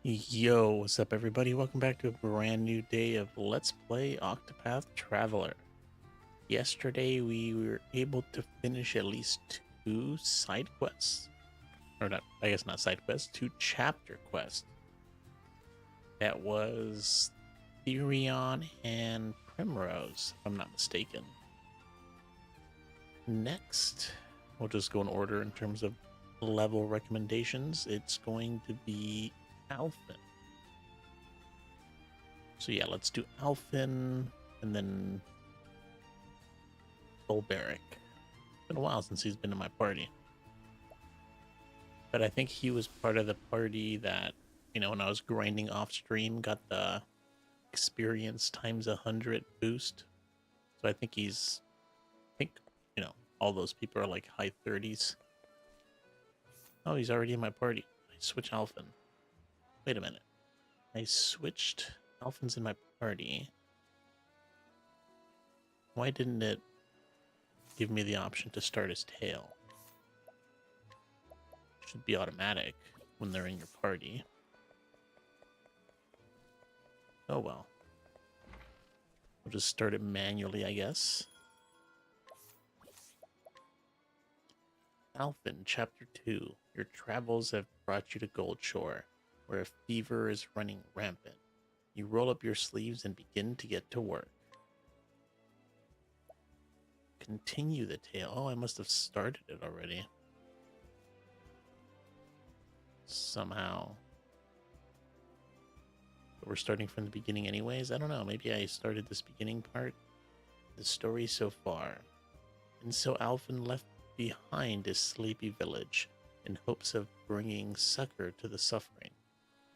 Yo, what's up, everybody? Welcome back to a brand new day of Let's Play Octopath Traveler. Yesterday, we were able to finish at least two side quests. Or not, I guess not side quests, two chapter quests. That was Therion and Primrose, if I'm not mistaken. Next, we'll just go in order in terms of level recommendations. It's going to be Alphen. So yeah, let's do Alphen and then Bolberic. It's been a while since he's been in my party. But I think he was part of the party that, when I was grinding off stream, got the experience times 100 boost. So I think all those people are like high 30s. Oh, he's already in my party. I switch Alphen. Wait a minute. I switched Alphen's in my party. Why didn't it give me the option to start his tail? Should be automatic when they're in your party. Oh well. We'll just start it manually, I guess. Alphen, Chapter 2. Your travels have brought you to Goldshore, where a fever is running rampant. You roll up your sleeves and begin to get to work. Continue the tale. Oh, I must have started it already. Somehow. But we're starting from the beginning anyways? I don't know. Maybe I started this beginning part. The story so far. And so Alphen left behind his sleepy village in hopes of bringing succor to the suffering.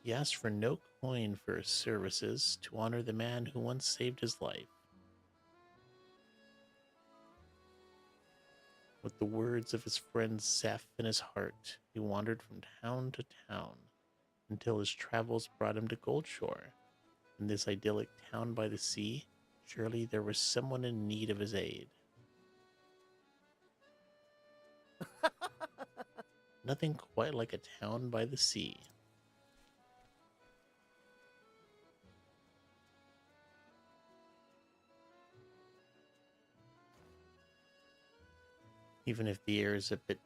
He asked for no coin for his services to honor the man who once saved his life. With the words of his friend Zeph in his heart, he wandered from town to town until his travels brought him to Goldshore. In this idyllic town by the sea, surely there was someone in need of his aid. Nothing quite like a town by the sea. Even if the air is a bit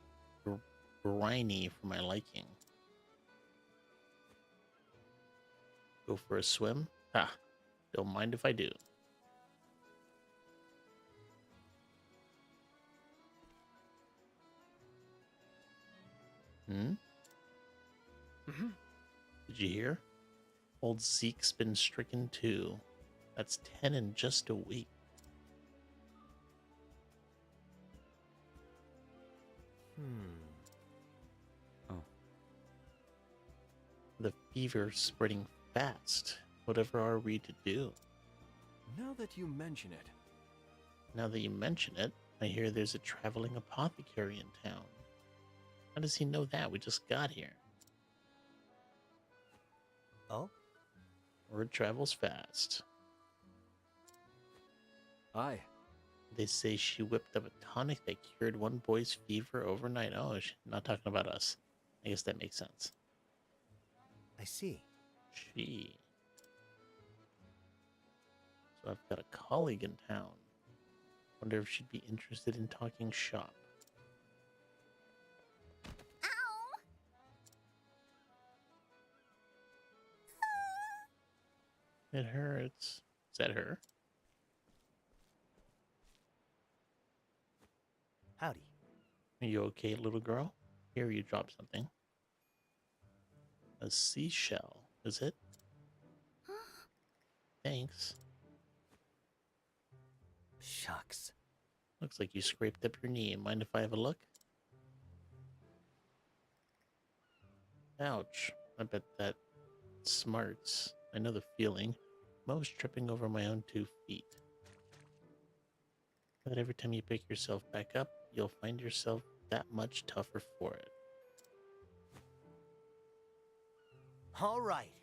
briny for my liking. Go for a swim? Ah, don't mind if I do. Hmm? Did you hear? Old Zeke's been stricken too. That's 10 in just a week. Oh. The fever's spreading fast. Whatever are we to do? Now that you mention it. Now that you mention it, I hear there's a traveling apothecary in town. How does he know that? We just got here. Oh? Word travels fast. Aye. They say she whipped up a tonic that cured one boy's fever overnight. Oh, she's not talking about us. I guess that makes sense. I see. She. So I've got a colleague in town. Wonder if she'd be interested in talking shop. Ow! It hurts. Is that her? Howdy. Are you okay, little girl? Here, you dropped something. A seashell, is it? Thanks. Shucks. Looks like you scraped up your knee. Mind if I have a look? Ouch. I bet that smarts. I know the feeling. I'm always tripping over my own 2 feet. But every time you pick yourself back up, you'll find yourself that much tougher for it. All right.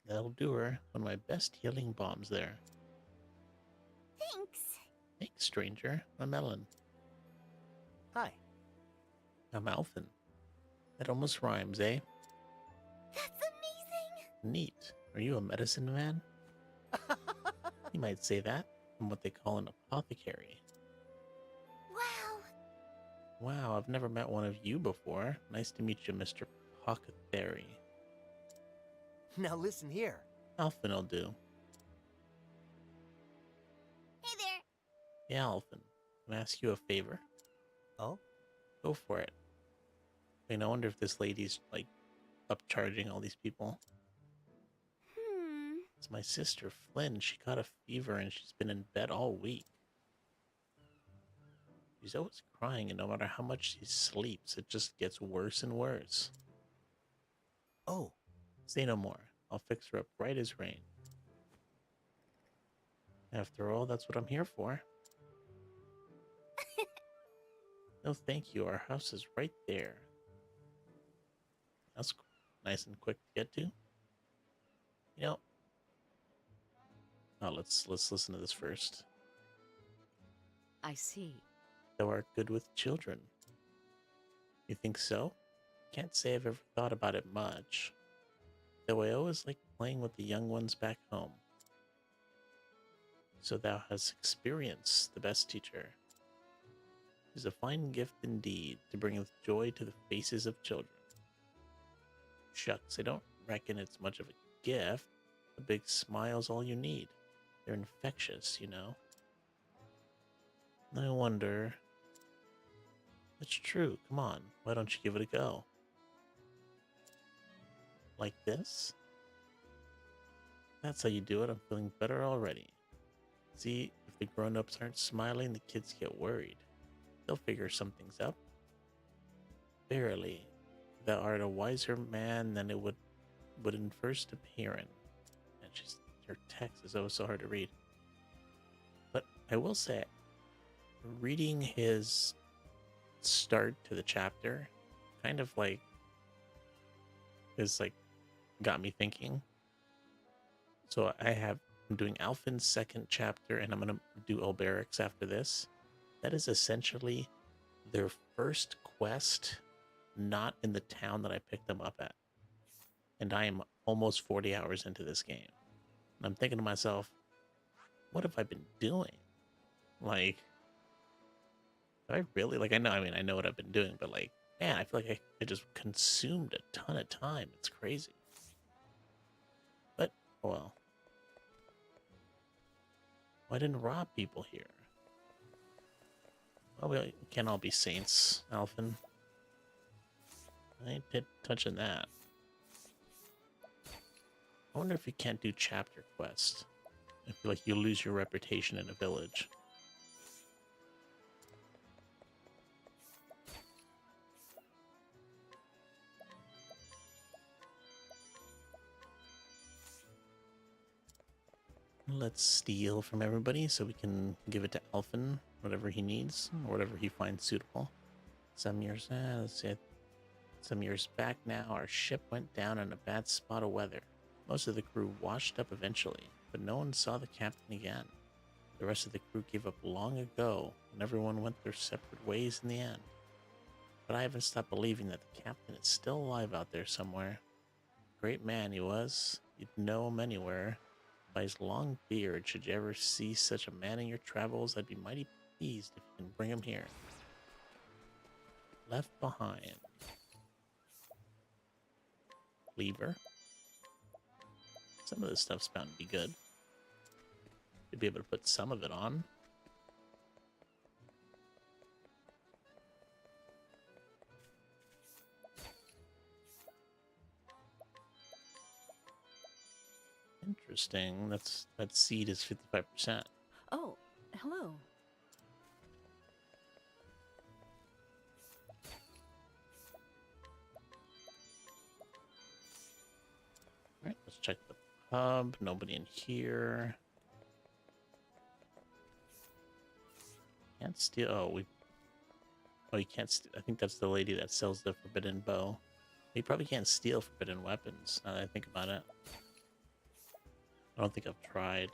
That'll do her. One of my best healing bombs there. Thanks. Thanks, stranger. I'm Ellen. Hi. I'm Alphen. That almost rhymes, eh? That's Neat. Are you a medicine man? You might say that. I'm what they call an apothecary. Wow. Wow, I've never met one of you before. Nice to meet you, Mr. Apothecary. Now listen here. Alphin will do. Hey there. Yeah, Alphin. Can I ask you a favor? Oh? Go for it. I mean, I wonder if this lady's, like, upcharging all these people. It's my sister, Flynn. She caught a fever and she's been in bed all week. She's always crying, and no matter how much she sleeps, it just gets worse and worse. Oh. Say no more. I'll fix her up right as rain. After all, that's what I'm here for. No, thank you. Our house is right there. That's nice and quick to get to. You know. Oh, let's listen to this first. I see. Thou art good with children. You think so? Can't say I've ever thought about it much. Though I always like playing with the young ones back home. So thou hast experience, the best teacher. 'Tis a fine gift indeed, to bring joy to the faces of children. Shucks, I don't reckon it's much of a gift. A big smile's all you need. They're infectious, you know. I wonder... It's true, come on, why don't you give it a go? Like this? That's how you do it, I'm feeling better already. See, if the grown-ups aren't smiling, the kids get worried. They'll figure some things out. Verily, thou art a wiser man than it would in first appearing. And her text is always so hard to read. But I will say, reading his start to the chapter kind of like is like got me thinking. So I'm doing Alfin's second chapter, and I'm gonna do Elberic's after this. That is essentially their first quest, not in the town that I picked them up at. And I am almost 40 hours into this game. And I'm thinking to myself, what have I been doing? Like, I really, like, I know what I've been doing, but like, man, I feel like I just consumed a ton of time. It's crazy. But, well, why didn't rob people here? Well, we can't all be saints, Alphin. I ain't touching that. I wonder if you can't do chapter quests. I feel like you lose your reputation in a village. Let's steal from everybody so we can give it to Alphin, whatever he needs, or whatever he finds suitable. Some years back now, our ship went down in a bad spot of weather. Most of the crew washed up eventually, but no one saw the captain again. The rest of the crew gave up long ago, and everyone went their separate ways in the end. But I haven't stopped believing that the captain is still alive out there somewhere. Great man he was. You'd know him anywhere. By his long beard, should you ever see such a man in your travels, I'd be mighty pleased if you can bring him here. Left behind. Lever. Some of this stuff's bound to be good. You'd be able to put some of it on. Interesting. That seed is 55%. Oh, hello. Alright, let's check the pub. Nobody in here. Can't steal. Oh, you can't steal. I think that's the lady that sells the forbidden bow. You probably can't steal forbidden weapons, now that I think about it. I don't think I've tried.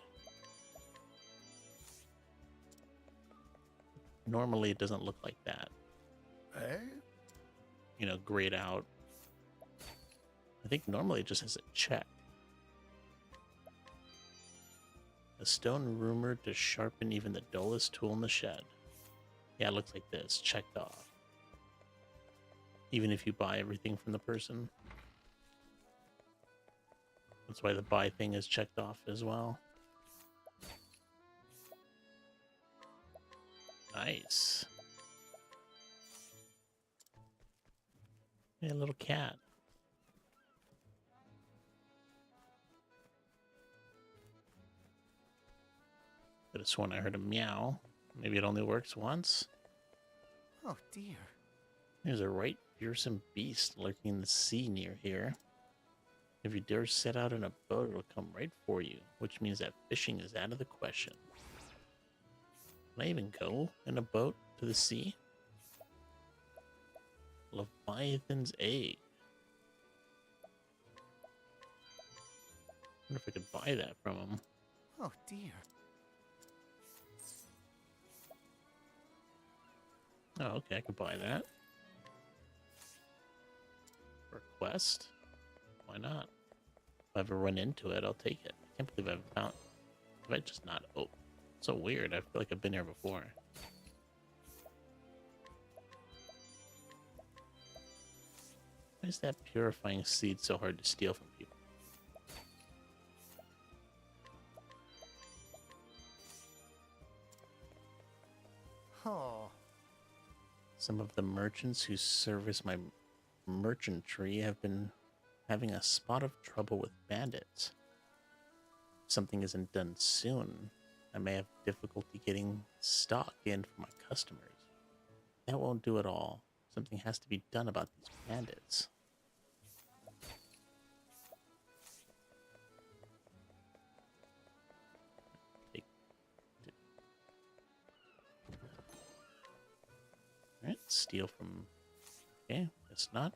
Normally, it doesn't look like that. Eh? You know, grayed out. I think normally it just has a check. A stone rumored to sharpen even the dullest tool in the shed. Yeah, it looks like this. Checked off. Even if you buy everything from the person. That's why the buy thing is checked off as well. Nice. Yeah, little cat. Could have sworn I heard a meow. Maybe it only works once. Oh dear. There's a right fearsome beast lurking in the sea near here. If you dare set out in a boat, it'll come right for you, which means that fishing is out of the question. Can I even go in a boat to the sea? Leviathan's egg. I wonder if I could buy that from him. Oh dear. Oh, okay, I could buy that. For a quest? Why not? If I ever run into it, I'll take it. I can't believe I've found... Have I just not... Oh, so weird. I feel like I've been here before. Why is that purifying seed so hard to steal from people? Oh. Some of the merchants who service my merchantry have been having a spot of trouble with bandits. If something isn't done soon, I may have difficulty getting stock in for my customers. That won't do it all. Something has to be done about these bandits. Alright, steal from... Okay, guess not.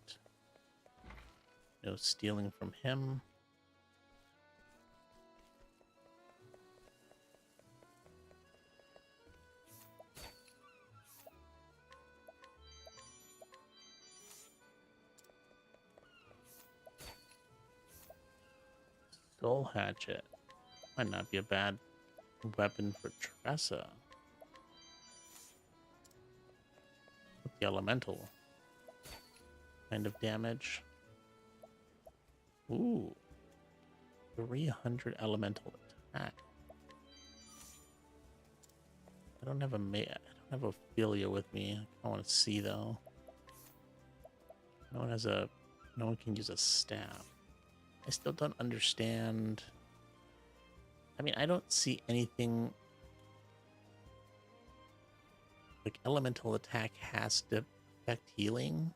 No stealing from him. Soul hatchet. Might not be a bad weapon for Tressa. With the elemental kind of damage. Ooh. 300 elemental attack. I don't have Ophelia with me. I want to see though. No one can use a staff. I still don't understand. I mean, I don't see anything like elemental attack has to affect healing.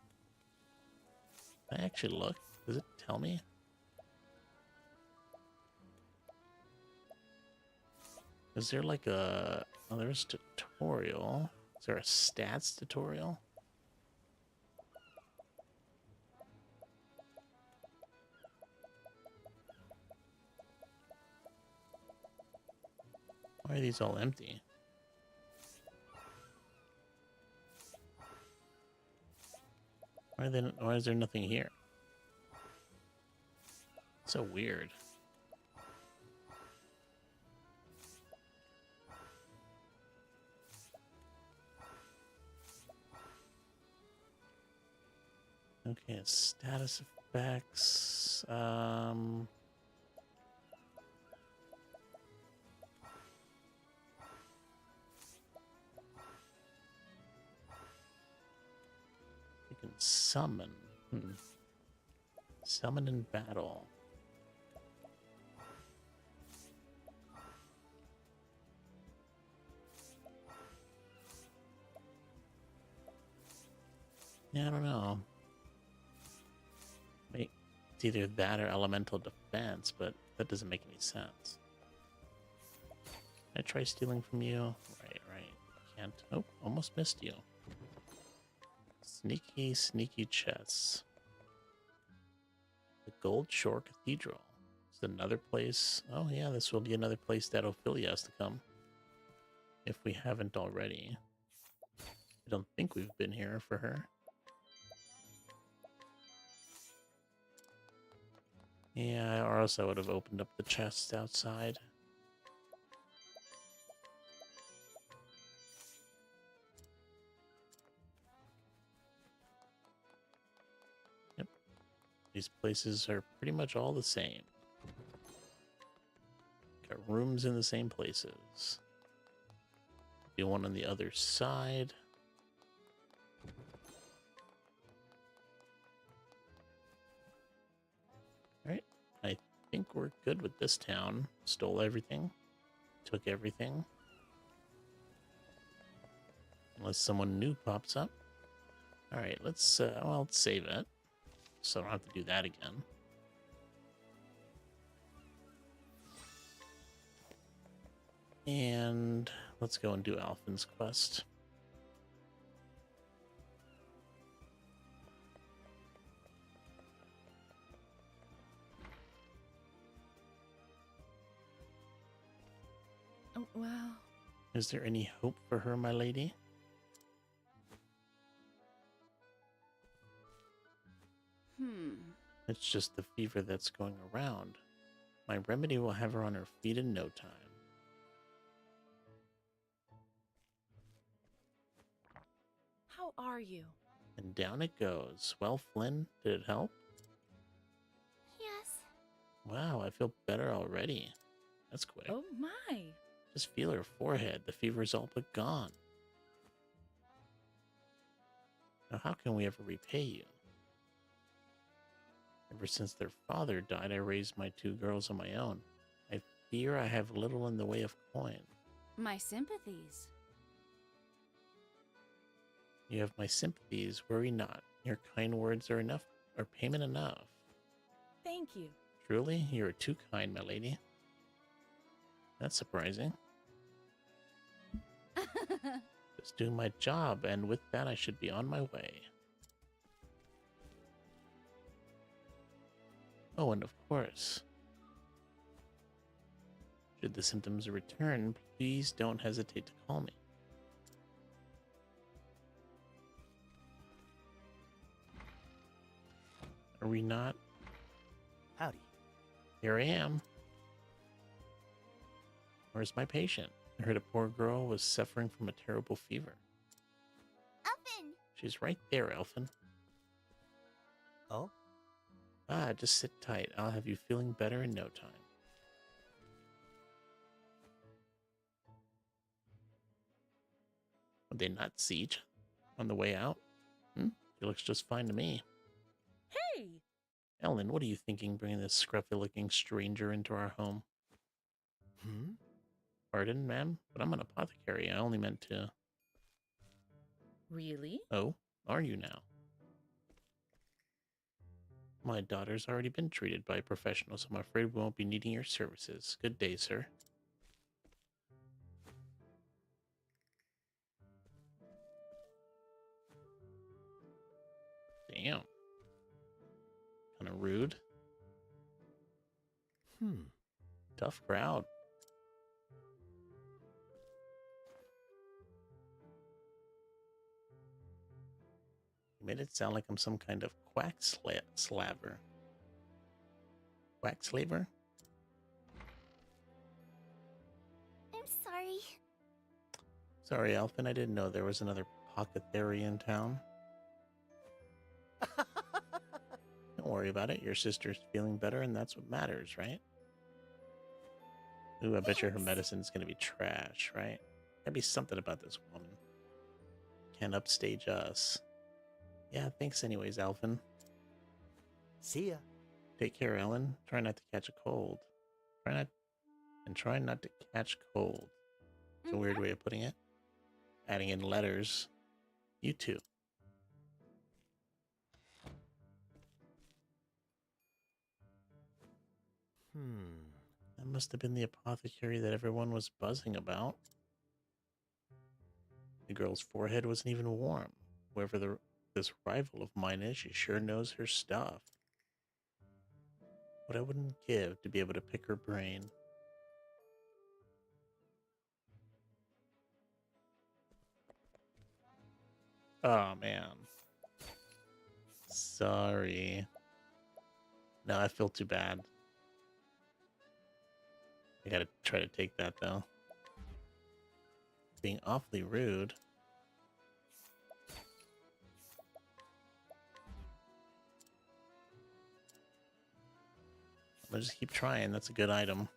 Can I actually look? Does it tell me? Is there like a... Oh, there's a tutorial. Is there a stats tutorial? Why are these all empty? Why is there nothing here? So weird. Okay, status effects. You can summon. Summon in battle. Yeah, I don't know. Wait, it's either that or elemental defense, but that doesn't make any sense. Can I try stealing from you? Right. Can't. Oh, almost missed you. Sneaky, sneaky chests. The Gold Shore Cathedral. It's another place. Oh yeah, this will be another place that Ophelia has to come. If we haven't already. I don't think we've been here for her. Yeah, or else I would have opened up the chests outside. These places are pretty much all the same. Got rooms in the same places. The one on the other side. Alright, I think we're good with this town. Stole everything. Took everything. Unless someone new pops up. Alright, let's save it. So I don't have to do that again. And let's go and do Alphin's quest. Oh, well. Is there any hope for her, my lady? It's just the fever that's going around. My remedy will have her on her feet in no time. How are you? And down it goes. Well, Flynn, did it help? Yes. Wow, I feel better already. That's quick. Oh, my. Just feel her forehead. The fever's all but gone. Now, how can we ever repay you? Ever since their father died, I raised my two girls on my own. I fear I have little in the way of coin. My sympathies. You have my sympathies. Worry not. Your kind words are enough, are payment enough. Thank you. Truly, you are too kind, my lady. That's surprising. Just doing my job, and with that, I should be on my way. Oh, and of course, should the symptoms return, please don't hesitate to call me. Are we not? Howdy. Here I am. Where's my patient? I heard a poor girl was suffering from a terrible fever. Elfin! She's right there, Elfin. Oh? Ah, just sit tight. I'll have you feeling better in no time. Would they not see each other on the way out? She looks just fine to me. Hey! Ellen, what are you thinking bringing this scruffy-looking stranger into our home? Pardon, ma'am, but I'm an apothecary. I only meant to... Really? Oh, are you now? My daughter's already been treated by a professional, so I'm afraid we won't be needing your services. Good day, sir. Damn. Kind of rude. Tough crowd. You made it sound like I'm some kind of slaver. Quack slaver? I'm sorry. Sorry, Alphin, I didn't know there was another apothecary in town. Don't worry about it. Your sister's feeling better, and that's what matters, right? Ooh, I bet you her Thanks. medicine's gonna be trash, right? Gotta be something about this woman. Can't upstage us. Yeah, thanks anyways, Alphin. See ya. Take care, Ellen. Try not to catch a cold. Try not to catch cold. It's a weird way of putting it. Adding in letters. You too. That must have been the apothecary that everyone was buzzing about. The girl's forehead wasn't even warm. Whoever this rival of mine is, she sure knows her stuff. What I wouldn't give to be able to pick her brain. Oh, man. Sorry. No, I feel too bad. I gotta try to take that, though. Being awfully rude. I'll just keep trying. That's a good item.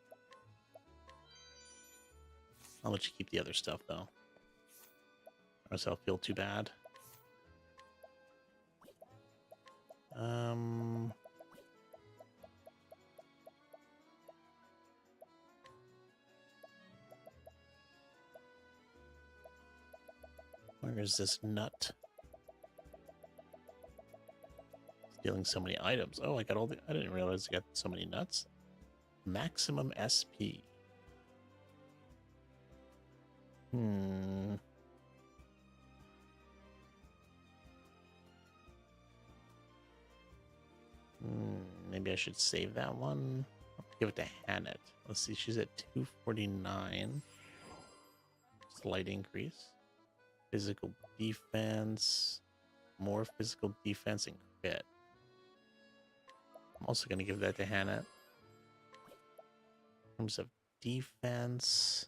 I'll let you keep the other stuff, though. Or else I'll feel too bad. Where is this nut? Stealing so many items. Oh, I got all the... I didn't realize I got so many nuts. Maximum SP. Maybe I should save that one. I'll give it to Hannah. Let's see, she's at 249. Slight increase. Physical defense. More physical defense and crit. I'm also going to give that to Hannah. In terms of defense,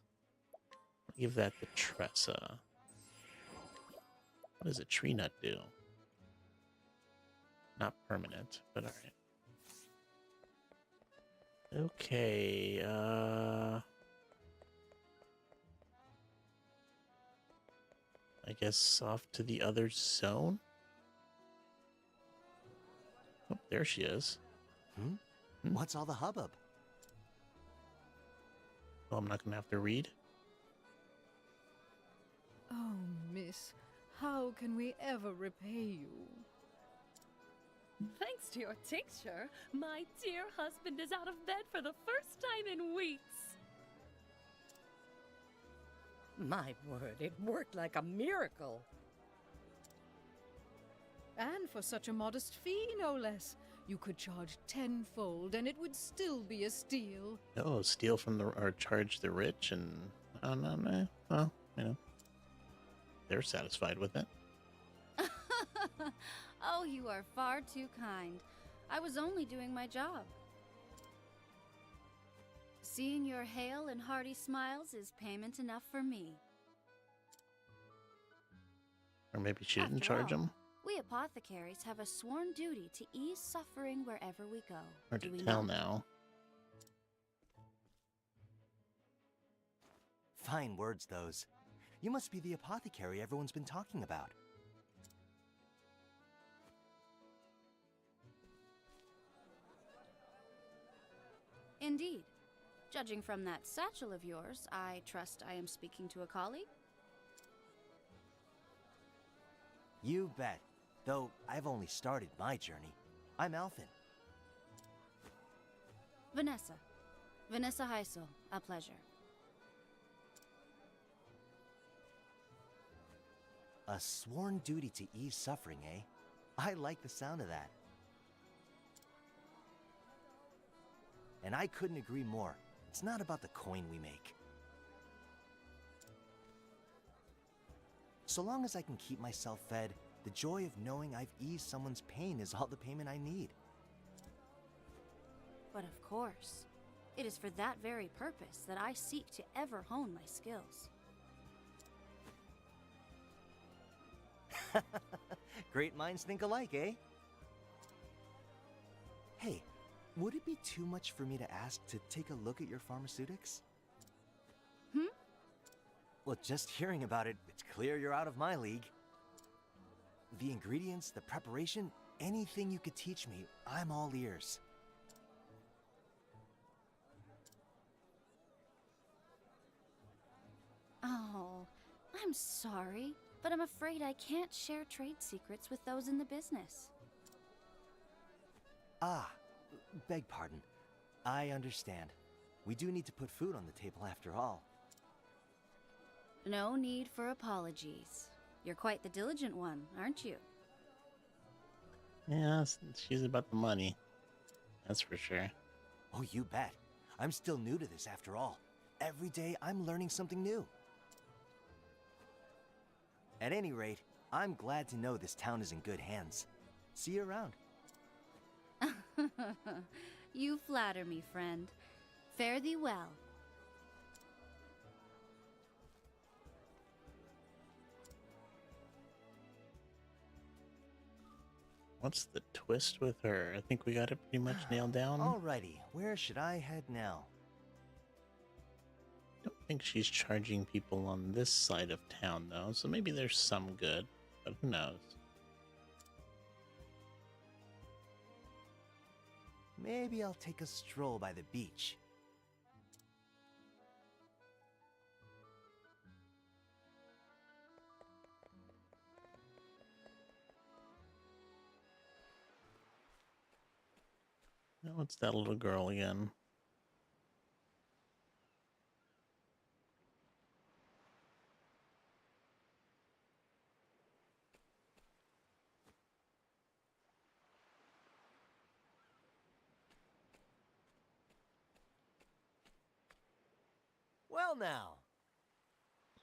I'll give that to Tressa. What does a tree nut do? Not permanent, but alright. Okay, I guess off to the other zone? Oh, there she is. What's all the hubbub? Oh, I'm not gonna have to read. Oh, miss, how can we ever repay you? Thanks to your tincture, my dear husband is out of bed for the first time in weeks. My word, it worked like a miracle. And for such a modest fee, no less. You could charge tenfold, and it would still be a steal. Oh, steal from the... or charge the rich and... Oh, no. Well, you know. They're satisfied with it. Oh, you are far too kind. I was only doing my job. Seeing your hale and hearty smiles is payment enough for me. Or maybe she didn't After charge all, them. We apothecaries have a sworn duty to ease suffering wherever we go. Hard Do to we tell not? now. Fine words, those. You must be the apothecary everyone's been talking about. Indeed. Judging from that satchel of yours, I trust I am speaking to a colleague? You bet. Though I've only started my journey. I'm Alphin. Vanessa. Vanessa Heisel. A pleasure. A sworn duty to ease suffering, eh? I like the sound of that. And I couldn't agree more. It's not about the coin we make. So long as I can keep myself fed, the joy of knowing I've eased someone's pain is all the payment I need. But of course, it is for that very purpose that I seek to ever hone my skills. Great minds think alike, eh? Hey, would it be too much for me to ask to take a look at your pharmaceutics? Well, just hearing about it, it's clear you're out of my league. The ingredients, the preparation, anything you could teach me, I'm all ears. Oh, I'm sorry, but I'm afraid I can't share trade secrets with those in the business. Ah, beg pardon. I understand. We do need to put food on the table after all. No need for apologies. You're quite the diligent one, aren't you? Yeah, she's about the money. That's for sure. Oh, you bet. I'm still new to this after all. Every day I'm learning something new. At any rate, I'm glad to know this town is in good hands. See you around. You flatter me, friend. Fare thee well. What's the twist with her? I think we got it pretty much nailed down. Alrighty, where should I head now? I don't think she's charging people on this side of town, though, so maybe there's some good, but who knows? Maybe I'll take a stroll by the beach. Now it's that little girl again. Well now.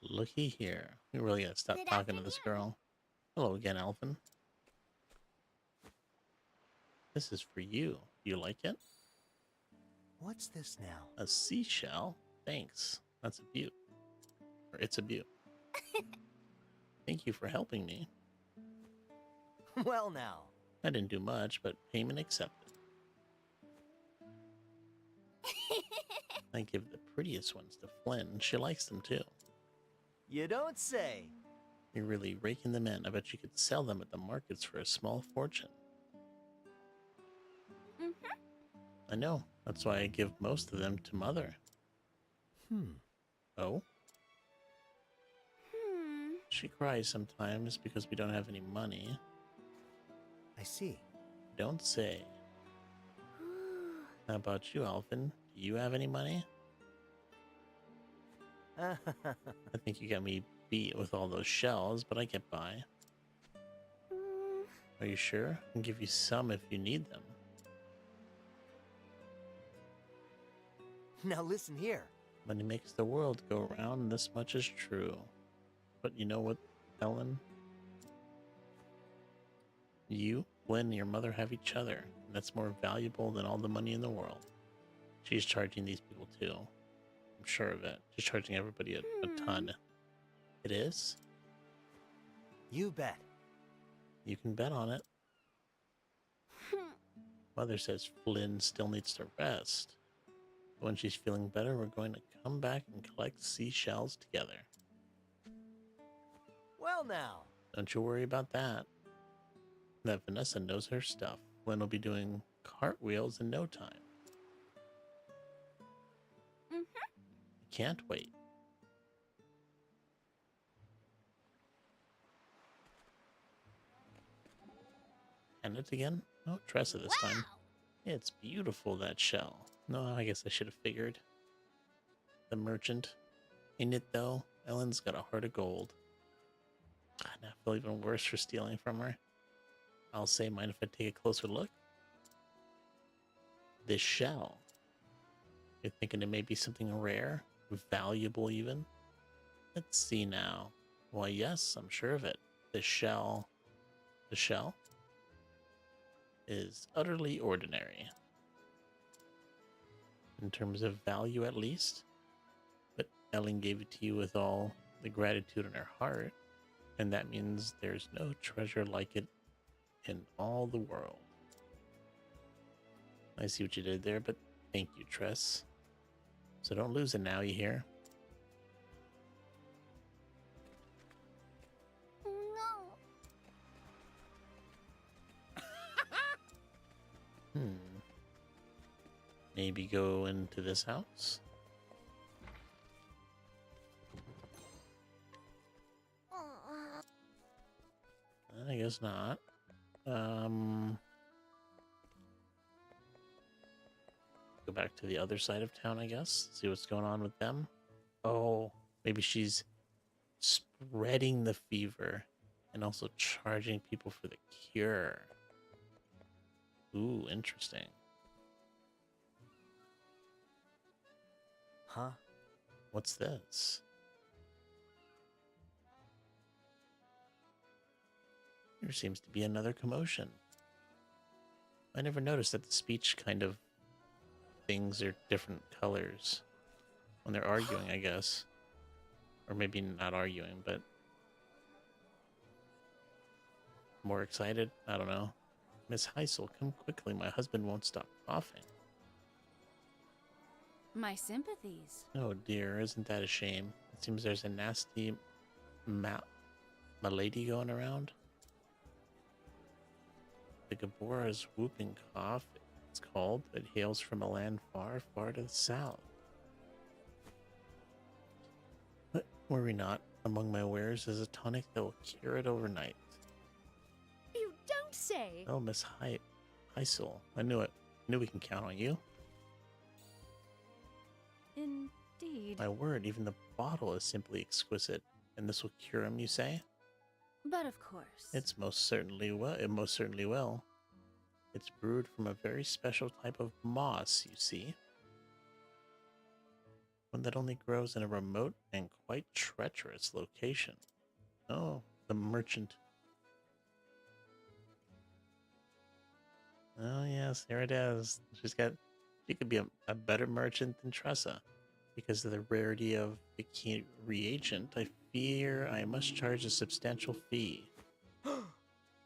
Looky here. We really gotta stop Good talking to this afternoon. girl. Hello again, Alvin. This is for you. You like it? What's this now? A seashell? Thanks. That's a beaut. Or it's a beaut. Thank you for helping me. Well now. I didn't do much, but payment accepted. I give the prettiest ones to Flynn. She likes them too. You don't say. You're really raking them in. I bet you could sell them at the markets for a small fortune. I know. That's why I give most of them to Mother. Oh? She cries sometimes because we don't have any money. I see. Don't say. How about you, Alvin? Do you have any money? I think you got me beat with all those shells, but I get by. Are you sure? I can give you some if you need them. Now listen here. Money makes the world go round, and this much is true. But you know what, Ellen? You, Flynn, and your mother have each other, and that's more valuable than all the money in the world. She's charging these people too. I'm sure of it. She's charging everybody a ton. It is? You bet. You can bet on it. Mother says Flynn still needs to rest. But when she's feeling better, we're going to come back and collect seashells together. Well now. Don't you worry about that. That Vanessa knows her stuff. Flynn will be doing cartwheels in no time. Can't wait. And it again? Oh, Tressa this time. It's beautiful, that shell. No, I guess I should have figured. The merchant. Ain't it though? Ellen's got a heart of gold. God, I feel even worse for stealing from her. I'll say, mind if I take a closer look? This shell. You're thinking it may be something rare? Valuable even? Let's see now. Why, yes, I'm sure of it. The shell is utterly ordinary. In terms of value, at least. But Ellen gave it to you with all the gratitude in her heart, and that means there's no treasure like it in all the world. I see what you did there, but thank you, Tress. So don't lose it now, you hear? No. Maybe go into this house? I guess not. Go back to the other side of town, I guess. See what's going on with them. Oh, maybe she's spreading the fever and also charging people for the cure. Ooh, interesting. Huh? What's this? There seems to be another commotion. I never noticed that the speech kind of things are different colors when they're arguing, I guess. Or maybe not arguing, but more excited? I don't know. Miss Heisel, come quickly. My husband won't stop coughing. My sympathies. Oh dear, isn't that a shame? It seems there's a nasty malady going around. The Gabora's whooping cough, it's called. It hails from a land far, far to the south. But worry not. Among my wares is a tonic that will cure it overnight. You don't say! Oh, Miss Heisel, I knew it. I knew we can count on you. Indeed. My word, even the bottle is simply exquisite. And this will cure him, you say? But of course. It most certainly will. It's brewed from a very special type of moss, you see. One that only grows in a remote and quite treacherous location. Oh, the merchant. Oh yes, there it is. She could be a better merchant than Tressa. Because of the rarity of the key reagent, I fear I must charge a substantial fee.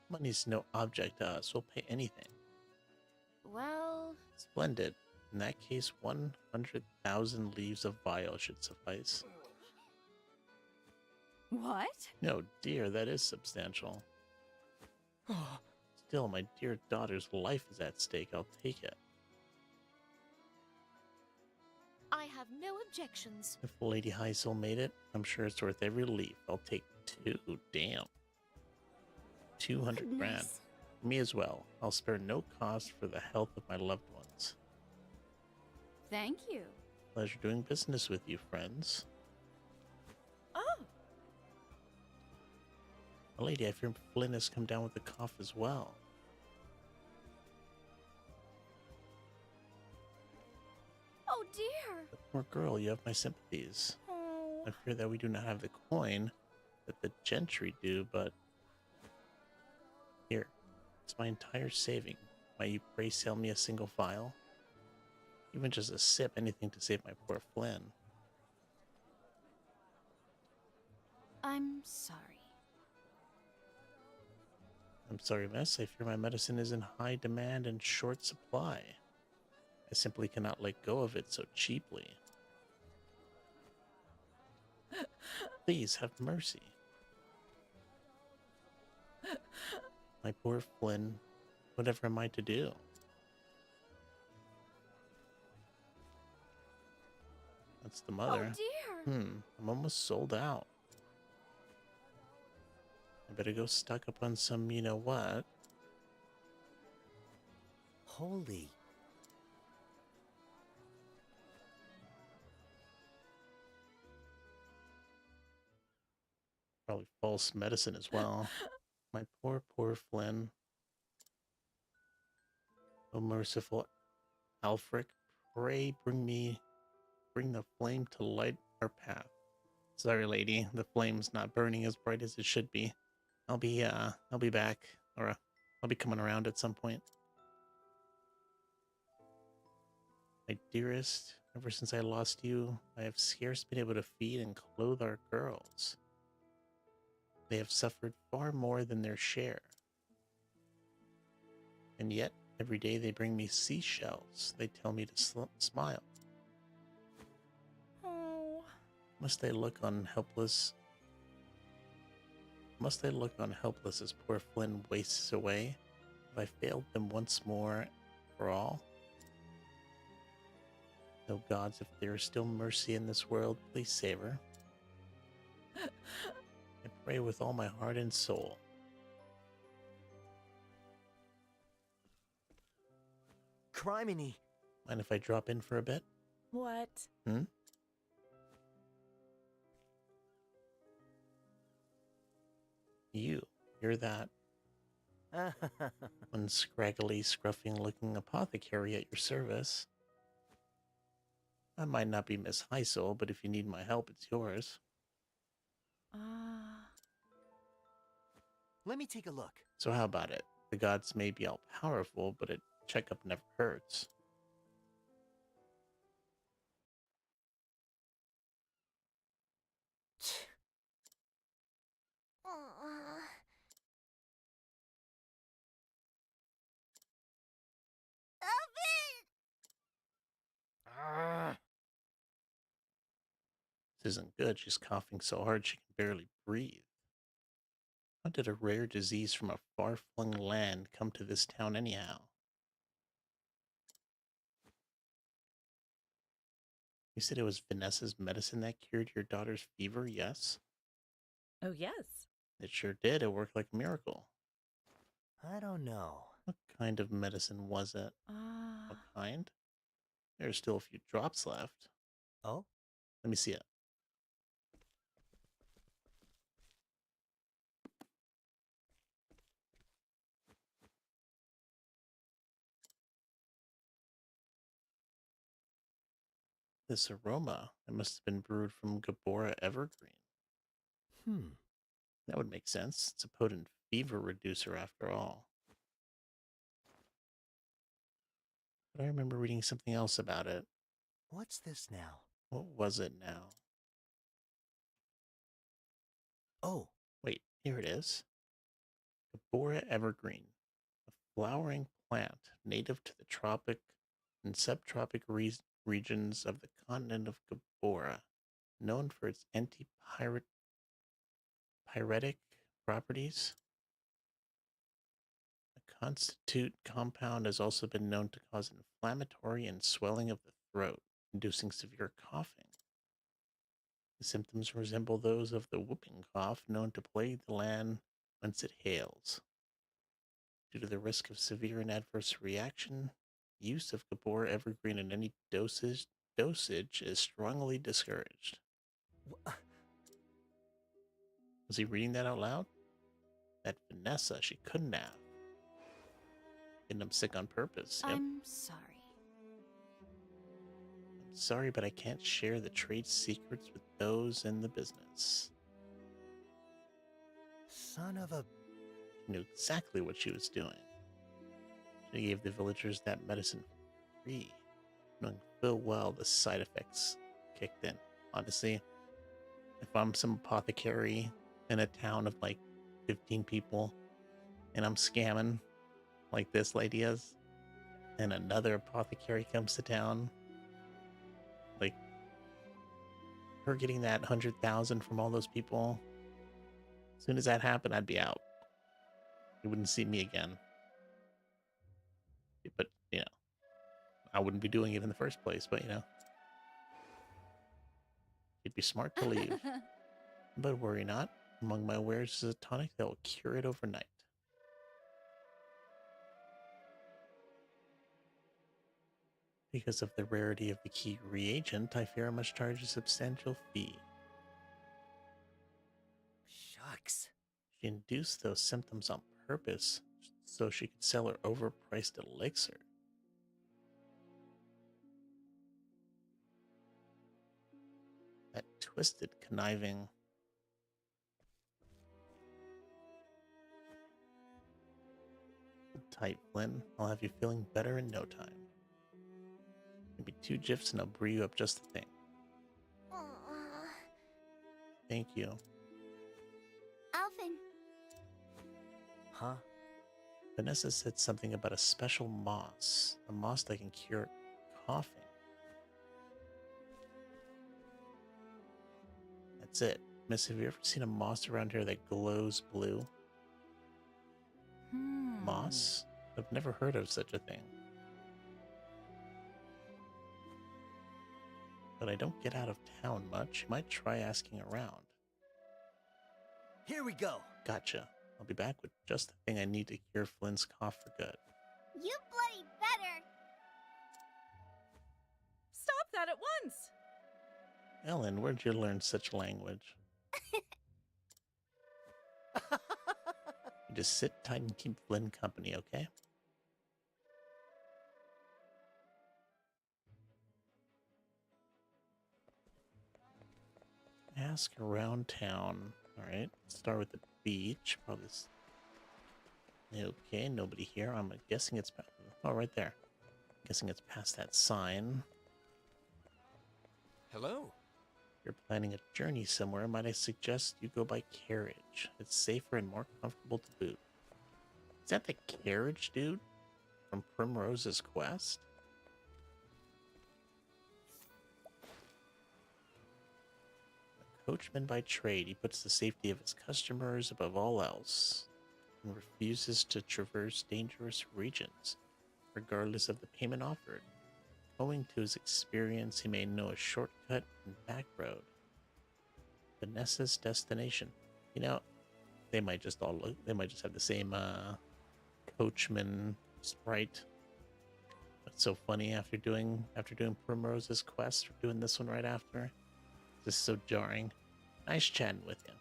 Money's no object to us. We'll pay anything. Well, Splendid. In that case, 100,000 leaves of vial should suffice. What? No, dear, that is substantial. Still, my dear daughter's life is at stake. I'll take it. I have no objections. If Lady Heisel made it, I'm sure it's worth every leaf. I'll take 2. Damn. 200 grand. Goodness. Me as well. I'll spare no cost for the health of my loved ones. thank you. Pleasure doing business with you, friends. Oh! Lady, I fear Flynn has come down with a cough as well. Oh dear. But poor girl, you have my sympathies. Oh. I fear that we do not have the coin that the gentry do, but... Here, it's my entire saving. Might you pray sell me a single vial? Even just a sip, anything to save my poor Flynn. I'm sorry. I'm sorry, miss. I fear my medicine is in high demand and short supply. I simply cannot let go of it so cheaply. Please have mercy. My poor Flynn, whatever am I to do? That's the mother. Oh dear. I'm almost sold out. I better go stock up on some, you know what? Holy. Probably false medicine as well. My poor, poor Flynn. O merciful Alfric, pray bring the flame to light our path. Sorry, lady, the flame's not burning as bright as it should be. I'll be back, or I'll be coming around at some point. My dearest, ever since I lost you, I have scarce been able to feed and clothe our girls. They have suffered far more than their share. And yet, every day they bring me seashells. They tell me to smile. Oh. Must I look on helpless as poor Flynn wastes away? Have I failed them once more for all? Oh gods, if there is still mercy in this world, please save her. I pray with all my heart and soul. Criminy. Mind if I drop in for a bit? What? You're that one scraggly, scruffy-looking apothecary at your service. I might not be Miss Heisel, but if you need my help, it's yours. Let me take a look. So how about it? The gods may be all powerful, but a checkup never hurts. isn't good. She's coughing so hard she can barely breathe. How did a rare disease from a far-flung land come to this town anyhow? You said it was Vanessa's medicine that cured your daughter's fever, yes? Oh, yes. It sure did. It worked like a miracle. I don't know. What kind of medicine was it? What kind? There's still a few drops left. Oh? Let me see it. This aroma, it must have been brewed from Gabora evergreen. Hmm. That would make sense. It's a potent fever reducer after all. But I remember reading something else about it. What's this now? What was it now? Oh, Wait, here it is. Gabora evergreen, a flowering plant native to the tropic and subtropic regions of the continent of Gabora, known for its antipyretic properties. The constitute compound has also been known to cause inflammatory and swelling of the throat, inducing severe coughing. The symptoms resemble those of the whooping cough known to plague the land whence it hails. Due to the risk of severe and adverse reaction, use of Gabor Evergreen in any dosage is strongly discouraged. Was he reading that out loud? That Vanessa, she couldn't have. Getting him sick on purpose. Yep. I'm sorry. I'm sorry, but I can't share the trade secrets with those in the business. son of a... She knew exactly what she was doing. She gave the villagers that medicine for free, knowing full well the side effects kicked in. Honestly, if I'm some apothecary in a town of like 15 people and I'm scamming like this lady is, and another apothecary comes to town, like her getting that 100,000 from all those people, as soon as that happened, I'd be out. You wouldn't see me again. But, you know, I wouldn't be doing it in the first place, but, you know, it'd be smart to leave. But worry not. Among my wares is a tonic that will cure it overnight. Because of the rarity of the key reagent, I fear I must charge a substantial fee. Shucks. She induced those symptoms on purpose so she could sell her overpriced elixir. That twisted, conniving... Tight, Flynn. I'll have you feeling better in no time. Maybe 2 gifs and I'll brew you up just the thing. Thank you. Alvin. Huh? Vanessa said something about a special moss. A moss that can cure coughing. That's it. Miss, have you ever seen a moss around here that glows blue? Moss? I've never heard of such a thing. But I don't get out of town much. You might try asking around. Here we go. Gotcha. I'll be back with just the thing I need to cure Flynn's cough for good. You bloody better. Stop that at once! Ellen, where'd you learn such language? You just sit tight and keep Flynn company, okay? Ask around town. Alright, start with the beach. Probably. Okay, nobody here. I'm guessing it's... Oh, right there. Guessing it's past that sign. Hello. If you're planning a journey somewhere, might I suggest you go by carriage? It's safer and more comfortable to boot. Is that the carriage dude from Primrose's Quest? Coachman by trade, he puts the safety of his customers above all else and refuses to traverse dangerous regions, regardless of the payment offered. Owing to his experience, he may know a shortcut and back road. Vanessa's destination. You know, they might just have the same coachman sprite. That's so funny after doing Primrose's quest, we're doing this one right after. This is so jarring. Nice chatting with you.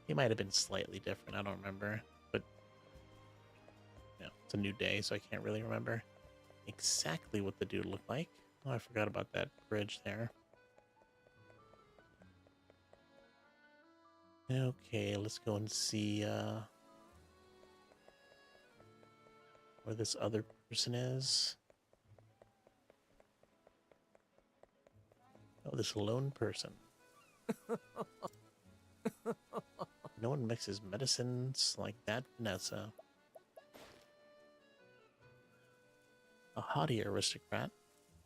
He might have been slightly different, I don't remember. But it's a new day, so I can't really remember exactly what the dude looked like. Oh, I forgot about that bridge there. Okay, let's go and see where this other person is. Oh, this lone person. No one mixes medicines like that, Vanessa. A haughty aristocrat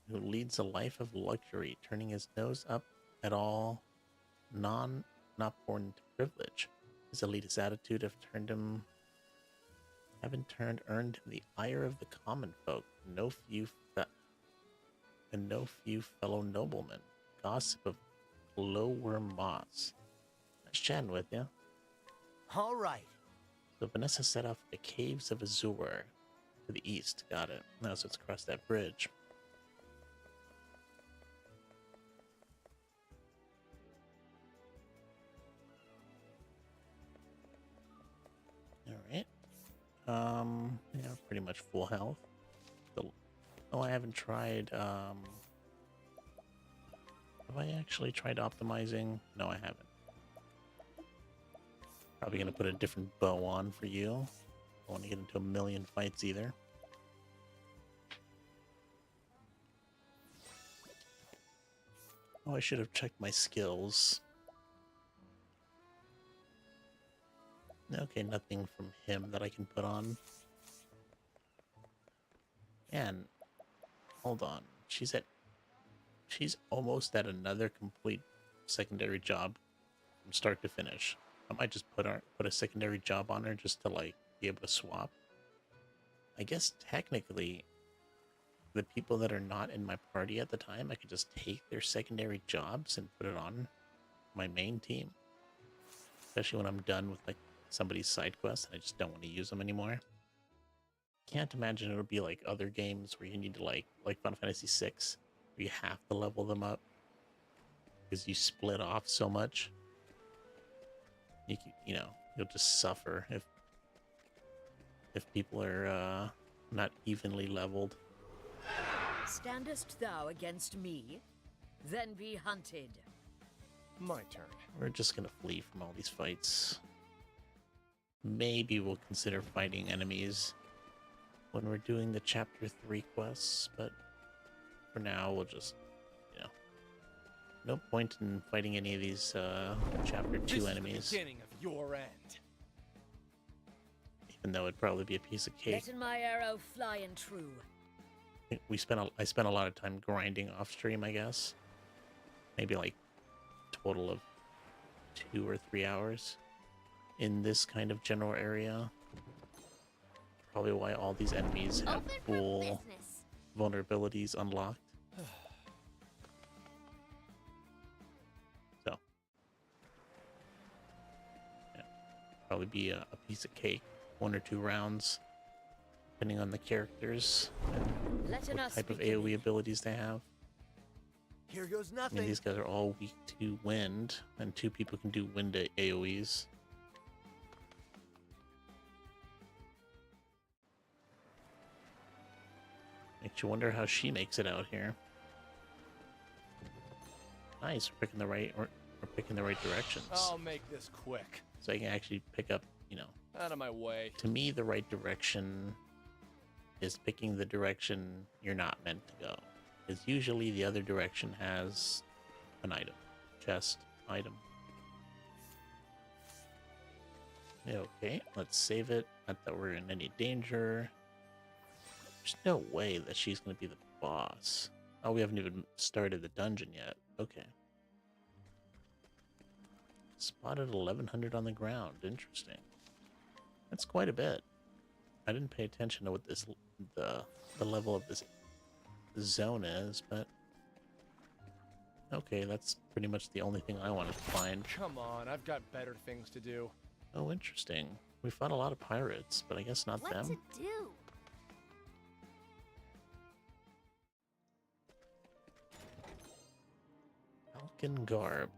who leads a life of luxury, turning his nose up at all not born into privilege. His elitist attitude earned him the ire of the common folk, and no few fellow noblemen. Gossip of glowworm moss. Nice chatting with you. All right. So Vanessa set off the caves of Azure to the east. Got it. Now so it's across that bridge. Alright. Yeah, pretty much full health. Oh, I haven't tried, have I actually tried optimizing? No, I haven't. Probably gonna put a different bow on for you. I don't want to get into a million fights either. Oh, I should have checked my skills. Okay, nothing from him that I can put on. And hold on, she's almost at another complete secondary job from start to finish. I might just put a secondary job on her just to like be able to swap. I guess technically the people that are not in my party at the time, I could just take their secondary jobs and put it on my main team. Especially when I'm done with like somebody's side quest and I just don't want to use them anymore. Can't imagine it'll be like other games where you need to like Final Fantasy VI, where you have to level them up because you split off so much. You'll just suffer if people are not evenly leveled. Standest thou against me? Then be hunted. My turn. We're just gonna flee from all these fights. Maybe we'll consider fighting enemies when we're doing the Chapter 3 quests, but for now we'll just, no point in fighting any of these Chapter 2 enemies. This is the beginning of your end. Even though it'd probably be a piece of cake. Letting my arrow fly and true. I spent a lot of time grinding off stream, I guess. Maybe like total of 2 or 3 hours in this kind of general area. Probably why all these enemies have Open for full business. vulnerabilities unlocked. So, yeah, probably be a piece of cake, 1 or 2 rounds, depending on the characters and Letting what us type of begin. AoE abilities they have. Here goes I nothing. mean, these guys are all weak to wind, and 2 people can do wind AoEs. Makes you wonder how she makes it out here. Nice, we're picking the right directions. I'll make this quick. So I can actually pick up, Out of my way. to me the right direction is picking the direction you're not meant to go. Because usually the other direction has an item. Chest, item. Okay, let's save it. Not that we're in any danger. There's no way that she's going to be the boss. Oh, we haven't even started the dungeon yet. Okay. Spotted 1100 on the ground. Interesting. That's quite a bit. I didn't pay attention to what the level of this zone is, but okay, that's pretty much the only thing I wanted to find. Come on, I've got better things to do. Oh, interesting. We fought a lot of pirates, but I guess not What them. to do? Falcon garb.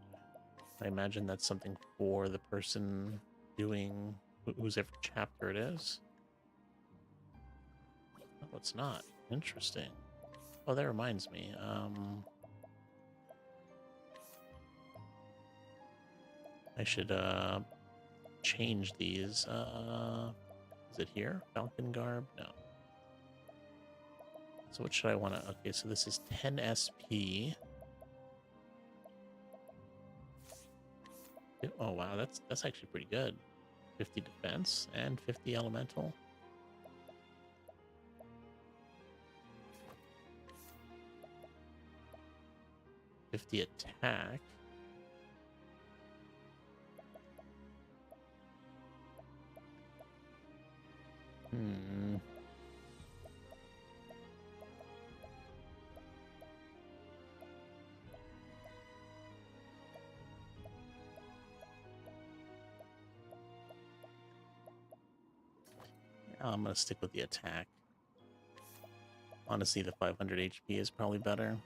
I imagine that's something for the person doing whose every chapter it is. Oh, it's not. Interesting. Oh, that reminds me. I should change these. Is it here? Falcon garb? No. So what should I want to? Okay, so this is 10 SP. Oh wow, that's actually pretty good. 50 defense and 50 elemental. $50 attack. Hmm. I'm gonna stick with the attack. Honestly, the 500 HP is probably better.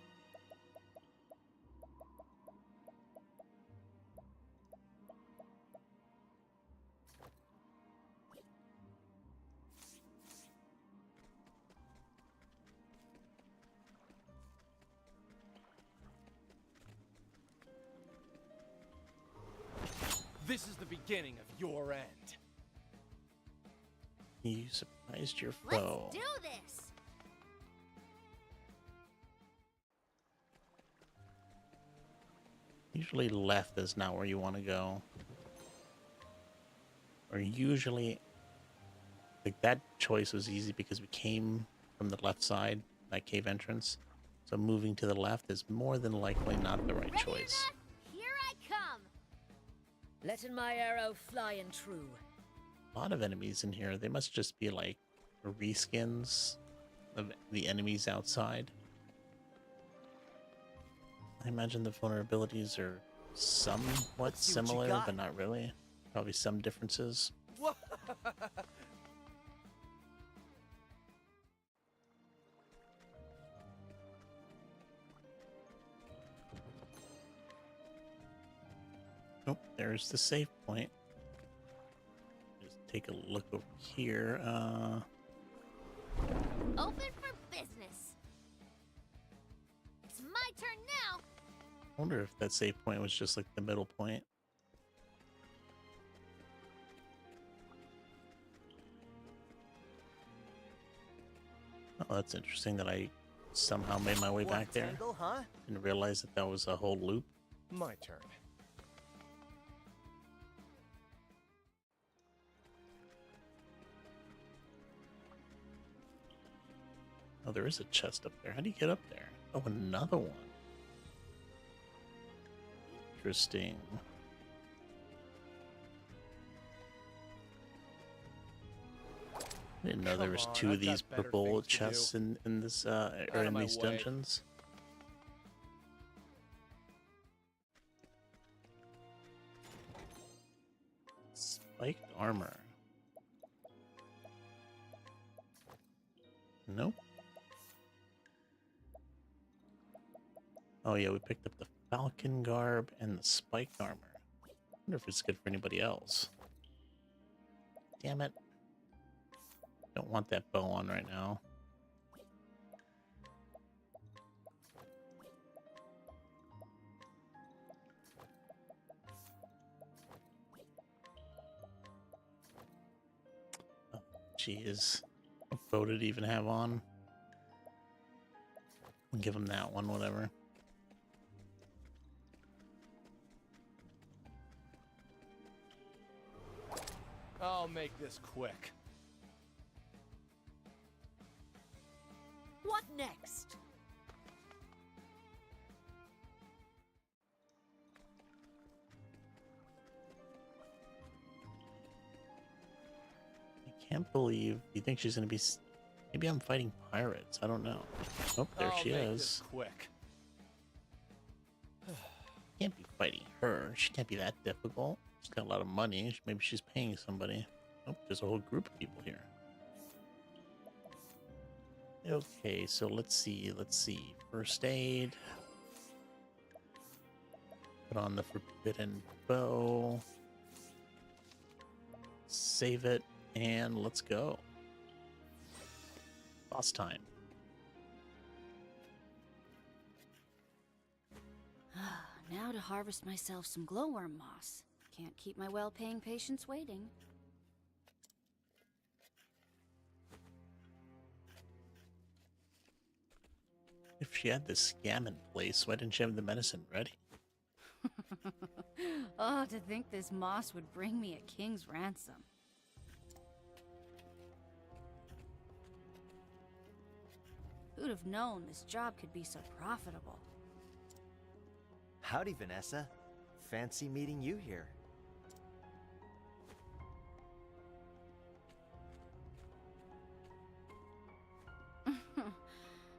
This is the beginning of your end. You surprised your foe. Let's do this. Usually left is not where you want to go. Or usually, like that choice was easy because we came from the left side, that cave entrance. So moving to the left is more than likely not the right Ready or choice. not, here I come. Letting my arrow fly and true. A lot of enemies in here. They must just be like reskins of the enemies outside. I imagine the vulnerabilities are somewhat Let's see what you similar, got. but not really. Probably some differences. Whoa! Oh, there's the save point. Just take a look over here. Open for business. It's my turn now. I wonder if that save point was just like the middle point. Oh, that's interesting that I somehow made my way Want back a there. tangle, huh? Didn't realize that that was a whole loop. My turn. Oh, there is a chest up there. How do you get up there? Oh, another one. Interesting. I didn't know there Come was on, two of I've got these better purple things to chests in this or Out of in my these way. dungeons. Spiked armor. Nope. Oh yeah, we picked up the falcon garb and the spiked armor. Wonder if it's good for anybody else. Damn it. Don't want that bow on right now. Oh, jeez. What bow did it even have on? I'll give him that one, whatever. I'll make this quick. What next? can't believe you think she's gonna be. Maybe I'm fighting pirates. I don't know. Oh, there I'll she make is. this quick. Can't be fighting her. She can't be that difficult. She's got a lot of money. Maybe she's paying somebody. Oh, there's a whole group of people here. Okay, so let's see. First aid. Put on the forbidden bow. Save it, and let's go. Boss time. Now to harvest myself some glowworm moss. Can't keep my well-paying patients waiting. If she had this scam in place, why didn't she have the medicine ready? Oh, to think this moss would bring me a king's ransom. Who'd have known this job could be so profitable? Howdy, Vanessa. Fancy meeting you here.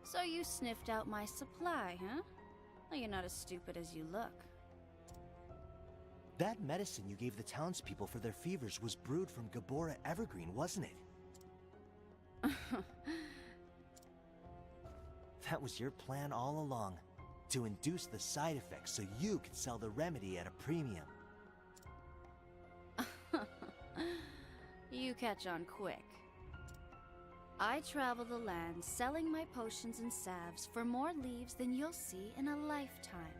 So you sniffed out my supply, huh? Well, you're not as stupid as you look. That medicine you gave the townspeople for their fevers was brewed from Gabora Evergreen, wasn't it? That was your plan all along. To induce the side effects so you could sell the remedy at a premium. You catch on quick. I travel the land selling my potions and salves for more leaves than you'll see in a lifetime.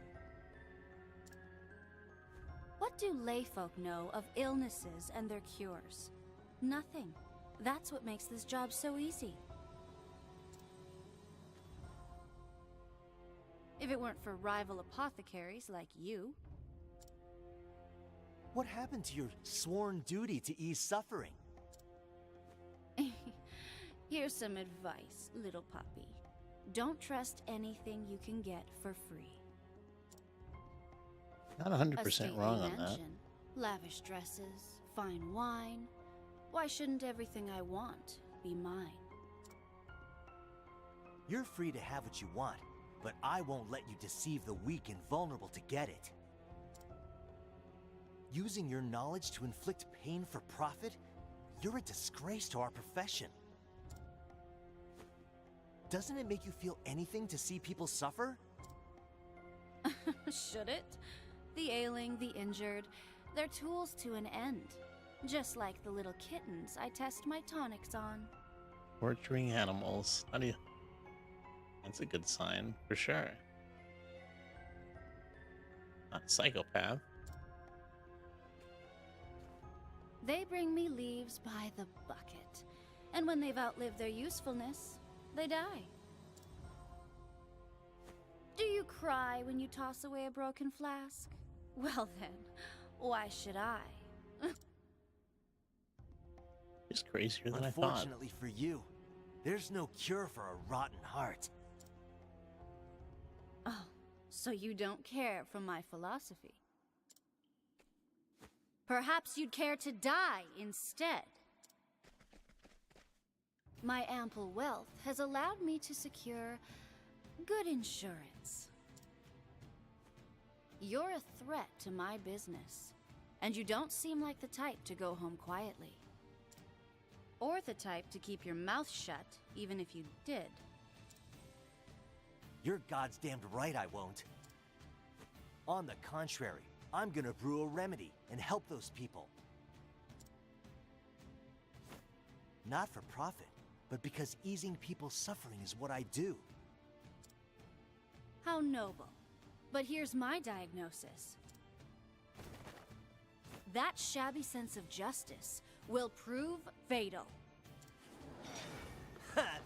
What do layfolk know of illnesses and their cures? Nothing. That's what makes this job so easy. If it weren't for rival apothecaries like you. What happened to your sworn duty to ease suffering? Here's some advice, little puppy. Don't trust anything you can get for free. Not 100% wrong on that. Mansion, lavish dresses, fine wine. Why shouldn't everything I want be mine? You're free to have what you want, but I won't let you deceive the weak and vulnerable to get it. Using your knowledge to inflict pain for profit? You're a disgrace to our profession. Doesn't it make you feel anything to see people suffer? Should it? The ailing, the injured, they're tools to an end. Just like the little kittens I test my tonics on. Torturing animals. How do you... That's a good sign, for sure. Not psychopath. They bring me leaves by the bucket. And when they've outlived their usefulness, they die. Do you cry when you toss away a broken flask? Well then, why should I? She's crazier than I thought. Unfortunately for you, there's no cure for a rotten heart. Oh, so you don't care for my philosophy. Perhaps you'd care to die instead. My ample wealth has allowed me to secure good insurance. You're a threat to my business, and you don't seem like the type to go home quietly. Or the type to keep your mouth shut, even if you did. You're goddamned right I won't. On the contrary, I'm gonna brew a remedy and help those people. Not for profit, but because easing people's suffering is what I do. How noble. But here's my diagnosis. That shabby sense of justice will prove fatal.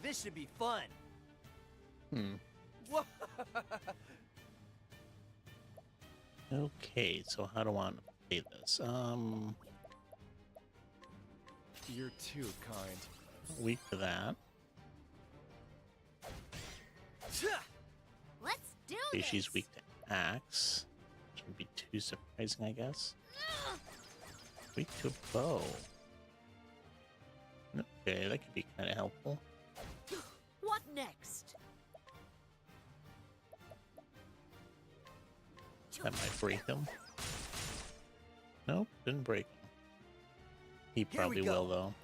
This should be fun. What? Okay, so how do I want to play this? You're too kind. Weak to that. Let's do Okay, this. she's weak to axe. Shouldn't be too surprising, I guess. Weak to bow. No, Okay, that could be kind of helpful. What next? That might break him. Nope, didn't break him. He Here we probably go. will, though.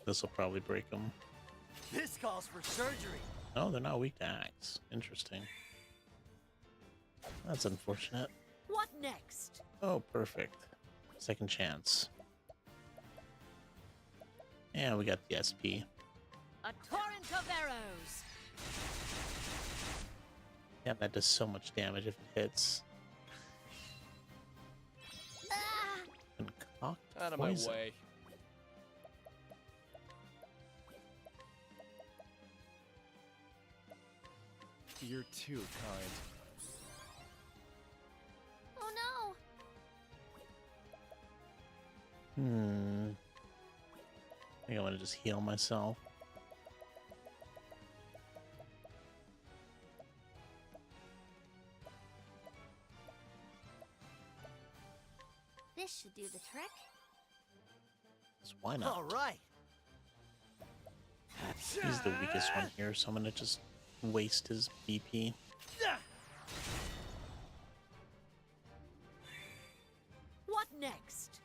This will probably break him. This calls for surgery. Oh, they're not weak to axe. Interesting. That's unfortunate. What next? Oh, perfect. Second chance. And we got the SP. A torrent of arrows. Yeah, that does so much damage if it hits. Ah! Concoct Out of my poison. way. You're too kind. Oh no! I think I want to just heal myself. This should do the trick. So why not? All right. He's the weakest one here, so I'm gonna just waste his BP. What next?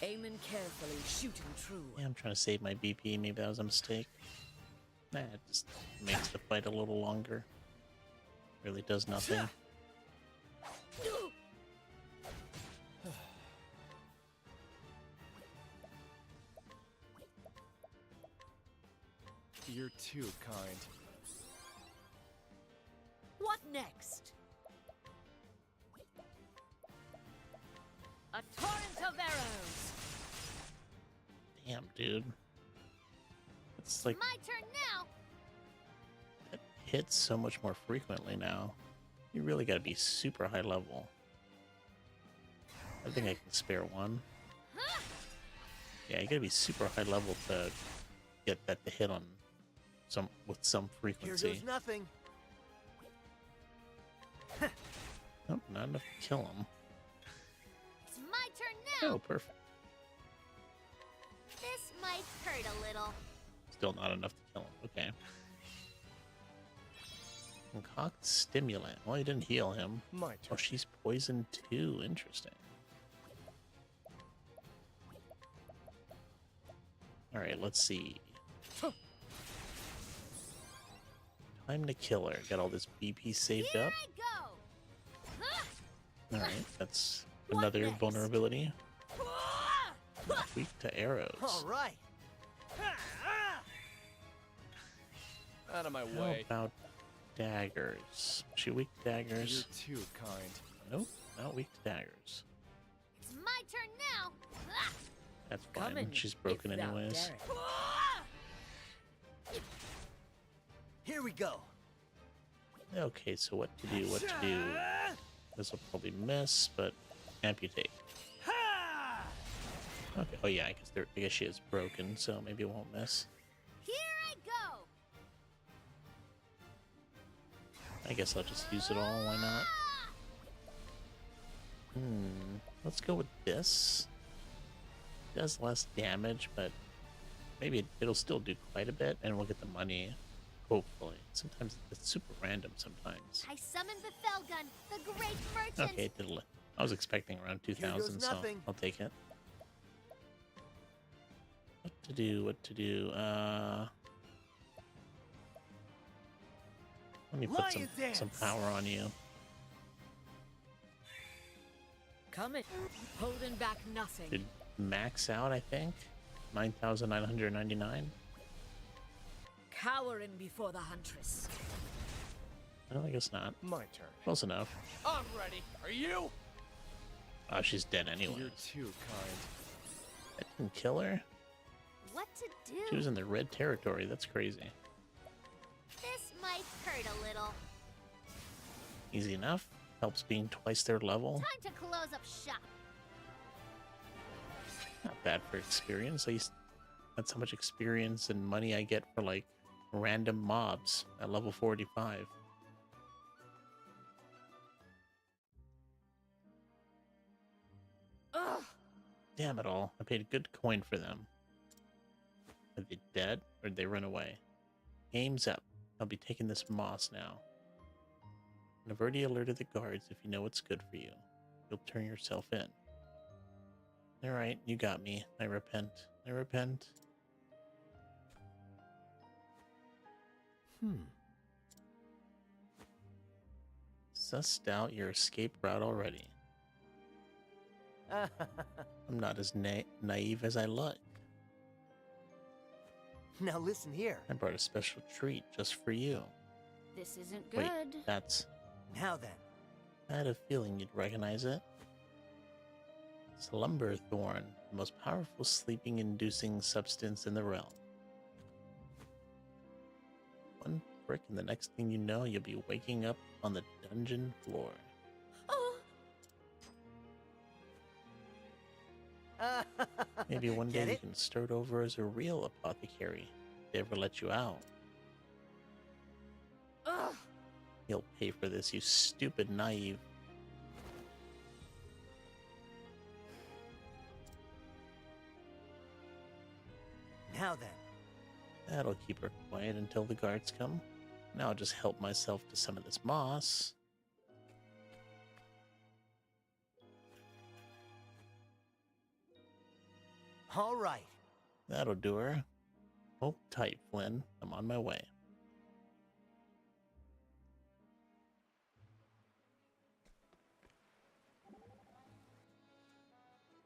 Aiming carefully, shooting true. Yeah, I'm trying to save my BP. Maybe that was a mistake. Nah, it just makes the fight a little longer. Really does nothing. You're too kind. What next? A torrent of arrows. Damn, dude. It's like My turn now. it hits so much more frequently now. You really gotta be super high level. I think I can spare one. Yeah, you gotta be super high level to get that to hit on with some Here frequency. goes nothing. Nope, not enough to kill him. It's my turn now. Oh, perfect. This might hurt a little. Still not enough to kill him. Okay. Concoct stimulant. Well, he didn't heal him. My Oh, turn. she's poisoned too. Interesting. Alright, let's see. Time to kill her. Got all this BP saved Here up. I go. Alright, that's What another next? vulnerability. Weak to arrows. All right. Out of my How way. about daggers? She weak to You're daggers? too kind. Nope, not weak to daggers. It's my turn now. That's Come fine. in, She's broken if thou anyways. darest. Here we go. Okay, so what to do? What to do? This will probably miss, but amputate. Okay. Oh yeah, I guess she is broken, so maybe it won't miss. Here I go. I guess I'll just use it all. Why not? Let's go with this. It does less damage, but maybe it'll still do quite a bit, and we'll get the money. Hopefully. Sometimes it's super random. Sometimes. I summoned the Felgun, the great merchant. Okay, it did. I was expecting around 2,000, so nothing. I'll take it. What to do? What to do? Let me put Lion some dance. power on you. Coming, holding back nothing. Did max out, I think. 9,999. Cowering before the huntress. No, I guess not. My turn. Close enough. I'm ready. Are you? Oh, she's dead anyway. You're too kind. That didn't kill her. What to do? She was in the red territory. That's crazy. This might hurt a little. Easy enough. Helps being twice their level. Time to close up shop. Not bad for experience. That's how much experience and money I get for like random mobs at level 45. Ugh! Damn it all. I paid a good coin for them. Are they dead or did they run away? Game's up. I'll be taking this moss now. And I've already alerted the guards. If you know what's good for you, you'll turn yourself in. Alright, you got me. I repent. I repent. Sussed out your escape route already. I'm not as naive as I look. Now listen here. I brought a special treat just for you. This isn't Wait, good. that's... Now then. I had a feeling you'd recognize it. Slumber Thorn, the most powerful sleeping-inducing substance in the realm. One prick and the next thing you know, you'll be waking up on the dungeon floor. Oh, Maybe one day Get you it? can start over as a real apothecary. If they ever let you out. ugh. You'll pay for this, you stupid naive. Now then. That'll keep her quiet until the guards come. Now I'll just help myself to some of this moss. All right. That'll do her. Hold tight, Flynn. I'm on my way.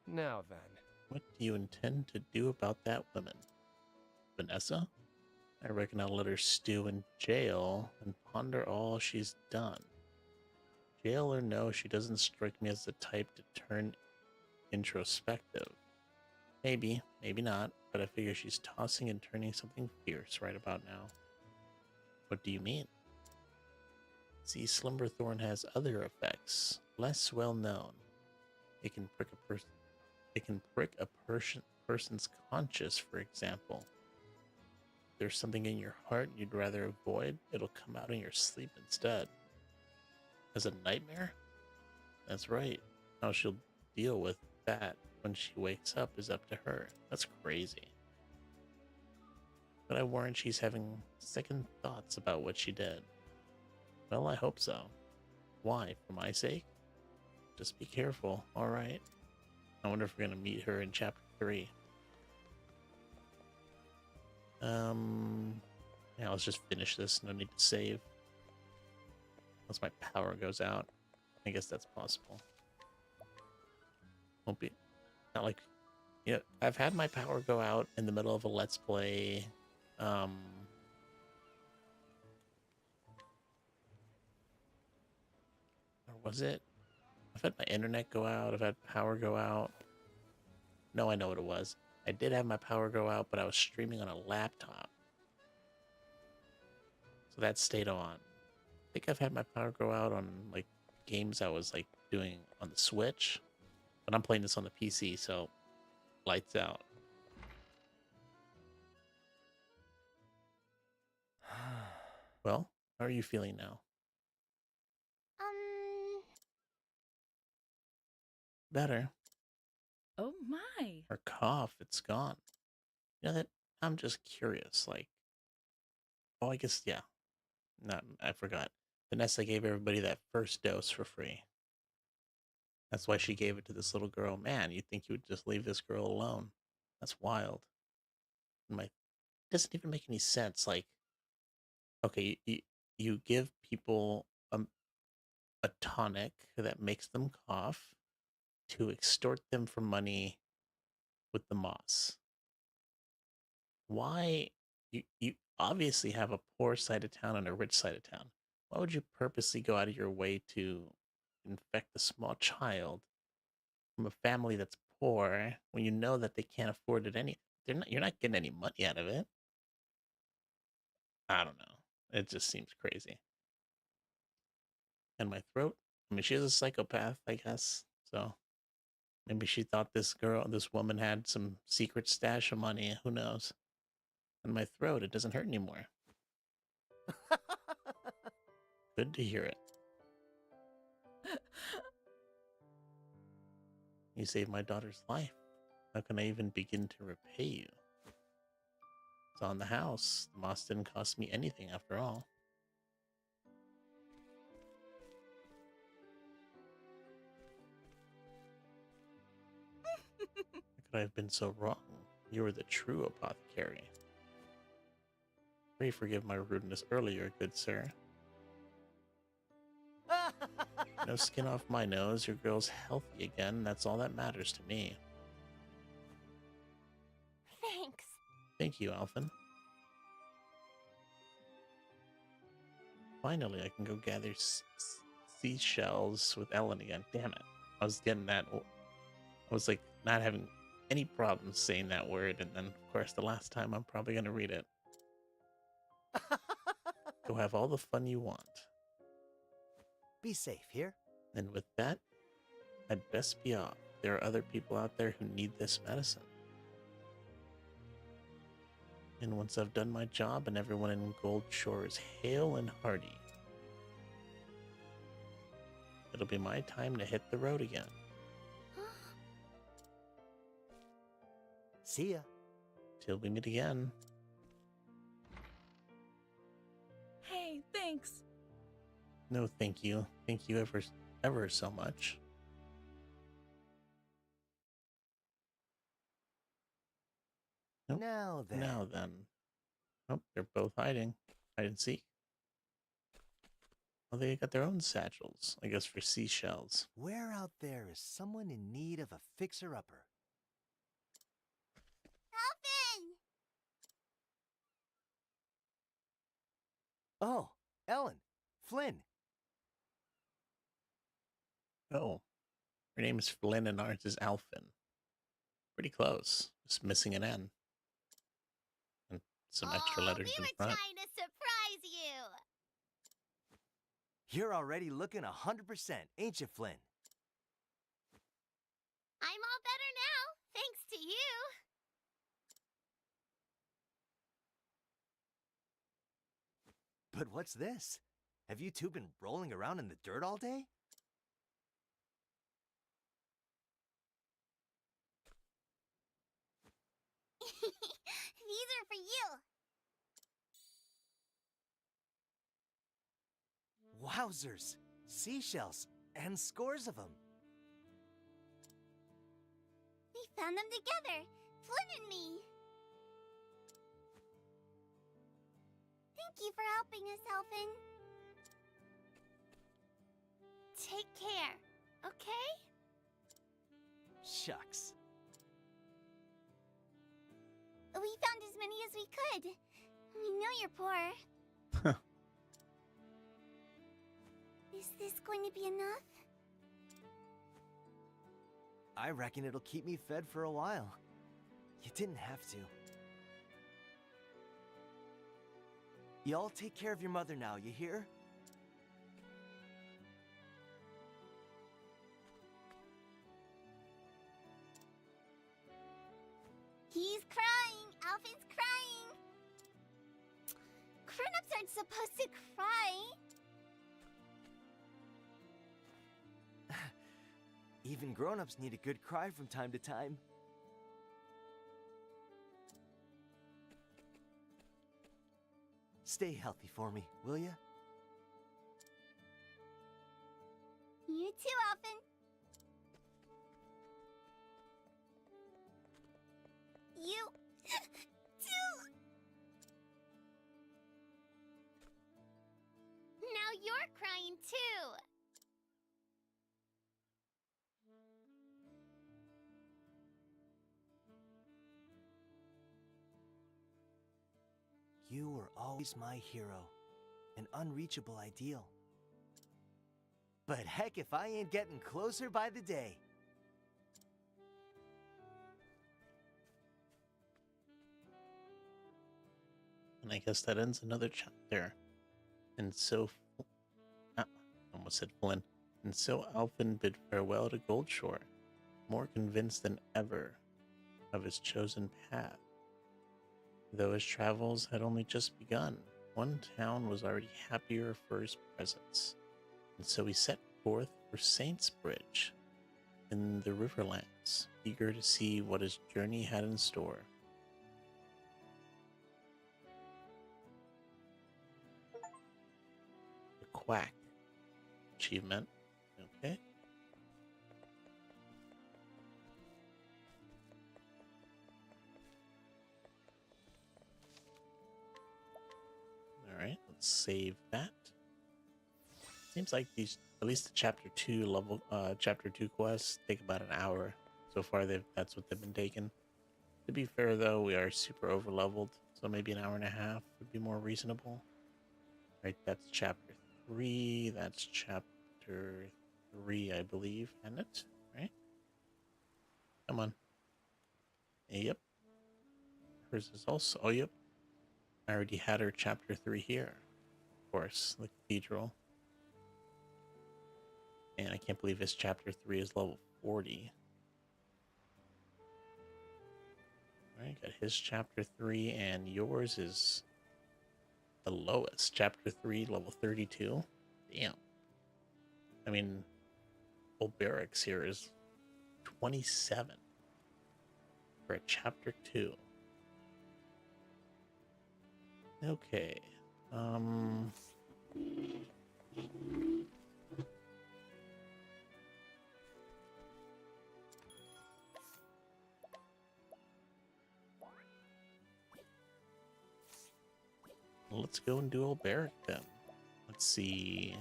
Now then. What do you intend to do about that woman? Vanessa? I reckon I'll let her stew in jail and ponder all she's done. Jail or no, she doesn't strike me as the type to turn introspective. Maybe, maybe not, but I figure she's tossing and turning something fierce right about now. What do you mean? See, Slumberthorn has other effects, less well known. It can prick a person. It can prick a person's conscience, for example. If there's something in your heart you'd rather avoid, it'll come out in your sleep instead. As a nightmare? That's right. How she'll deal with that when she wakes up is up to her. That's crazy. But I warrant she's having second thoughts about what she did. Well, I hope so. Why? For my sake? Just be careful, alright? I wonder if we're gonna meet her in chapter 3. Yeah, let's just finish this. No need to save. Unless my power goes out. I guess that's possible. Won't be... Not like... Yeah, I've had my power go out in the middle of a Let's Play. Or was it? I've had my internet go out. I've had power go out. No, I know what it was. I did have my power go out, but I was streaming on a laptop. So that stayed on. I think I've had my power go out on, like, games I was, like, doing on the Switch. But I'm playing this on the PC, so lights out. Well, how are you feeling now? Better. Oh my. Her cough, it's gone. You know that? I'm just curious, like... Oh, I guess, yeah. I forgot. Vanessa gave everybody that first dose for free. That's why she gave it to this little girl. Man, you'd think you would just leave this girl alone. That's wild. It doesn't even make any sense. Like, okay, you give people a tonic that makes them cough to extort them for money with the moss. Why? You obviously have a poor side of town and a rich side of town. Why would you purposely go out of your way to infect a small child from a family that's poor when you know that they can't afford it you're not getting any money out of it? I don't know. It just seems crazy. And my throat, I mean, she's a psychopath, I guess. So maybe she thought this woman had some secret stash of money. Who knows? And my throat, it doesn't hurt anymore. Good to hear it. You saved my daughter's life. How can I even begin to repay you? It's on the house. The moss didn't cost me anything after all. How could I have been so wrong? You were the true apothecary. Pray forgive my rudeness earlier, good sir. No skin off my nose, your girl's healthy again, that's all that matters to me. Thanks. Thank you, Alphen. Finally, I can go gather seashells with Ellen again. Damn it. I was getting that. I was like not having any problems saying that word, and then, of course, the last time I'm probably going to read it. Go have all the fun you want. Be safe here. And with that, I'd best be off. There are other people out there who need this medicine. And once I've done my job and everyone in Gold Shore is hale and hearty, it'll be my time to hit the road again. See ya. Till we meet again. Hey, thanks. No, thank you. Thank you ever so much. Nope. Now then. Now then. Oh, they're both hiding. Hide and seek. Well, they got their own satchels, I guess, for seashells. Where out there is someone in need of a fixer-upper? Alvin! Oh, Ellen. Flynn. Oh, her name is Flynn and ours is Alphen. Pretty close. Just missing an N. And some extra letters we in were front. trying to surprise you. You're already looking 100%, ain't you, Flynn? I'm all better now, thanks to you. But what's this? Have you two been rolling around in the dirt all day? These are for you. Wowzers! Seashells, and scores of them. We found them together, Flynn and me. Thank you for helping us, Alvin. Take care, okay? Shucks. We found as many as we could. We know you're poor. Is this going to be enough? I reckon it'll keep me fed for a while. You didn't have to. Y'all take care of your mother now, you hear? He's crying. Alvin's crying. Grown-ups aren't supposed to cry. Even grown-ups need a good cry from time to time. Stay healthy for me, will ya? You too, Alvin. You too. Now you're crying too. You were always my hero, an unreachable ideal. But heck if I ain't getting closer by the day. And I guess that ends another chapter. And so, I almost said Flynn. And so Alphen bid farewell to Goldshore, more convinced than ever of his chosen path. Though his travels had only just begun, one town was already happier for his presence, and so he set forth for Saints Bridge. in the Riverlands, eager to see what his journey had in store. The Quack achievement. Okay. All right, let's save that. Seems like these, at least the chapter 2 quests take about an hour. So far, that's what they've been taking. To be fair, though, we are super over leveled, so maybe an hour and a half would be more reasonable. Right, that's chapter 3. That's chapter 3, I believe, isn't it? Right? Come on. Yep. Hers is also. Oh, yep. I already had her chapter 3 here. Of course, the cathedral. And I can't believe his chapter 3 is level 40. Alright, got his chapter 3, and yours is the lowest. Chapter 3, level 32. Damn. I mean, old barracks here is 27 for a chapter 2. Okay. Let's go and do old barrack then. Let's see.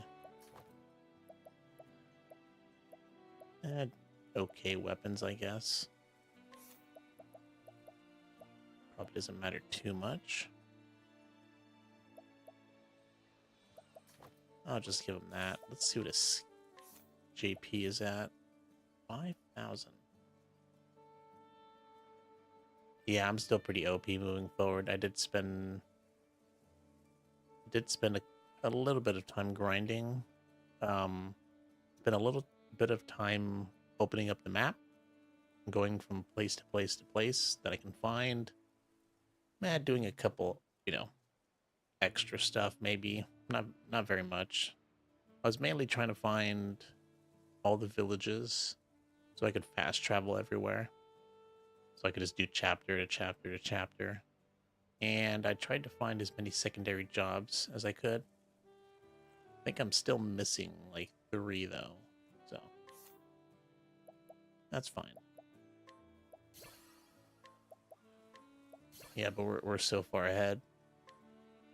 Okay weapons, I guess. Probably doesn't matter too much. I'll just give him that. Let's see what his JP is at. 5,000. Yeah, I'm still pretty OP moving forward. I did spend a little bit of time grinding. Been a little bit of time opening up the map, going from place to place to place that I can find. Doing a couple, extra stuff maybe. Not very much. I was mainly trying to find all the villages so I could fast travel everywhere. So I could just do chapter to chapter to chapter. And I tried to find as many secondary jobs as I could. I think I'm still missing like 3 though. So that's fine. Yeah, but we're so far ahead.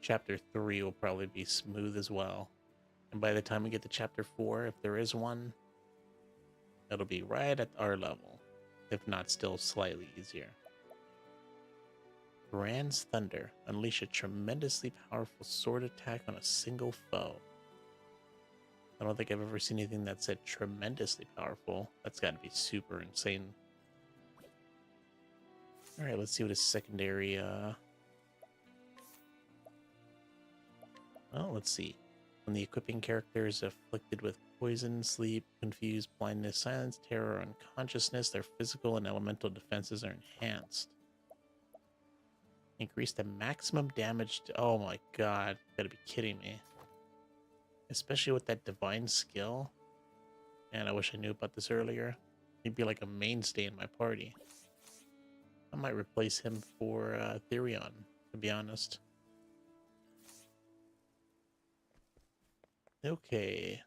Chapter 3 will probably be smooth as well. And by the time we get to chapter 4, if there is one, it'll be right at our level. If not, still slightly easier. Brand's Thunder. Unleash a tremendously powerful sword attack on a single foe. I don't think I've ever seen anything that said tremendously powerful. That's got to be super insane. Alright, let's see what his secondary... Well, let's see. When the equipping character is afflicted with poison, sleep, confused, blindness, silence, terror, or unconsciousness, their physical and elemental defenses are enhanced. Increase the maximum damage to... Oh my god, you gotta be kidding me. Especially with that divine skill. Man, I wish I knew about this earlier. He'd be like a mainstay in my party. I might replace him for Therion, to be honest. Okay.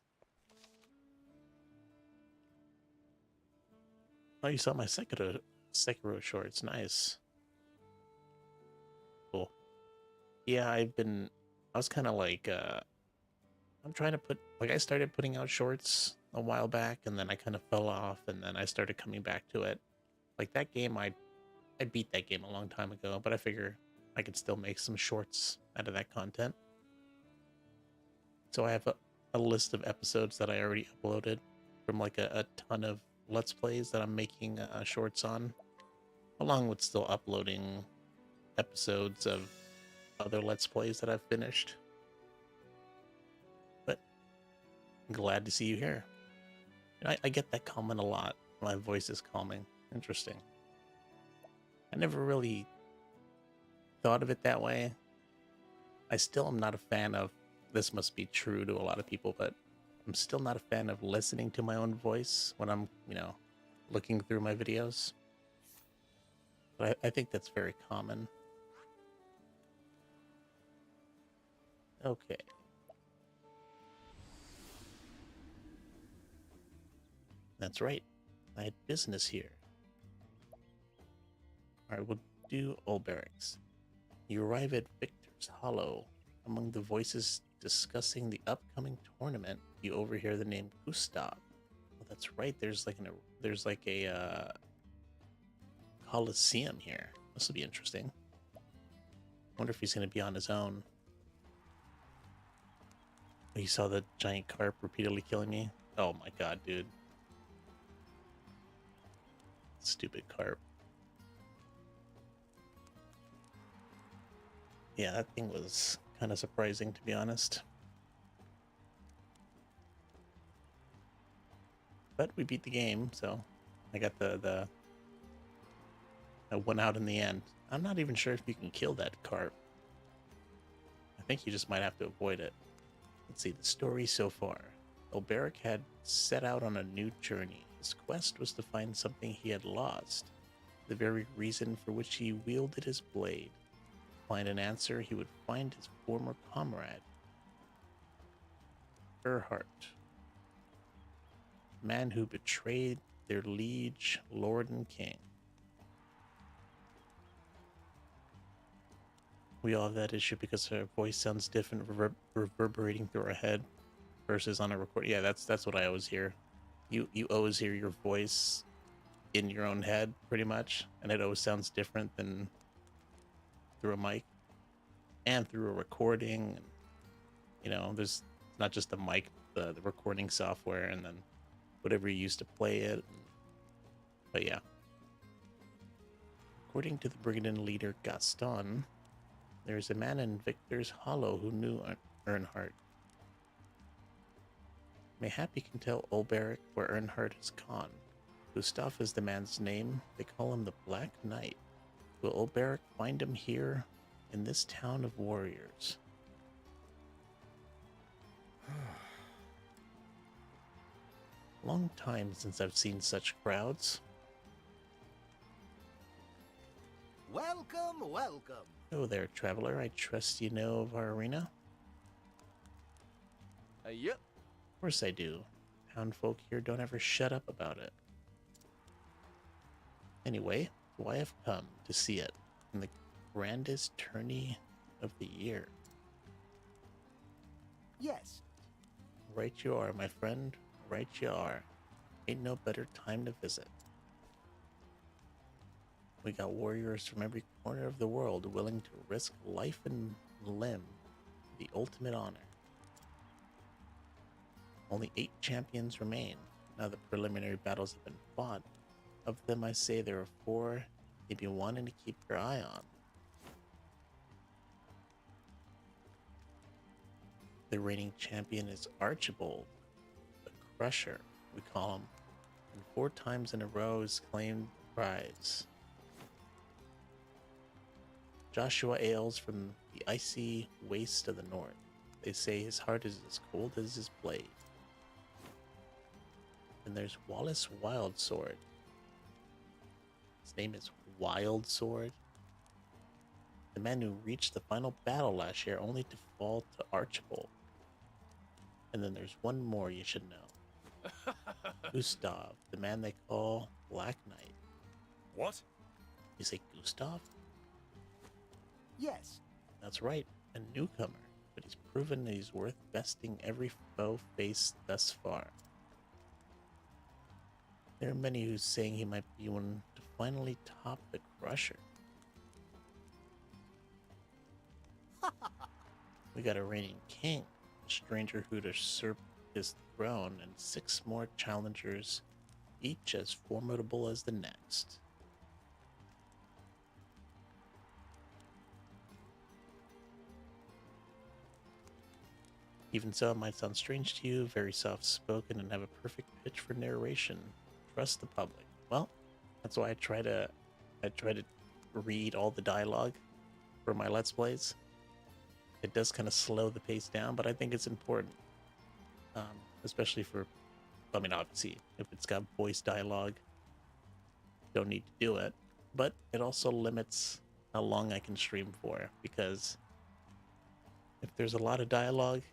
Oh, you saw my Sekiro shorts. Nice. Cool. Yeah, I was kind of like, I'm trying to I started putting out shorts a while back, and then I kind of fell off, and then I started coming back to it. Like that game, I beat that game a long time ago, but I figure I could still make some shorts out of that content. So I have a list of episodes that I already uploaded from like a ton of Let's Plays that I'm making shorts on, along with still uploading episodes of other Let's Plays that I've finished. But I'm glad to see you here. I get that comment a lot. My voice is calming. Interesting. I never really thought of it that way. I still am not a fan of, this must be true to a lot of people, but I'm still not a fan of listening to my own voice when I'm, looking through my videos. But I think that's very common. Okay. That's right. I had business here. Alright, we'll do Old Barracks. You arrive at Victor's Hollow. Among the voices discussing the upcoming tournament, you overhear the name Gustav. Well, that's right. There's like a Coliseum here. This will be interesting. Wonder if he's gonna be on his own. Oh, you saw the giant carp repeatedly killing me? Oh my god, dude. Stupid carp. Yeah, that thing was kind of surprising, to be honest. But we beat the game, so I got I won out in the end. I'm not even sure if you can kill that carp. I think you just might have to avoid it. Let's see the story so far. Olberic had set out on a new journey. His quest was to find something he had lost, the very reason for which he wielded his blade. Find an answer, he would find his former comrade, Erhard, man who betrayed their liege, lord, and king. We all have that issue because our voice sounds different, reverberating through our head versus on a record. Yeah, that's what I always hear. You always hear your voice in your own head, pretty much, and it always sounds different than through a mic and through a recording. You know, there's not just the mic, the recording software, and then whatever you use to play it. But yeah. According to the brigand leader Gaston, there is a man in Victor's Hollow who knew Earnhardt. Mayhap you can tell Olberic where Earnhardt has gone. Gustav is the man's name. They call him the Black Knight. Will Olberic find him here in this town of warriors? Long time since I've seen such crowds. Welcome, welcome. Hello there, traveler. I trust you know of our arena? Yep. Of course I do. Town folk here don't ever shut up about it. Anyway, so I have come to see it in the grandest tourney of the year. Yes. Right you are, my friend. Right you are. Ain't no better time to visit. We got warriors from every corner of the world willing to risk life and limb for the ultimate honor. Only 8 champions remain. Now the preliminary battles have been fought. Of them I say there are 4, maybe 1 to keep your eye on. The reigning champion is Archibald, the Crusher, we call him, and 4 times in a row has claimed the prize. Joshua hails from the icy waste of the north. They say his heart is as cold as his blade. And there's Wallace Wildsword. His name is Wildsword. The man who reached the final battle last year only to fall to Archibald. And then there's one more you should know. Gustav, the man they call Black Knight. What? You say Gustav? Yes. That's right, a newcomer, but he's proven that he's worth besting every foe faced thus far. There are many who's saying he might be one to finally top the Crusher. We got a reigning king, a stranger who'd usurped his throne, and 6 more challengers, each as formidable as the next. Even so, it might sound strange to you, very soft-spoken, and have a perfect pitch for narration. Trust the public. Well, that's why I try to read all the dialogue for my Let's Plays. It does kind of slow the pace down, but I think it's important. Especially for, I mean, obviously, if it's got voice dialogue, don't need to do it. But it also limits how long I can stream for, because if there's a lot of dialogue,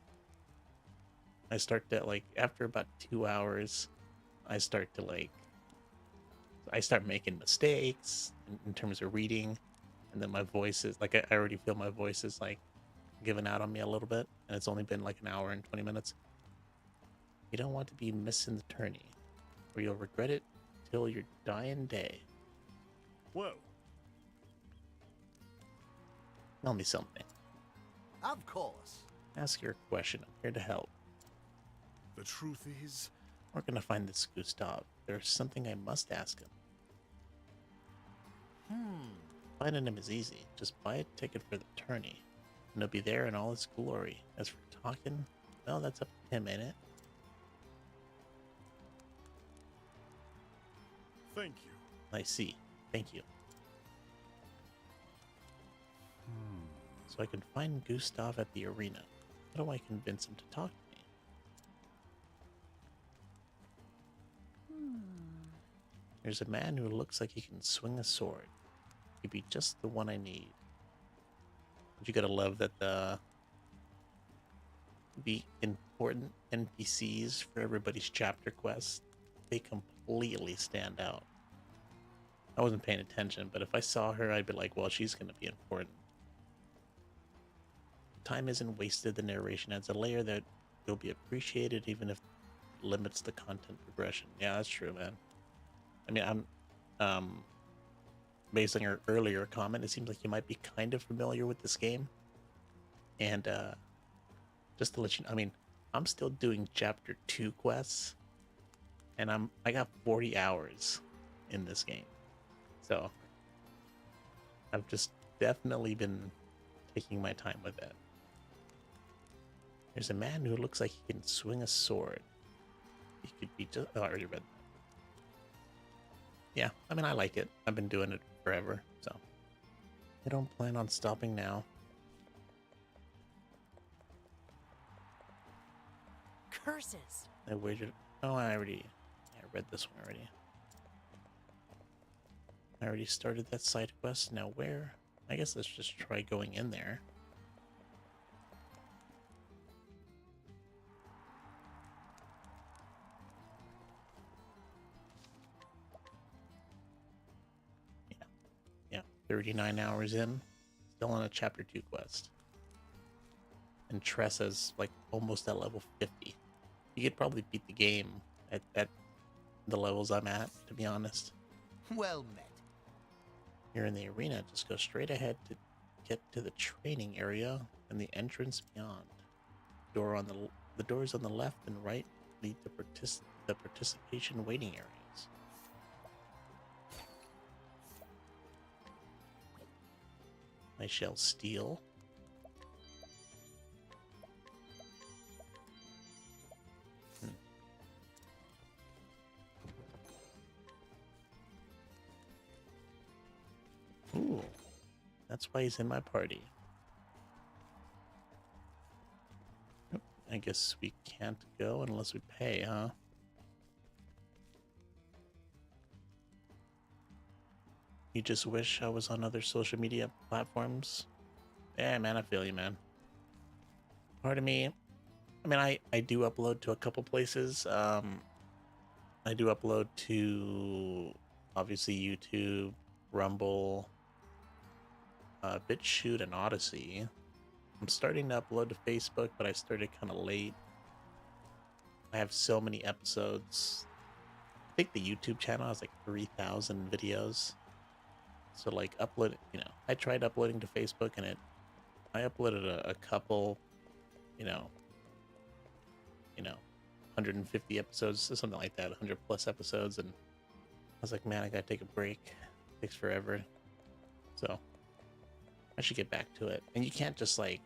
I start to, like, after about 2 hours, I start making mistakes in terms of reading, and then my voice is like, I already feel my voice is like giving out on me a little bit, and it's only been like an hour and 20 minutes. You don't want to be missing the tourney, or you'll regret it till your dying day. Whoa. Tell me something. Of course. Ask your question. I'm here to help. The truth is, We're gonna find this Gustav. There's something I must ask him. Finding him is easy. Just buy a ticket for the tourney, and he'll be there in all his glory. As for talking, well, that's up to him, ain't it? thank you. I see. Thank you. So I can find Gustav at the arena. How do I convince him to talk to me? There's a man who looks like he can swing a sword. He'd be just the one I need. But you gotta love that the important NPCs for everybody's chapter quest, they completely stand out. I wasn't paying attention, but if I saw her, I'd be like, well, she's gonna be important. Time isn't wasted. The narration adds a layer that will be appreciated, even if it limits the content progression. Yeah, that's true, man. I mean, based on your earlier comment, it seems like you might be kind of familiar with this game. And just to let you know, I mean, I'm still doing chapter 2 quests, and I got 40 hours in this game. So I've just definitely been taking my time with it. There's a man who looks like he can swing a sword. He could be just... Oh, I already read that. Yeah, I mean, I like it. I've been doing it forever, so... I don't plan on stopping now. Curses! I waited... Oh, I read this one already. I already started that side quest. Now where? I guess let's just try going in there. Yeah, 39 hours in, still on a chapter 2 quest. And Tressa's like almost at level 50. You could probably beat the game at the levels I'm at, to be honest. Well met. You're in the arena, just go straight ahead to get to the training area and the entrance beyond. The doors on the left and right lead to the participation waiting areas. I shall steal. Ooh, that's why he's in my party. Oop, I guess we can't go unless we pay, huh? You just wish I was on other social media platforms? Yeah, man, I feel you, man. Part of me, I mean, I do upload to a couple places. I do upload to, obviously, YouTube, Rumble, BitChute, and Odyssey. I'm starting to upload to Facebook, but I started kind of late. I have so many episodes. I think the YouTube channel has like 3,000 videos. So like I tried uploading to Facebook, and I uploaded a couple, you know, 150 episodes or something like that, 100 plus episodes, and I was like, man, I gotta take a break. It takes forever. So I should get back to it. And you can't just I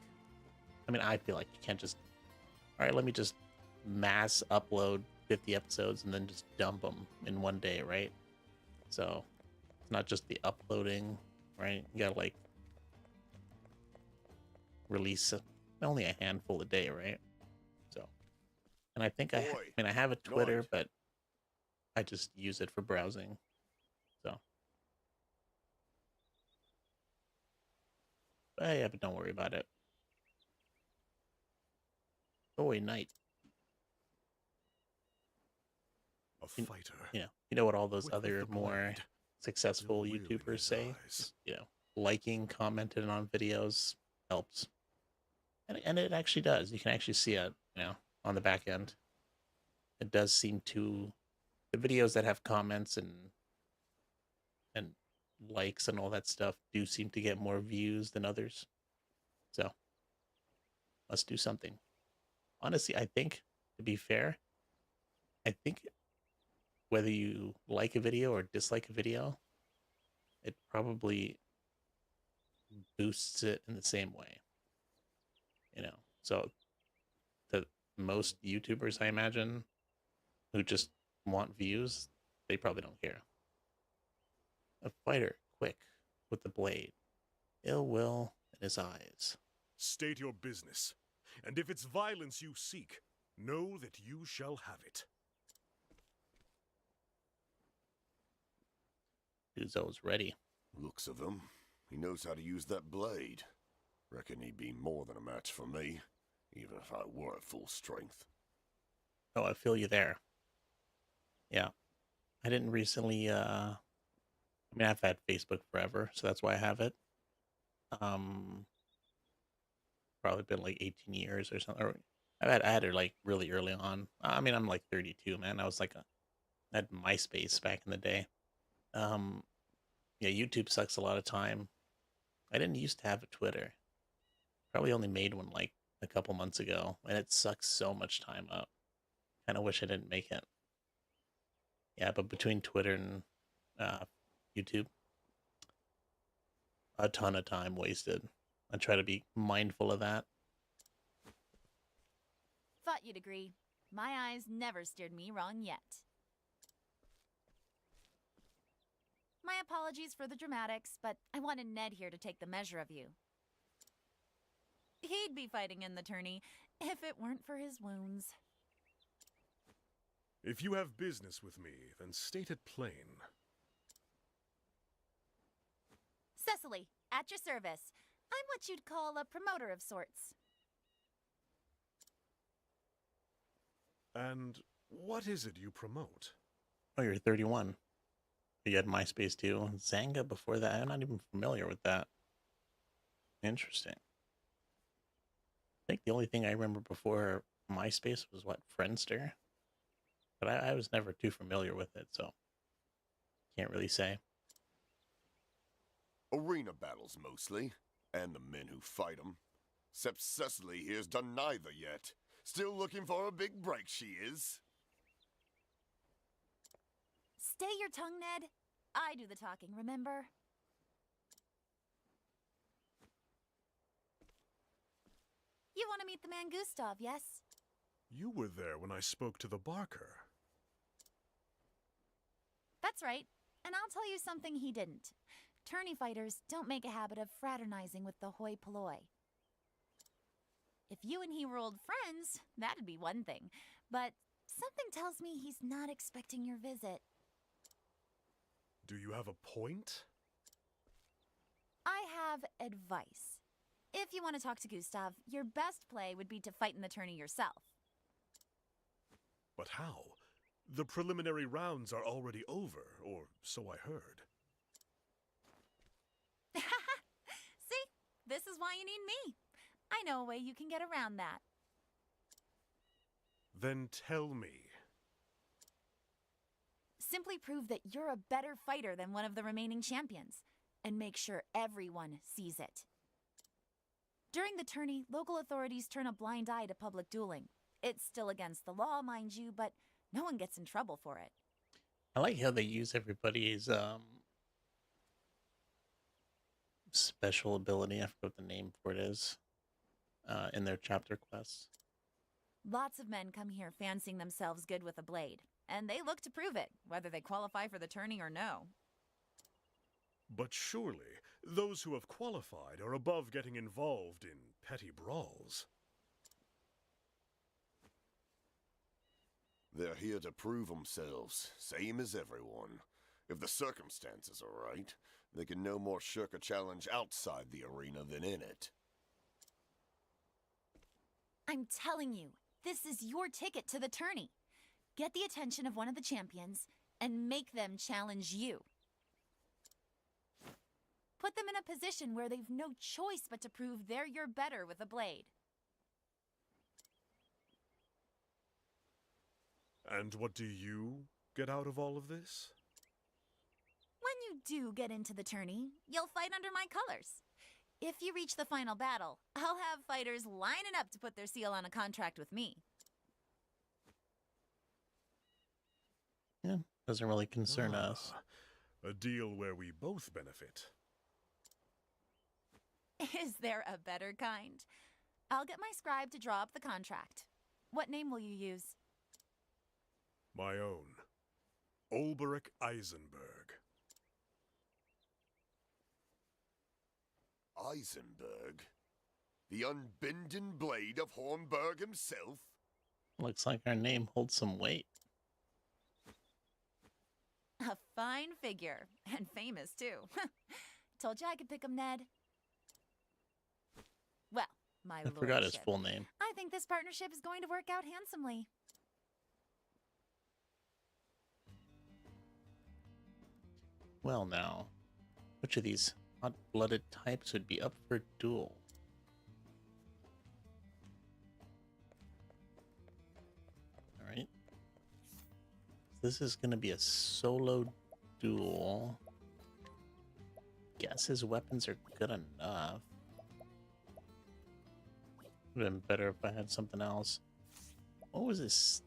feel like you can't just, all right, let me just mass upload 50 episodes and then just dump them in one day, right? So it's not just the uploading, right? You gotta release only a handful a day, right? So, and I think I have a Twitter, nice. but I just use it for browsing. So Yeah, but don't worry about it. Oh, wait, night. A fighter. You know what all those Quick with other the more blade, successful still wielding YouTubers his say? eyes. Liking, commenting on videos helps. And it actually does. You can actually see it, on the back end. It does seem to the videos that have comments and likes and all that stuff do seem to get more views than others. So must do something. Honestly, I think, to be fair, I think whether you like a video or dislike a video, it probably boosts it in the same way. So the most YouTubers, I imagine, who just want views, they probably don't care. A fighter, quick, with the blade, ill will in his eyes. State your business, and if it's violence you seek, know that you shall have it. Uzo's ready. Looks of him. He knows how to use that blade. Reckon he'd be more than a match for me, even if I were at full strength. Oh, I feel you there. Yeah. I didn't recently I've had Facebook forever, so that's why I have it. Probably been like 18 years or something. Or I had it like really early on. I'm like 32, man. I had MySpace back in the day. Um, yeah, YouTube sucks a lot of time. I didn't used to have a Twitter. Probably only made one like a couple months ago, and it sucks so much time up. Kind of wish I didn't make it. Yeah, but between Twitter and YouTube, a ton of time wasted. I try to be mindful of that. Thought you'd agree. My eyes never steered me wrong yet. My apologies for the dramatics, but I wanted Ned here to take the measure of you. He'd be fighting in the tourney if it weren't for his wounds. If you have business with me, then state it plain. Cecily, at your service. I'm what you'd call a promoter of sorts. And what is it you promote? Oh, you're 31. You had MySpace too. Zanga before that. I'm not even familiar with that. Interesting. I think the only thing I remember before MySpace was Friendster. But I was never too familiar with it, so can't really say. Arena battles mostly, and the men who fight them. Except Cecily here's done neither yet. Still looking for a big break, she is. Stay your tongue, Ned. I do the talking, remember? You want to meet the man Gustav, yes? You were there when I spoke to the Barker. That's right. And I'll tell you something he didn't. Tourney fighters don't make a habit of fraternizing with the hoi polloi. If you and he were old friends, that'd be one thing. But something tells me he's not expecting your visit. Do you have a point? I have advice. If you want to talk to Gustav, your best play would be to fight in the tourney yourself. But how? The preliminary rounds are already over, or so I heard. See? This is why you need me. I know a way you can get around that. Then tell me. Simply prove that you're a better fighter than one of the remaining champions, and make sure everyone sees it. During the tourney, local authorities turn a blind eye to public dueling. It's still against the law, mind you, but no one gets in trouble for it. I like how they use everybody's special ability. I forgot what the name for it is. In their chapter quests. Lots of men come here fancying themselves good with a blade, and they look to prove it, whether they qualify for the tourney or no. But surely, those who have qualified are above getting involved in petty brawls. They're here to prove themselves, same as everyone. If the circumstances are right, They can no more shirk a challenge outside the arena than in it. I'm telling you, this is your ticket to the tourney. Get the attention of one of the champions and make them challenge you. Put them in a position where they've no choice but to prove you're better with a blade. And what do you get out of all of this? When you do get into the tourney, you'll fight under my colors. If you reach the final battle, I'll have fighters lining up to put their seal on a contract with me. Yeah, doesn't really concern us. A deal where we both benefit. Is there a better kind? I'll get my scribe to draw up the contract. What name will you use? My own. Olberic Eisenberg. Eisenberg? The unbending blade of Hornburg himself? Looks like our name holds some weight. A fine figure, and famous too. Told you I could pick him, Ned. Well, my I forgot his lordship, full name. I think this partnership is going to work out handsomely. Well now, which of these hot-blooded types would be up for a duel? Alright. This is going to be a solo duel. Guess his weapons are good enough. Would have been better if I had something else. What was this?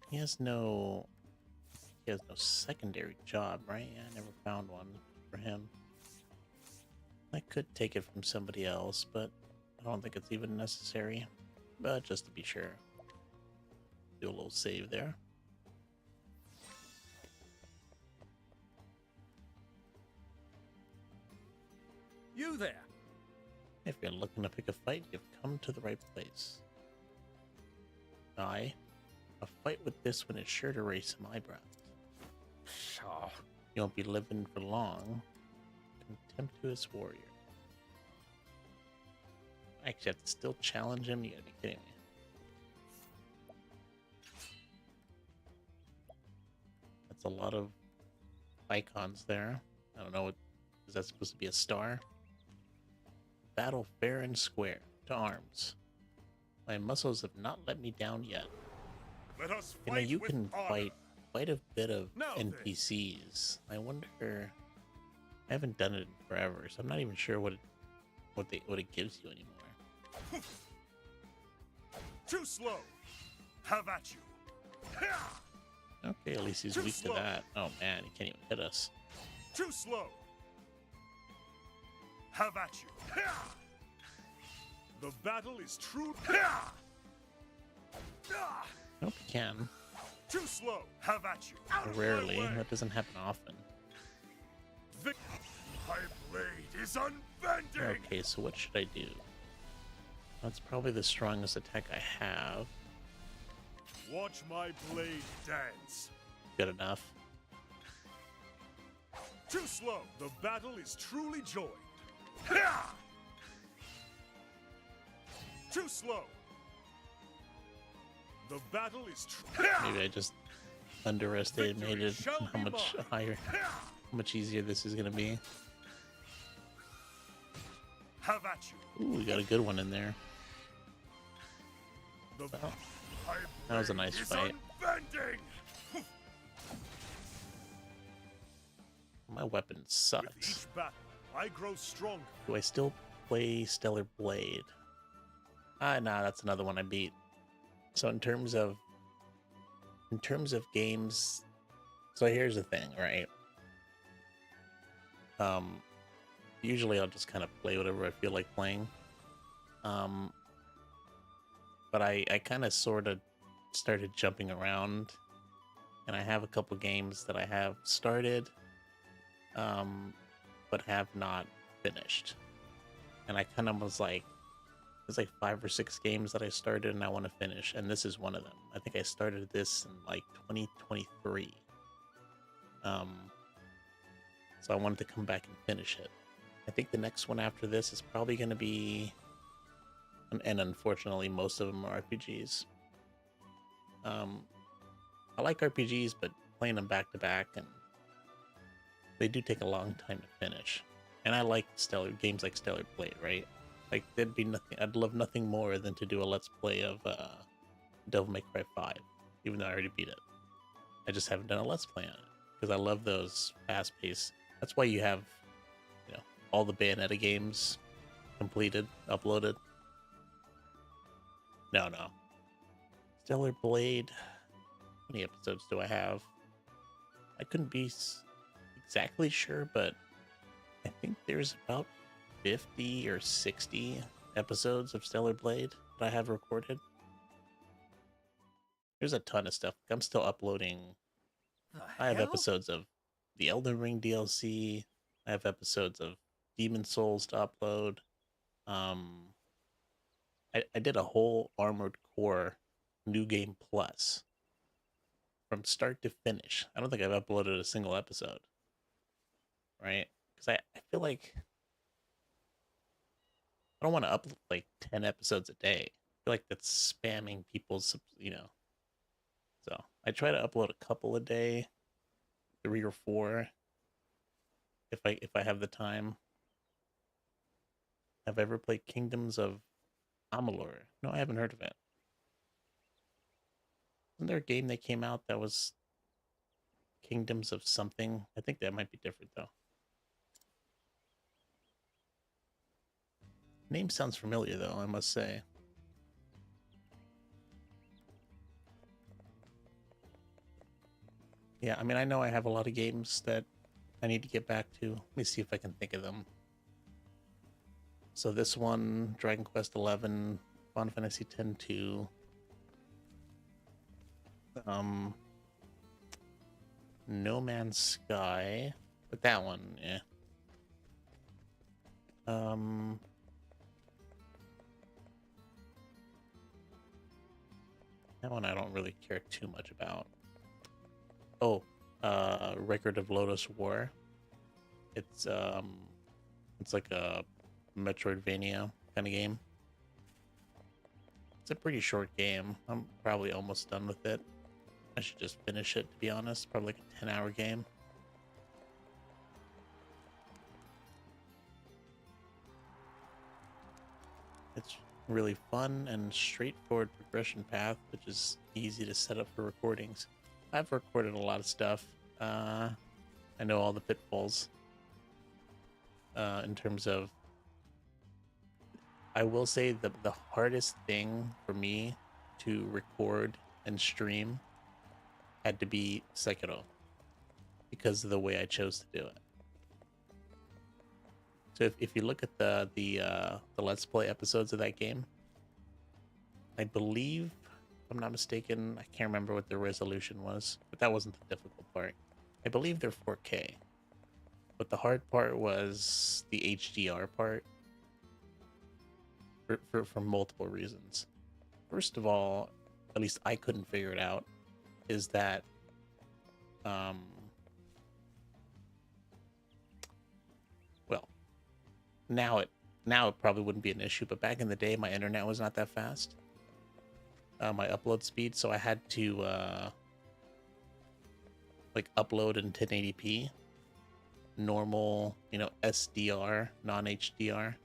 He has no secondary job, right? Yeah, I never found one for him. I could take it from somebody else, but I don't think it's even necessary. But just to be sure, do a little save there. You there? If you're looking to pick a fight, you've come to the right place. Aye, a fight with this one is sure to raise some eyebrows. Pshaw. You won't be living for long. Contemptuous warrior. I actually have to still challenge him? You gotta be kidding me. That's a lot of icons there. I don't know, is that supposed to be a star? Battle fair and square. To arms. My muscles have not let me down yet. Let us You know, fight you with can honor. fight quite a bit of Now then. NPCs. I wonder. I haven't done it in forever, so I'm not even sure what it gives you anymore. Too slow. Have at you. Okay, at least he's Too weak slow. to that. Oh man, he can't even hit us. Too slow. Have at you. The battle is true. Nope, he can. Too slow. Have at you. Out of my Rarely. way. That doesn't happen often. My blade is unbending. Okay, so what should I do? That's probably the strongest attack I have. Watch my blade dance. Good enough. Too slow. The battle is truly joined. Too slow. The battle is Maybe I just underestimated how much higher, how much easier this is gonna be. Have at you. Ooh, we got a good one in there. The Well, that was a nice is fight. unbending. My weapon With sucks. each battle, I grow stronger. Do I still play Stellar Blade? Nah, that's another one I beat. So in terms of games, so here's the thing, right? Usually I'll just kind of play whatever I feel like playing. But I kind of sort of started jumping around, and I have a couple games that I have started, but have not finished. And I kind of was like, there's like 5 or 6 games that I started and I want to finish, and this is one of them. I think I started this in like 2023. so I wanted to come back and finish it. I think the next one after this is probably going to be, and unfortunately most of them are RPGs. I like RPGs, but playing them back to back, and they do take a long time to finish. And I like games like Stellar Blade, right? Like, there'd be nothing, I'd love nothing more than to do a let's play of Devil May Cry 5, even though I already beat it. I just haven't done a let's play on it because I love those fast-paced. That's why you have, you know, all the Bayonetta games completed, uploaded. No. Stellar Blade. How many episodes do I have? I couldn't be exactly sure, but I think there's about 50 or 60 episodes of Stellar Blade that I have recorded. There's a ton of stuff. I'm still uploading. I have episodes of the Elden Ring DLC. I have episodes of Demon Souls to upload. I did a whole Armored Core New Game Plus from start to finish. I don't think I've uploaded a single episode. Right? Because I feel like I don't want to upload like 10 episodes a day. I feel like that's spamming people's, you know. So I try to upload a couple a day, 3 or 4, if I have the time. Have I ever played Kingdoms of Amalur? No, I haven't heard of it. Isn't there a game that came out that was Kingdoms of something? I think that might be different though. Name sounds familiar though, I must say. Yeah, I mean, I know I have a lot of games that I need to get back to. Let me see if I can think of them. So this one, Dragon Quest XI, Final Fantasy X-2, No Man's Sky, but that one, yeah. That one I don't really care too much about. Oh, Record of Lodoss War. It's like a Metroidvania kind of game. It's a pretty short game. I'm probably almost done with it. I should just finish it, to be honest. Probably like a 10-hour game. It's really fun and straightforward progression path, which is easy to set up for recordings. I've recorded a lot of stuff. I know all the pitfalls. In terms of, I will say the hardest thing for me to record and stream had to be Sekiro, because of the way I chose to do it. So if you look at the Let's Play episodes of that game, I believe, if I'm not mistaken, I can't remember what the resolution was, but that wasn't the difficult part. I believe they're 4K, but the hard part was the HDR part for multiple reasons. First of all, at least I couldn't figure it out, is that well, now it probably wouldn't be an issue, but back in the day my internet was not that fast, my upload speed, so I had to like upload in 1080p normal, you know, SDR, non-HDR,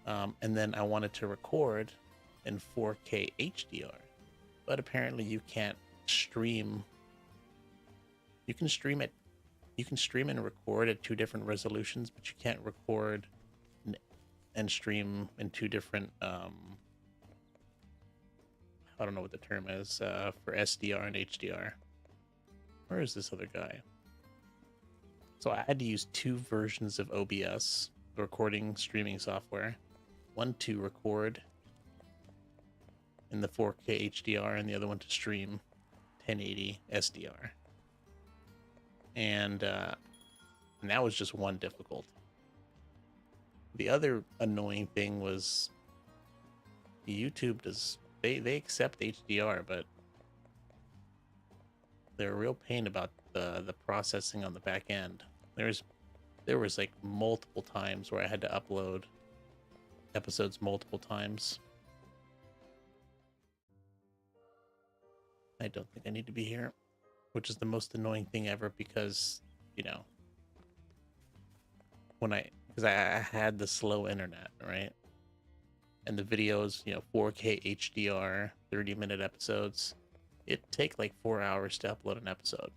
and then I wanted to record in 4K HDR, but apparently you can't stream. You can stream and record at 2 different resolutions, but you can't record and stream in 2 different I don't know what the term is for SDR and HDR. Where is this other guy? So I had to use 2 versions of OBS, the recording streaming software. One to record in the 4K HDR, and the other one to stream 1080 SDR. And that was just one difficult. The other annoying thing was YouTube does, they accept HDR, but they're a real pain about the processing on the back end. There was like multiple times where I had to upload episodes multiple times. I don't think I need to be here, which is the most annoying thing ever because, you know, because I had the slow internet, right? And the videos, 4K HDR, 30-minute episodes, it'd take like 4 hours to upload an episode.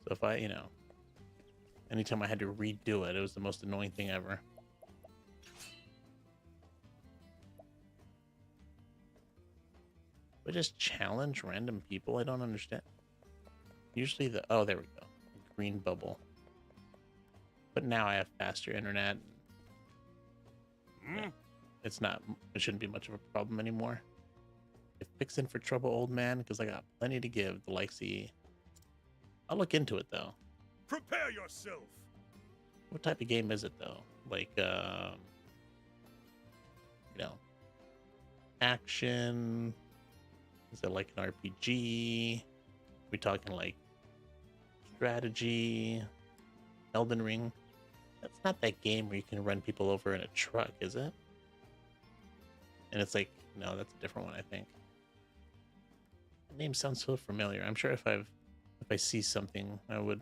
So if anytime I had to redo it, it was the most annoying thing ever. But just challenge random people, I don't understand. Usually oh, there we go. The green bubble. But now I have faster internet. Yeah, it shouldn't be much of a problem anymore. If fixing for trouble, old man, because I got plenty to give, the likesy. I'll look into it though. Prepare yourself. What type of game is it though? Like action? Is it like an RPG? We talking like strategy? Elden Ring? That's not that game where you can run people over in a truck, is it? And it's like, no, that's a different one, I think. The name sounds so familiar. I'm sure if I see something, I would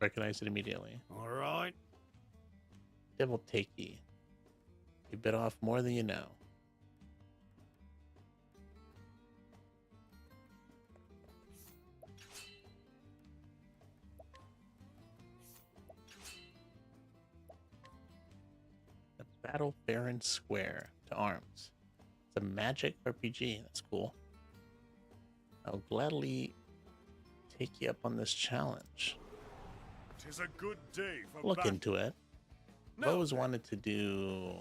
recognize it immediately. All right. Devil take ye. You bit off more than you know. The Battle Baron Square to arms. It's a magic RPG. That's cool. I'll gladly take you up on this challenge. 'Tis a good day for Look battle. into it. I've always wanted to do...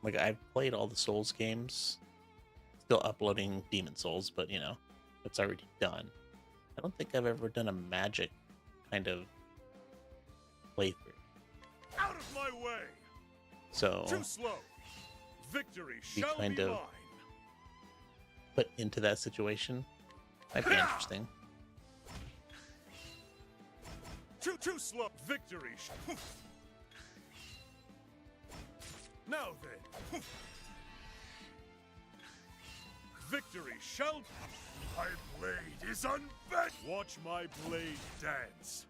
Like, I've played all the Souls games. Still uploading Demon Souls, but, it's already done. I don't think I've ever done a magic kind of playthrough. Out of my way! So, Too slow. Victory be shall kind be of mine. put into that situation might be interesting. Too slow. Victory. Now then. Victory shall... My blade is unbent. Watch my blade dance.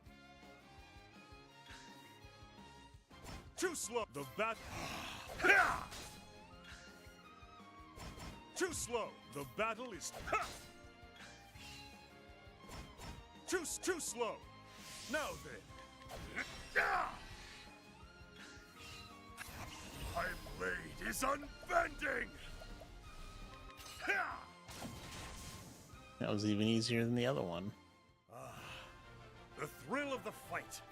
Too slow. The bat... Too slow. The battle is... Too slow. Now then. My blade is unbending. That was even easier than the other one. The thrill of the fight.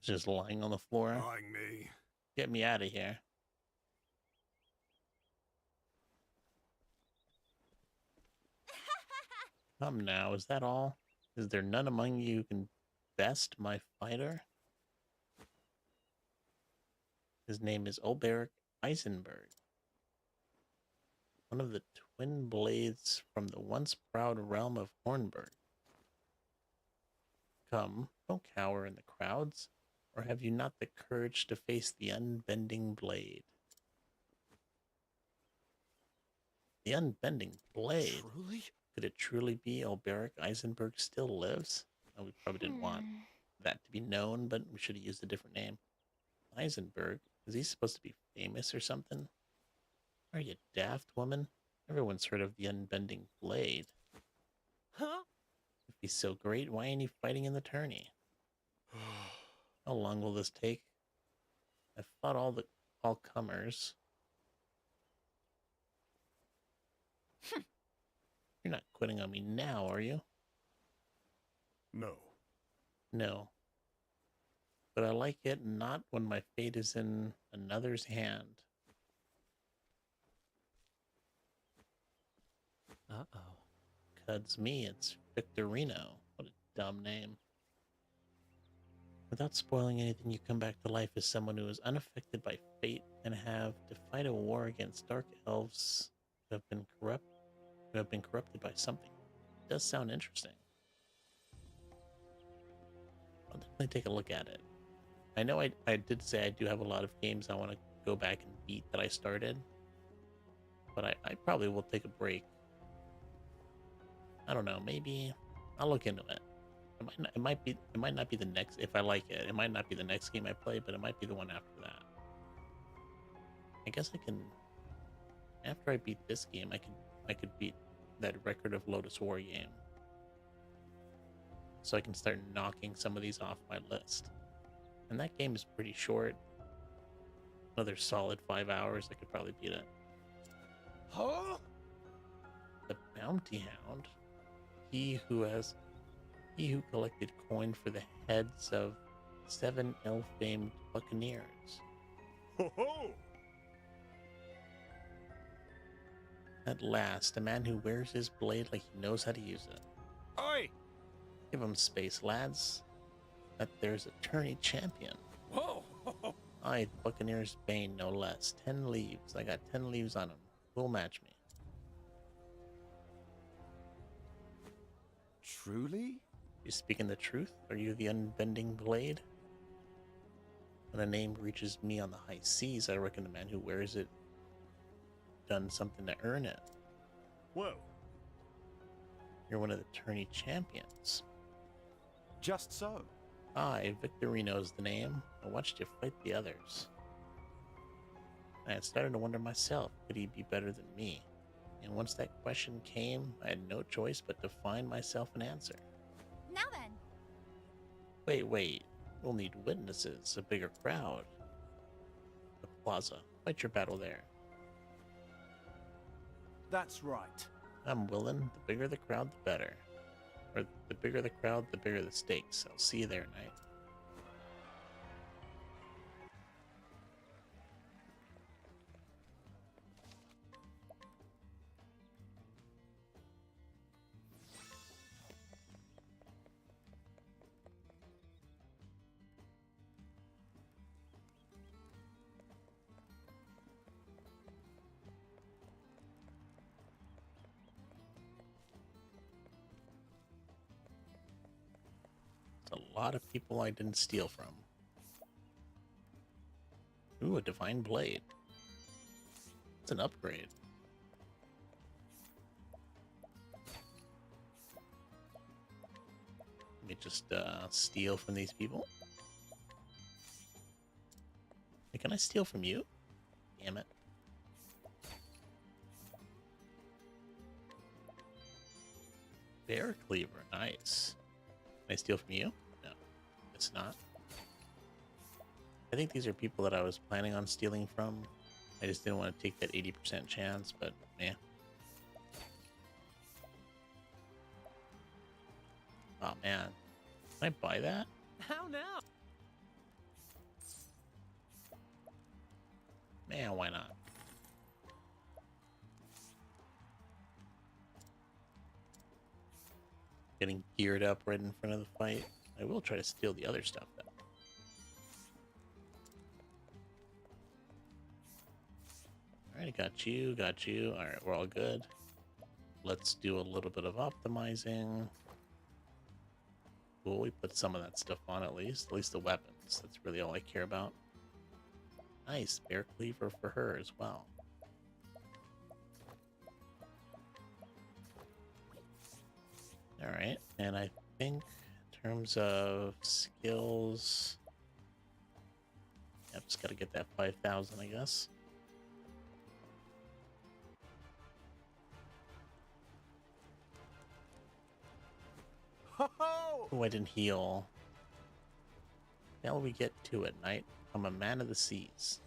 Just lying on the floor. Eyeing me. Get me out of here. Come now, is that all? Is there none among you who can best my fighter? His name is Ulberich Eisenberg, one of the twin blades from the once proud realm of Hornburg. Come, don't cower in the crowds, or have you not the courage to face the unbending blade? The unbending blade? Truly? Could it truly be Ulberich Eisenberg still lives? Oh, we probably didn't want that to be known, but we should have used a different name. Eisenberg? Is he supposed to be famous or something? Are you daft, woman? Everyone's heard of the unbending blade. Huh? If he's so great, why ain't he fighting in the tourney? How long will this take? I've fought all comers. You're not quitting on me now, are you? No. No. But I like it not when my fate is in another's hand. Uh-oh. Cuds me, it's Victorino. What a dumb name. Without spoiling anything, you come back to life as someone who is unaffected by fate and have to fight a war against dark elves who have been corrupted by something. It does sound interesting. I'll definitely take a look at it. I know I did say I do have a lot of games I want to go back and beat that I started, but I probably will take a break. I don't know, maybe I'll look into it. It might not be the next, if I like it. It might not be the next game I play, but it might be the one after that. I guess I can, after I beat this game, I could beat that Record of Lotus War game. So I can start knocking some of these off my list. And that game is pretty short. Another solid 5 hours, I could probably beat it. Huh? The Bounty Hound. He who collected coin for the heads of 7 ill-famed buccaneers. Ho ho! At last, a man who wears his blade like he knows how to use it. Oi! Give him space, lads. That there's a tourney champion. Whoa! I, the Buccaneer's Bane, no less. 10 leaves. I got 10 leaves on him. Who'll match me? Truly? You speaking the truth? Are you the unbending blade? When a name reaches me on the high seas, I reckon the man who wears it done something to earn it. Well, You're one of the tourney champions. Just so. Aye, Victorino's the name. I watched you fight the others. I had started to wonder myself, could he be better than me? And once that question came, I had no choice but to find myself an answer. Now then. Wait. We'll need witnesses, a bigger crowd. The plaza. Fight your battle there. That's right. I'm willing. The bigger the crowd, the better. Or the bigger the crowd, the bigger the stakes. I'll see you there, knight. A lot of people I didn't steal from. Ooh, a divine blade. It's an upgrade. Let me just steal from these people. Hey, can I steal from you? Damn it. Bear cleaver, nice. Can I steal from you? No, it's not. I think these are people that I was planning on stealing from. I just didn't want to take that 80% chance, but yeah. Oh man, can I buy that? How now? Man, why not? Getting geared up right in front of the fight. I will try to steal the other stuff though. Alright, got you. Alright, we're all good. Let's do a little bit of optimizing. Cool, we put some of that stuff on at least the weapons. That's really all I care about. Nice, bear cleaver for her as well. Alright, and I think in terms of skills, I've just got to get that 5,000, I guess. Ho-ho! Oh, I didn't heal. Shall we get to it, knight? I'm a man of the seas.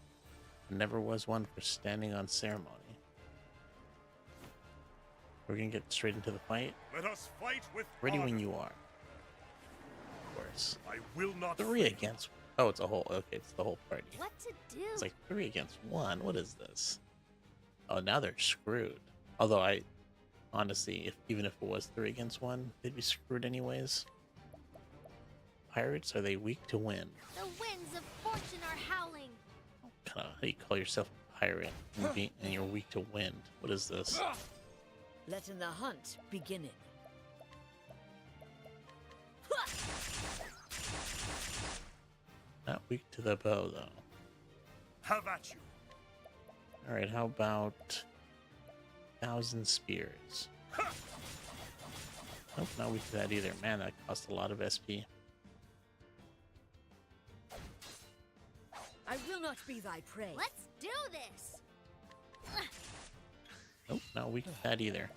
Never was one for standing on ceremony. We're gonna get straight into the fight. let us fight with Ready honor. when you are. Of course. I will not 3 fail. against... Oh, it's a whole... Okay, it's the whole party. What to do? It's like 3 against 1. What is this? Oh, now they're screwed. Although I... Honestly, even if it was 3 against 1, they'd be screwed anyways. Pirates, are they weak to wind? The winds of fortune are howling. kind of how you call yourself a pirate and you're weak to wind. What is this? Letting the hunt begin. Not weak to the bow, though. Have at you. All right, how about 1,000 spears? Nope, not weak to that either. Man, that cost a lot of SP. I will not be thy prey. Let's do this. Nope, not weak to that either.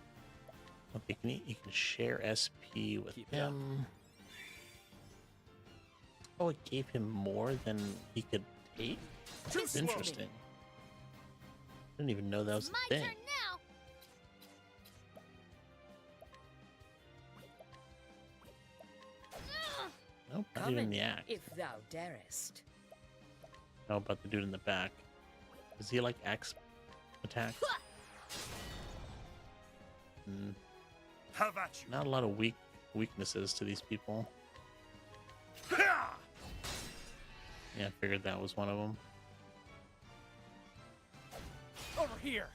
Well, you can share SP with him. Oh, it gave him more than he could take? That's interesting. I didn't even know that was a My thing. turn now. Nope, not Come even in, the axe. if thou darest. How about the dude in the back? Does he like axe attacks? Have at you. Not a lot of weaknesses to these people. Yeah, I figured that was one of them. Over here.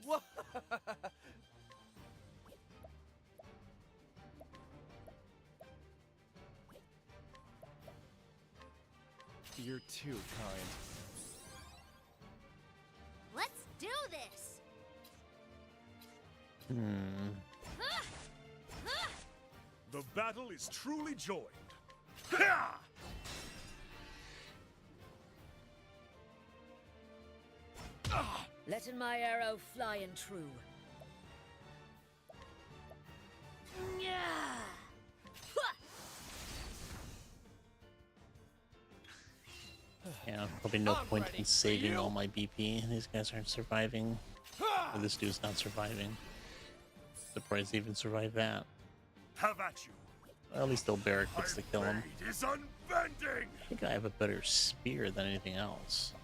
What? You're too kind. Let's do this. The battle is truly joined. Letting my arrow fly and true. Yeah, probably no point in saving all my BP. These guys aren't surviving. Or this dude's not surviving. Surprised he even survived that. Have at you. Well, at least Alberic gets to kill him. Blade is unbending. I think I have a better spear than anything else.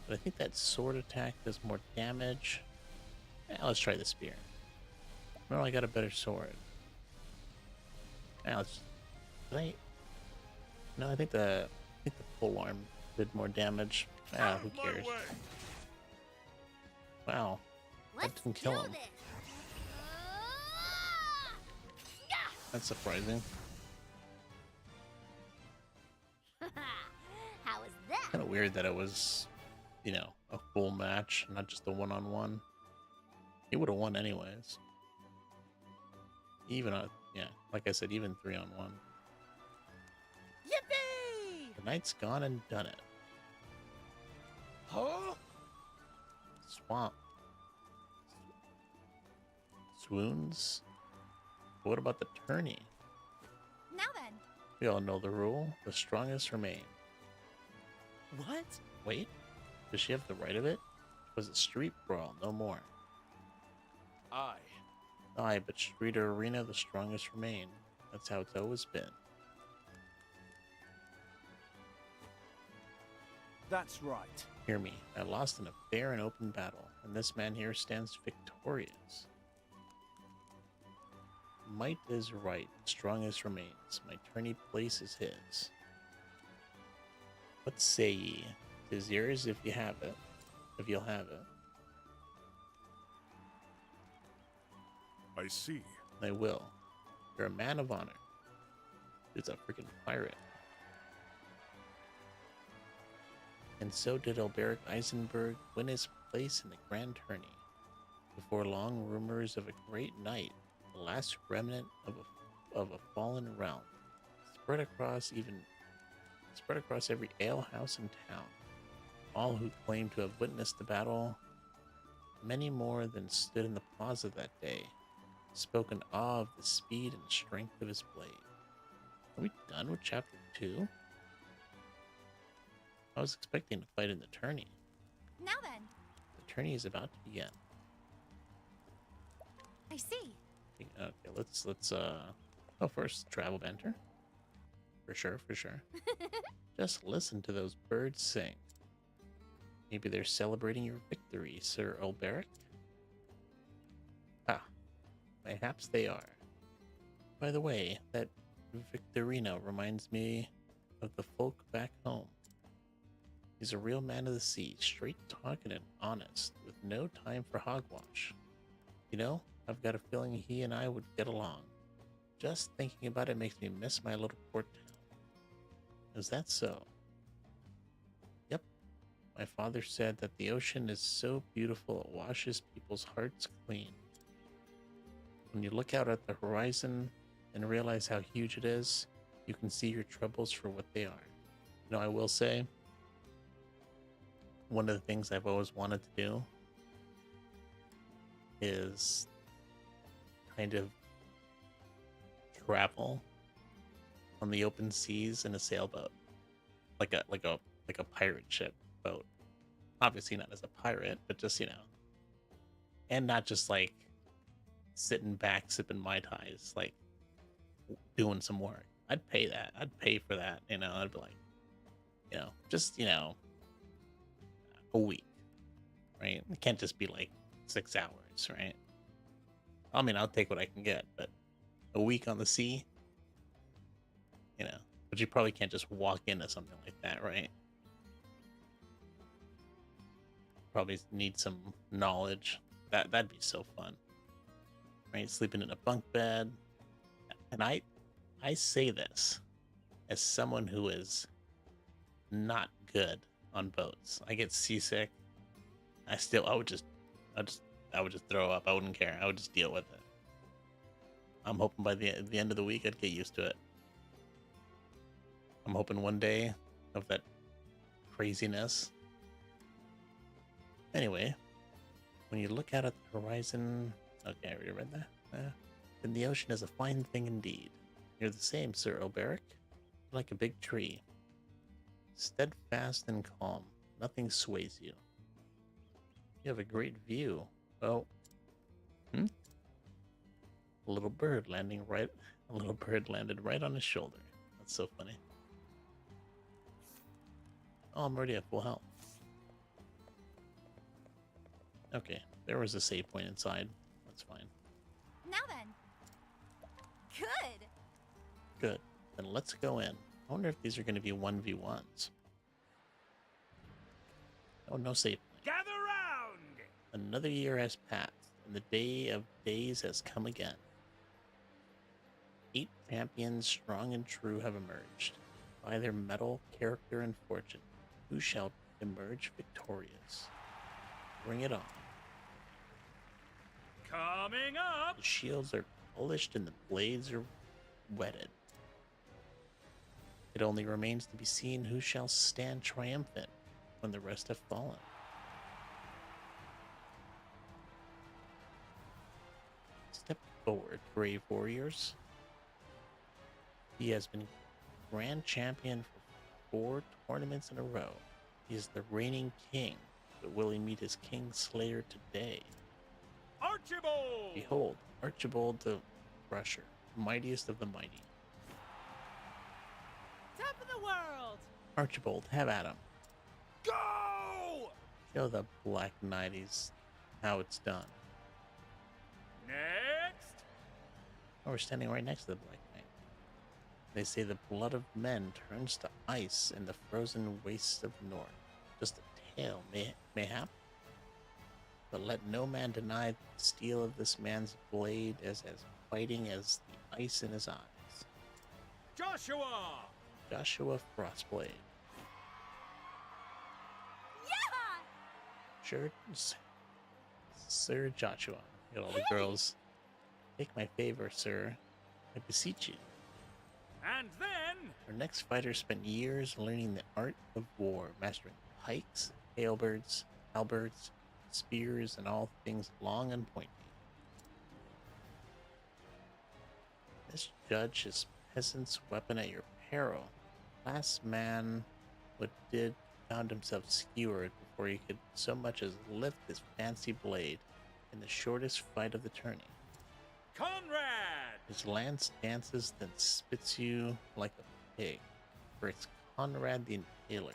But I think that sword attack does more damage. Yeah, let's try the spear. No, I got a better sword. Yeah, let's. No, I think the pole arm did more damage. Ah, who cares? Wow, that Let's didn't kill do him. this. That's surprising. How was that? Kind of weird that it was, you know, a full match, not just a one-on-one. He would have won anyways. Even yeah, like I said, even 3-on-1. Yippee! The knight's gone and done it. Huh? Swamp. Swoons. What about the tourney? Now then, We all know the rule. The strongest remain. What? Wait, does she have the right of it? Was it street brawl? No more. Aye. Aye, but street or arena, the strongest remain. That's how it's always been. That's right. Hear me. I lost in a fair and open battle, and this man here stands victorious. Might is right, strongest remains. My tourney place is his. What say ye? 'Tis yours if you have it. If you'll have it. I see. I will. You're a man of honor. It's a freaking pirate. And so did Alberic Eisenberg win his place in the Grand Tourney. Before long, rumors of a great knight, the last remnant of a fallen realm, spread across every alehouse in town. All who claimed to have witnessed the battle, many more than stood in the plaza that day, spoke in awe of the speed and strength of his blade. Are we done with chapter 2? I was expecting to fight in the tourney. now then, The tourney is about to begin. I see. Okay, let's oh, first travel banter. For sure. Just listen to those birds sing. Maybe they're celebrating your victory, Sir Alberic. Ah, perhaps they are. By the way, that Victorino reminds me of the folk back home. He's a real man of the sea, straight talking and honest, with no time for hogwash. You know, I've got a feeling he and I would get along. Just thinking about it makes me miss my little port town. Is that so? Yep. My father said that the ocean is so beautiful it washes people's hearts clean. When you look out at the horizon and realize how huge it is, you can see your troubles for what they are. You know, I will say, one of the things I've always wanted to do is kind of travel on the open seas in a sailboat, like a pirate ship boat. Obviously not as a pirate, but just, you know, and not just like sitting back sipping Mai Tais, like doing some work. I'd pay that. I'd pay for that. You know, I'd be like, you know, just, you know, a week, right? It can't just be like 6 hours, right? I mean, I'll take what I can get, but a week on the sea, you know, but you probably can't just walk into something like that, right? Probably need some knowledge. That'd be so fun, right? Sleeping in a bunk bed. And I say this as someone who is not good on boats. I get seasick. I would just throw up. I wouldn't care. I would just deal with it. I'm hoping by the end of the week I'd get used to it. I'm hoping one day of that craziness. Anyway, when you look out at the horizon, okay, I already read that. Then the ocean is a fine thing indeed. You're the same, Sir Oberic. Like a big tree. Steadfast and calm. Nothing sways you. You have a great view. Oh. A little bird landed right on his shoulder. That's so funny. Oh, I'm already at full health. Okay, there was a save point inside. That's fine. Now then. Good. Good. Then let's go in. I wonder if these are going to be 1v1s. Oh, no save point. Gather round! Another year has passed, and the day of days has come again. 8 champions, strong and true, have emerged. By their mettle, character, and fortune, who shall emerge victorious? Bring it on. Coming up! The shields are polished and the blades are whetted. It only remains to be seen who shall stand triumphant when the rest have fallen. Step forward, brave warriors. He has been grand champion for 4 tournaments in a row. He is the reigning king, but will he meet his king slayer today? Archibald! Behold, Archibald the Crusher, mightiest of the mighty. Top of the world! Archibald, have at him. Go! Show the Black Knighties how it's done. Next! Oh, we're standing right next to the Black Knight. They say the blood of men turns to ice in the frozen wastes of the north. Just a tale, mayhap. But let no man deny the steel of this man's blade is as fighting as the ice in his eyes. Joshua! Joshua Frostblade. Yeah! Sure, Sir Joshua. Get all the girls. Take my favor, sir. I beseech you. And then... Our next fighter spent years learning the art of war, mastering pikes, halberds, spears, and all things long and pointy. Misjudge his peasant's weapon at your peril. Last man what did found himself skewered before he could so much as lift his fancy blade in the shortest fight of the tourney. Conrad! His lance dances, then spits you like a pig, for it's Conrad the Impaler.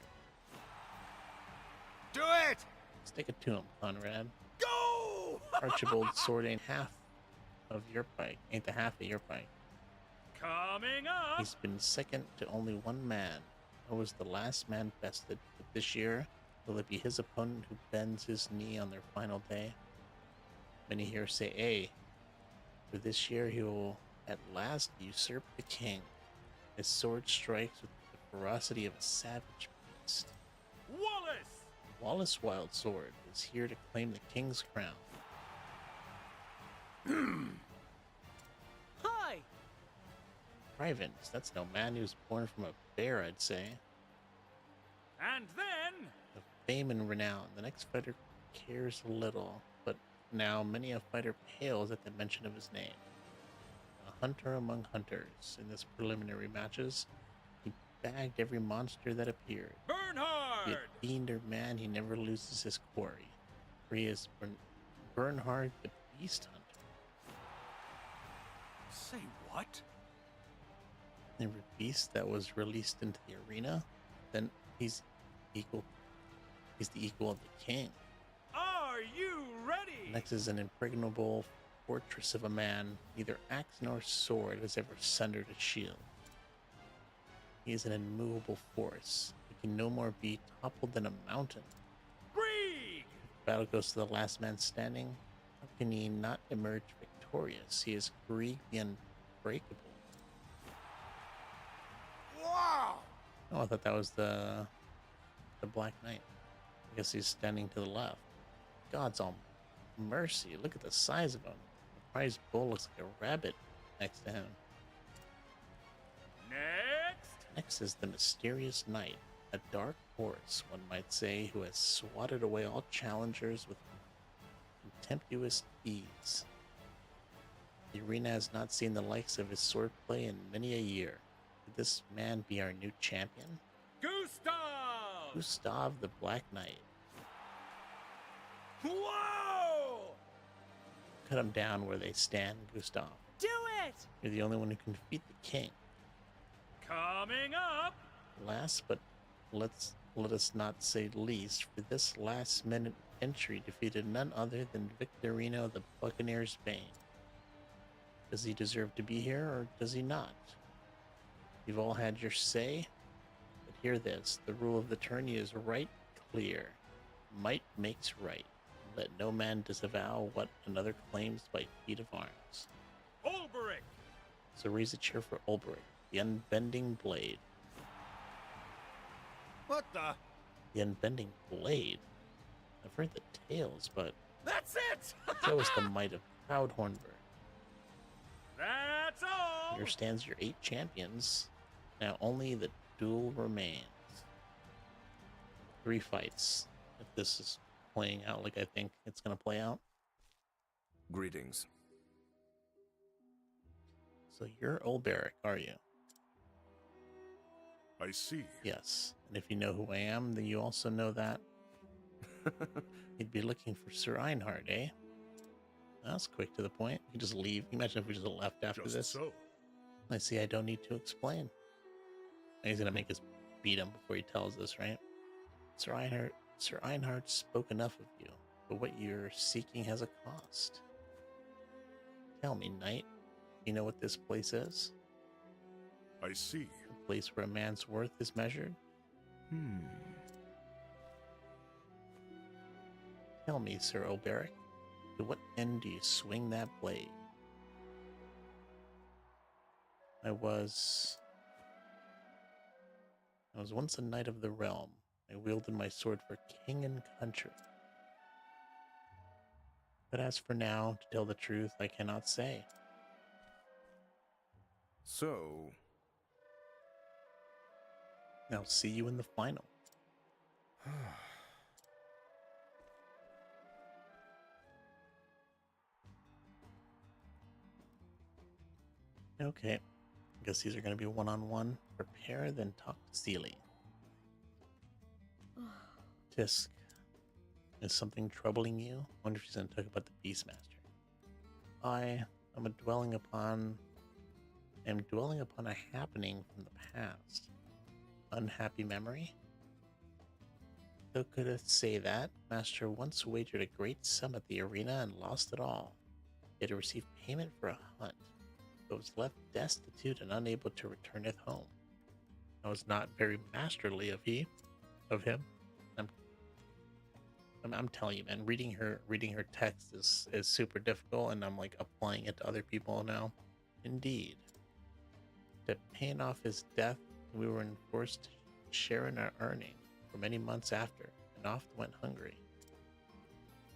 Do it! Stick it to him, Conrad. Go! Archibald's sword ain't half of your pike. Ain't the half of your pike. Coming up. He's been second to only one man. I was the last man bested, but this year, will it be his opponent who bends his knee on their final day? Many here say A. For this year, he will at last usurp the king. His sword strikes with the ferocity of a savage beast. Wallace! Wallace Wildsword is here to claim the king's crown. Hi! Rivens, that's no man who's born from a bear, I'd say. And then, Of fame and renown, the next fighter cares little, but now many a fighter pales at the mention of his name. A hunter among hunters, in this preliminary matches, he bagged every monster that appeared. Be it Bernhard! fiend or man, he never loses his quarry, for he is Bernhard the Beast Hunter. Say what? Every beast that was released into the arena, then he's the equal of the king. Are you ready? Next is an impregnable fortress of a man, neither axe nor sword has ever sundered a shield. He is an immovable force. He can no more be toppled than a mountain. Grieg! If battle goes to the last man standing, how can he not emerge victorious? He is Grieg the Unbreakable. Wow! Oh, I thought that was the Black Knight. I guess he's standing to the left. God's all mercy, look at the size of him. The prize bull looks like a rabbit next to him. Next! Next is the mysterious knight, a dark horse, one might say, who has swatted away all challengers with contemptuous ease. The arena has not seen the likes of his swordplay in many a year. Could this man be our new champion? Gustav! Gustav the Black Knight. Whoa! Cut him down where they stand, Gustav. Do it! You're the only one who can defeat the king. Coming up! Last, but let us not say least, for this last-minute entry defeated none other than Victorino the Buccaneer's Bane. Does he deserve to be here, or does he not? You've all had your say, but hear this. The rule of the tourney is right clear. Might makes right. Let no man disavow what another claims by feat of arms. Ulberich! So raise a cheer for Ulberich, the unbending blade. What the? The unbending blade? I've heard the tales, but That's it! so is the might of Proudhornburg. That's all! Here stands your 8 champions. Now only the duel remains. 3 fights. If this is playing out like I think it's going to play out. Greetings. So you're Ulberich, are you? I see. Yes. And if you know who I am, then you also know that you'd be looking for Sir Einhard, eh? That's quick to the point. You just leave. Imagine if we just left after Just this. so. I see. I don't need to explain. He's gonna make us beat him before he tells us, right? Sir Einhard spoke enough of you, but what you're seeking has a cost. Tell me, knight, you know what this place is? I see. A place where a man's worth is measured? Tell me, Sir Ulberich, to what end do you swing that blade? I was once a knight of the realm. I wielded my sword for king and country. But as for now, to tell the truth, I cannot say. So, I'll see you in the final. Okay. I guess these are going to be one-on-one. Prepare, then talk to Seely. Tisk, is something troubling you? I wonder if she's going to talk about the Beastmaster. I am dwelling upon a happening from the past. Unhappy memory? Though could it say that? Master once wagered a great sum at the arena and lost it all. He had to receive payment for a hunt. but was left destitute and unable to return it home. That was not very masterly of him. I'm telling you, man, reading her text is super difficult, and I'm like applying it to other people now. Indeed. To paying off his death, we were forced to share in our earning for many months after, and often went hungry.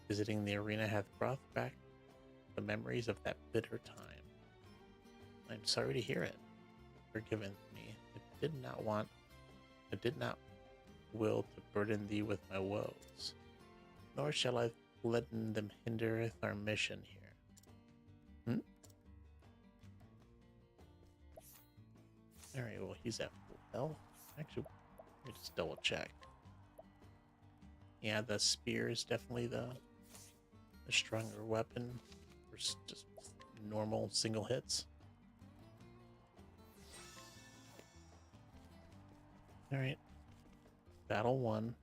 Visiting the arena hath brought back the memories of that bitter time. I'm sorry to hear it. Forgiven me. I did not will to burden thee with my woes, nor shall I let them hindereth our mission here. Alright, well, he's at full health. Actually, let me just double check. Yeah, the spear is definitely the stronger weapon versus just normal single hits. Alright. Battle 1.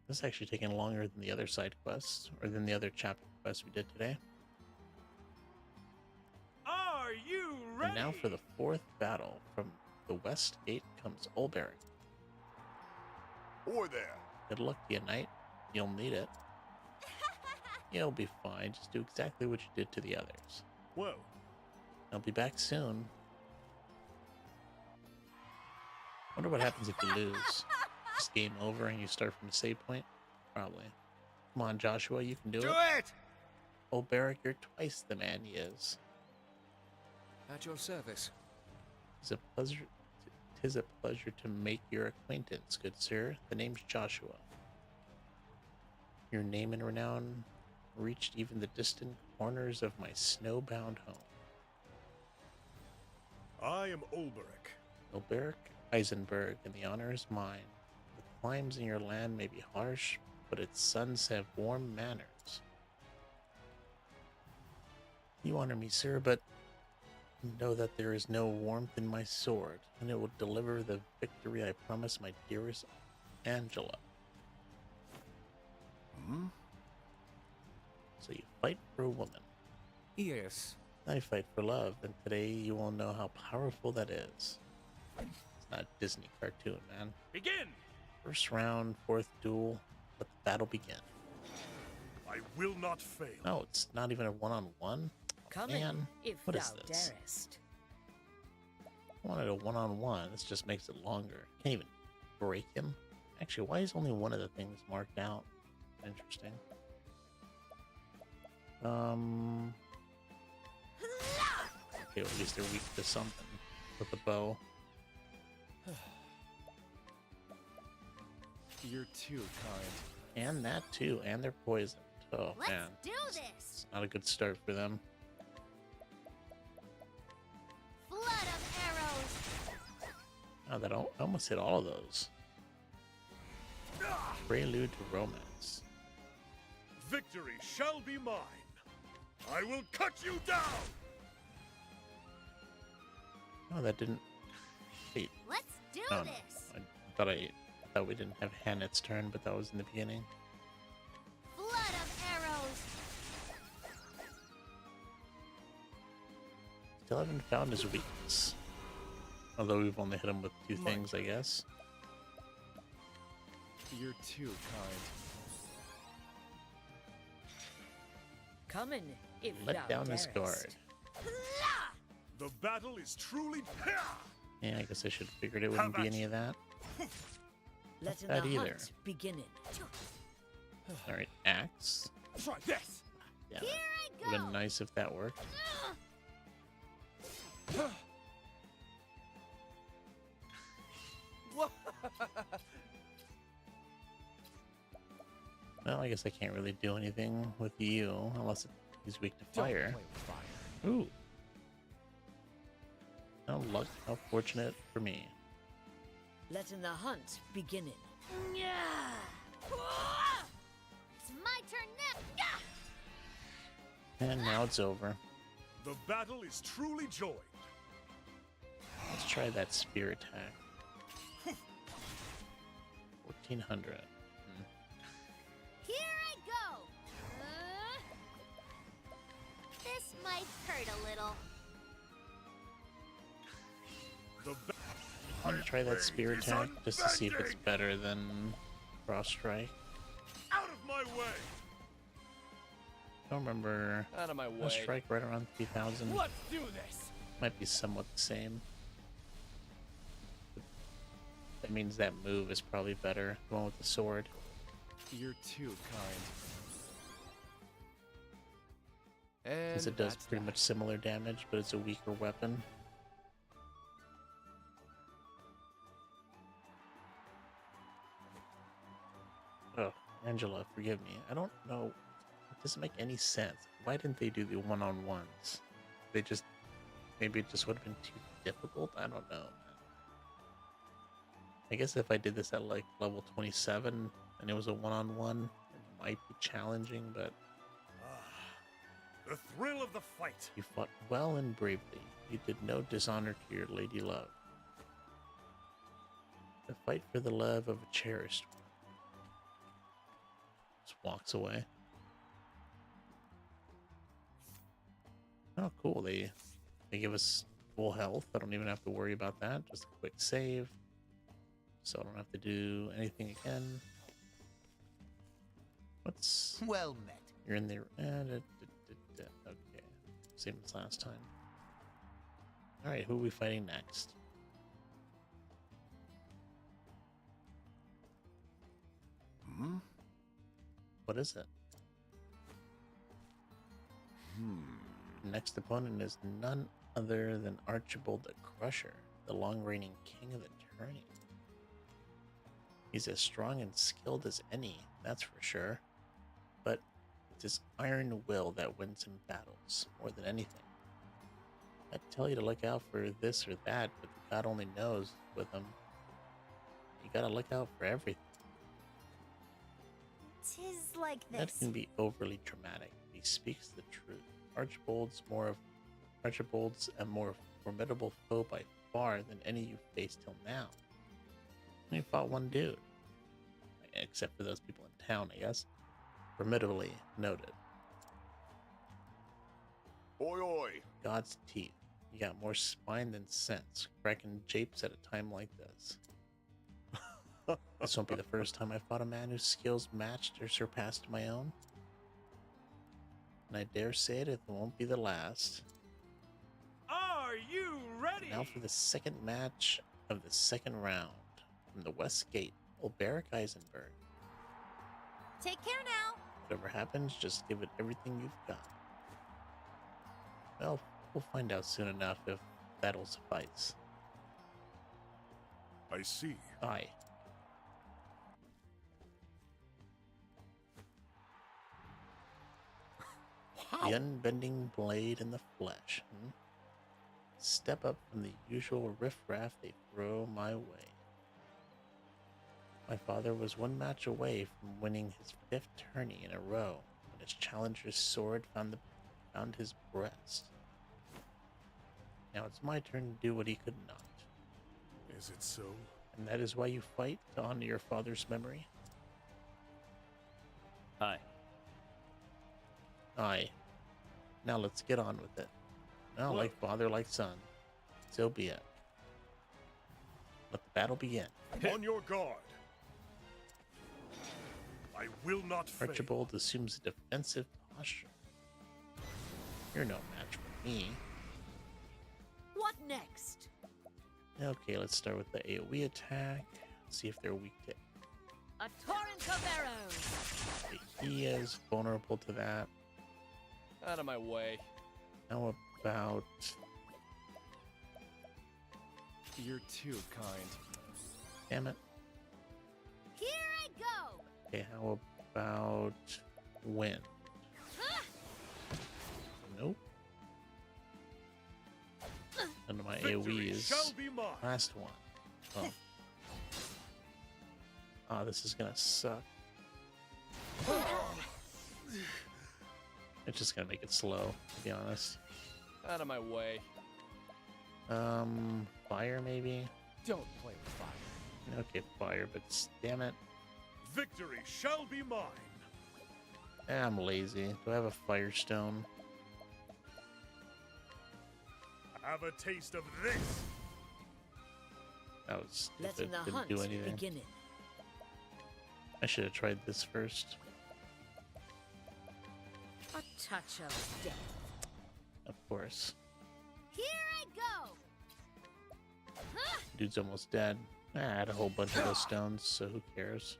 This is actually taking longer than the other side quests, or than the other chapter quests we did today. Are you ready? And now for the 4th battle. From the west gate comes Olberic. Or there. Good luck to you, knight. You'll need it. You'll be fine. Just do exactly what you did to the others. Well, I'll be back soon. Wonder what happens if you lose. Just game over and you start from the save point? Probably. Come on, Joshua, you can do it. Do it! Oh, Barrick, you're twice the man he is. At your service. Tis a pleasure to make your acquaintance, good sir. The name's Joshua. Your name and renown reached even the distant corners of my snowbound home. I am Olberic. Olberic Eisenberg, and the honor is mine. The climes in your land may be harsh, but its sons have warm manners. You honor me, sir, but know that there is no warmth in my sword, and it will deliver the victory I promised my dearest Angela. So you fight for a woman. Yes. I fight for love, and today you will know how powerful that is. It's not a Disney cartoon, man. Begin! First round, 4th duel, let the battle begin. I will not fail. No, it's not even a one-on-one. Come Man, in, if what thou is this? darest. I wanted a one-on-one. This just makes it longer. Can't even break him. Actually, why is only one of the things marked out? Interesting. Okay, well, at least they're weak to something with the bow. You're too kind. And that too, and they're poisoned. Oh Let's man, do it's this! not a good start for them. Flood of arrows! Oh, that almost hit all of those. Prelude to romance. Victory shall be mine. I will cut you down. Oh, that didn't. Wait. Let's do No, this! I thought we didn't have Hannet's turn, but that was in the beginning. Flood of arrows! Still haven't found his weakness. Although we've only hit him with 2 things, I guess. You're too kind. Come in, if Let thou down his darest. guard. The battle is truly. Yeah, I guess I should have figured it wouldn't be any of that. Let in that the either. hunt beginning. Alright, axe. Try this! Yeah, Here would I have go! been nice if that worked. Well, I guess I can't really do anything with you unless he's weak to Don't fire. play with fire. Ooh. How luck, how fortunate for me. Let in the hunt beginning. It's my turn next! And now it's over. The battle is truly joined. Let's try that spear attack. 1400. Here I go! This might hurt a little. The I'm gonna try that spear attack just to see if it's better than Frost Strike. out of my way! I don't remember. Out of my way. Frost Strike right around 3000. Let's do this. Might be somewhat the same. That means that move is probably better. The one with the sword. You're too kind. And Because it does that's pretty that. much similar damage, but it's a weaker weapon. Oh, Angela, forgive me. I don't know. It doesn't make any sense. Why didn't they do the one-on-ones? They just... Maybe it just would have been too difficult? I don't know. I guess if I did this at like level 27 and it was a one-on-one, it might be challenging, but... The thrill of the fight. You fought well and bravely. You did no dishonor to your lady love. The fight for the love of a cherished one. Just walks away. Oh, cool. They give us full health. I don't even have to worry about that. Just a quick save. So I don't have to do anything again. What's... Well met. You're in there. Okay. Same as last time. Alright, who are we fighting next? Hmm? What is it? Next opponent is none other than Archibald the Crusher, the long-reigning king of the tourney. He's as strong and skilled as any, that's for sure. But it's his iron will that wins him battles, more than anything. I'd tell you to look out for this or that, but God only knows with him. You gotta look out for everything. 'Tis like That this. can be overly dramatic. He speaks the truth. Archibald's a more formidable foe by far than any you've faced till now. Only fought one dude. Except for those people in town, I guess. Formidably noted. Oi, oi! God's teeth. You got more spine than sense, cracking japes at a time like this. This won't be the first time I fought a man whose skills matched or surpassed my own. And I dare say it won't be the last. Are you ready? Now for the second match of the second round. From the West Gate, Old Barrack Eisenberg. Take care now. Whatever happens, just give it everything you've got. Well, we'll find out soon enough if that'll suffice. I see. Aye. The unbending blade in the flesh. Step up from the usual riffraff they throw my way. My father was one match away from winning his 5th tourney in a row when his challenger's sword found his breast. Now it's my turn to do what he could not. Is it so? And that is why you fight, to honor your father's memory? Hi. Aye. Now let's get on with it. Well, like father, like son. So be it. Let the battle begin. On your guard. I will not fail. Archibald assumes a defensive posture. You're no match for me. What next? Okay, let's start with the AoE attack. See if they're weak to... A torrent of arrows. He is vulnerable to that. Out of my way. How about... You're too kind. Damn it. Here I go. Okay, how about... Wind? Nope. None of my Victory AoE shall is... be mine. Last one. Oh. Oh, this is gonna suck. It's just gonna make it slow, to be honest. Out of my way. Fire maybe? Don't play with fire. Okay, fire, but damn it. Victory shall be mine. I'm lazy. Do I have a firestone? Have a taste of this. That was Letting stupid. the Didn't hunt do anything. begin. I should have tried this first. A touch of death. Of course. Here I go! Dude's almost dead. I had a whole bunch of those stones, so who cares?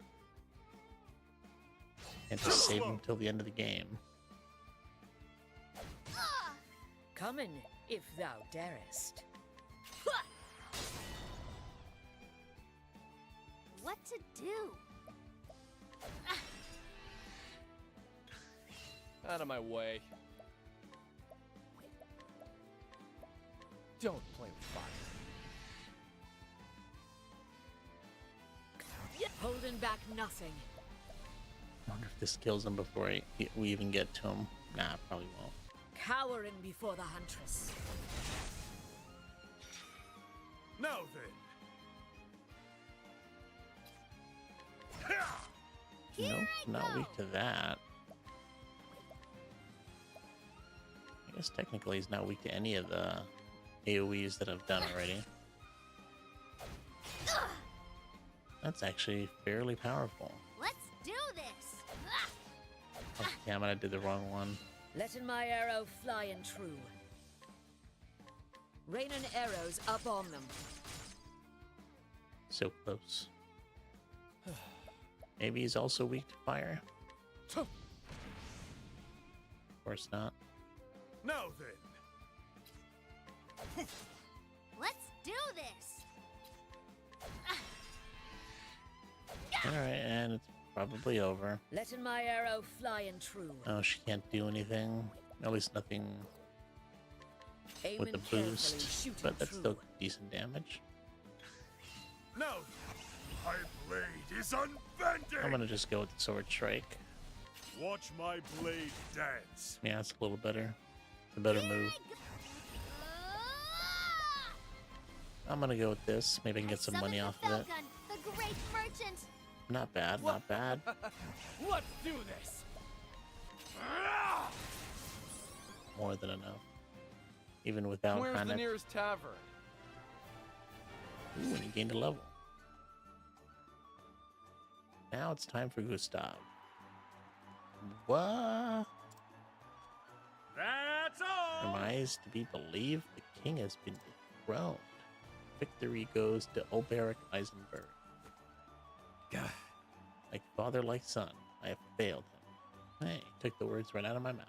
And just save him till the end of the game. Come in, if thou darest. What to do? Out of my way. Don't play with fire. Holding back nothing. I wonder if this kills him before we even get to him. Nah, probably won't. Cowering before the huntress. Now then. Nope, not weak to that. I guess technically he's not weak to any of the AoEs that I've done already. That's actually fairly powerful. Let's do this! Oh, damn it, I did the wrong one. Letting my arrow fly and true. Raining arrows up on them. So close. Maybe he's also weak to fire. Of course not. Now then. Let's do this! Alright, and it's probably over. Letting my arrow fly and true. Oh, she can't do anything. At least nothing with Aiming the boost. carefully, But that's shooting still true. decent damage. Now my blade is unbending. I'm gonna just go with the sword strike. Watch my blade dance. Yeah, it's a little better. It's a better move. I'm gonna go with this. Maybe I can get some money off of it. Falcon, the great merchant! Not bad, not bad. Let's do this. More than enough. Even without Where's kind the of... nearest tavern? Ooh, and he gained a level. Now it's time for Gustav. What? That's all. Am I to be believed? The king has been dethroned. Victory goes to Oberic Eisenberg. Like father, like son, I have failed him. Hey, took the words right out of my mouth.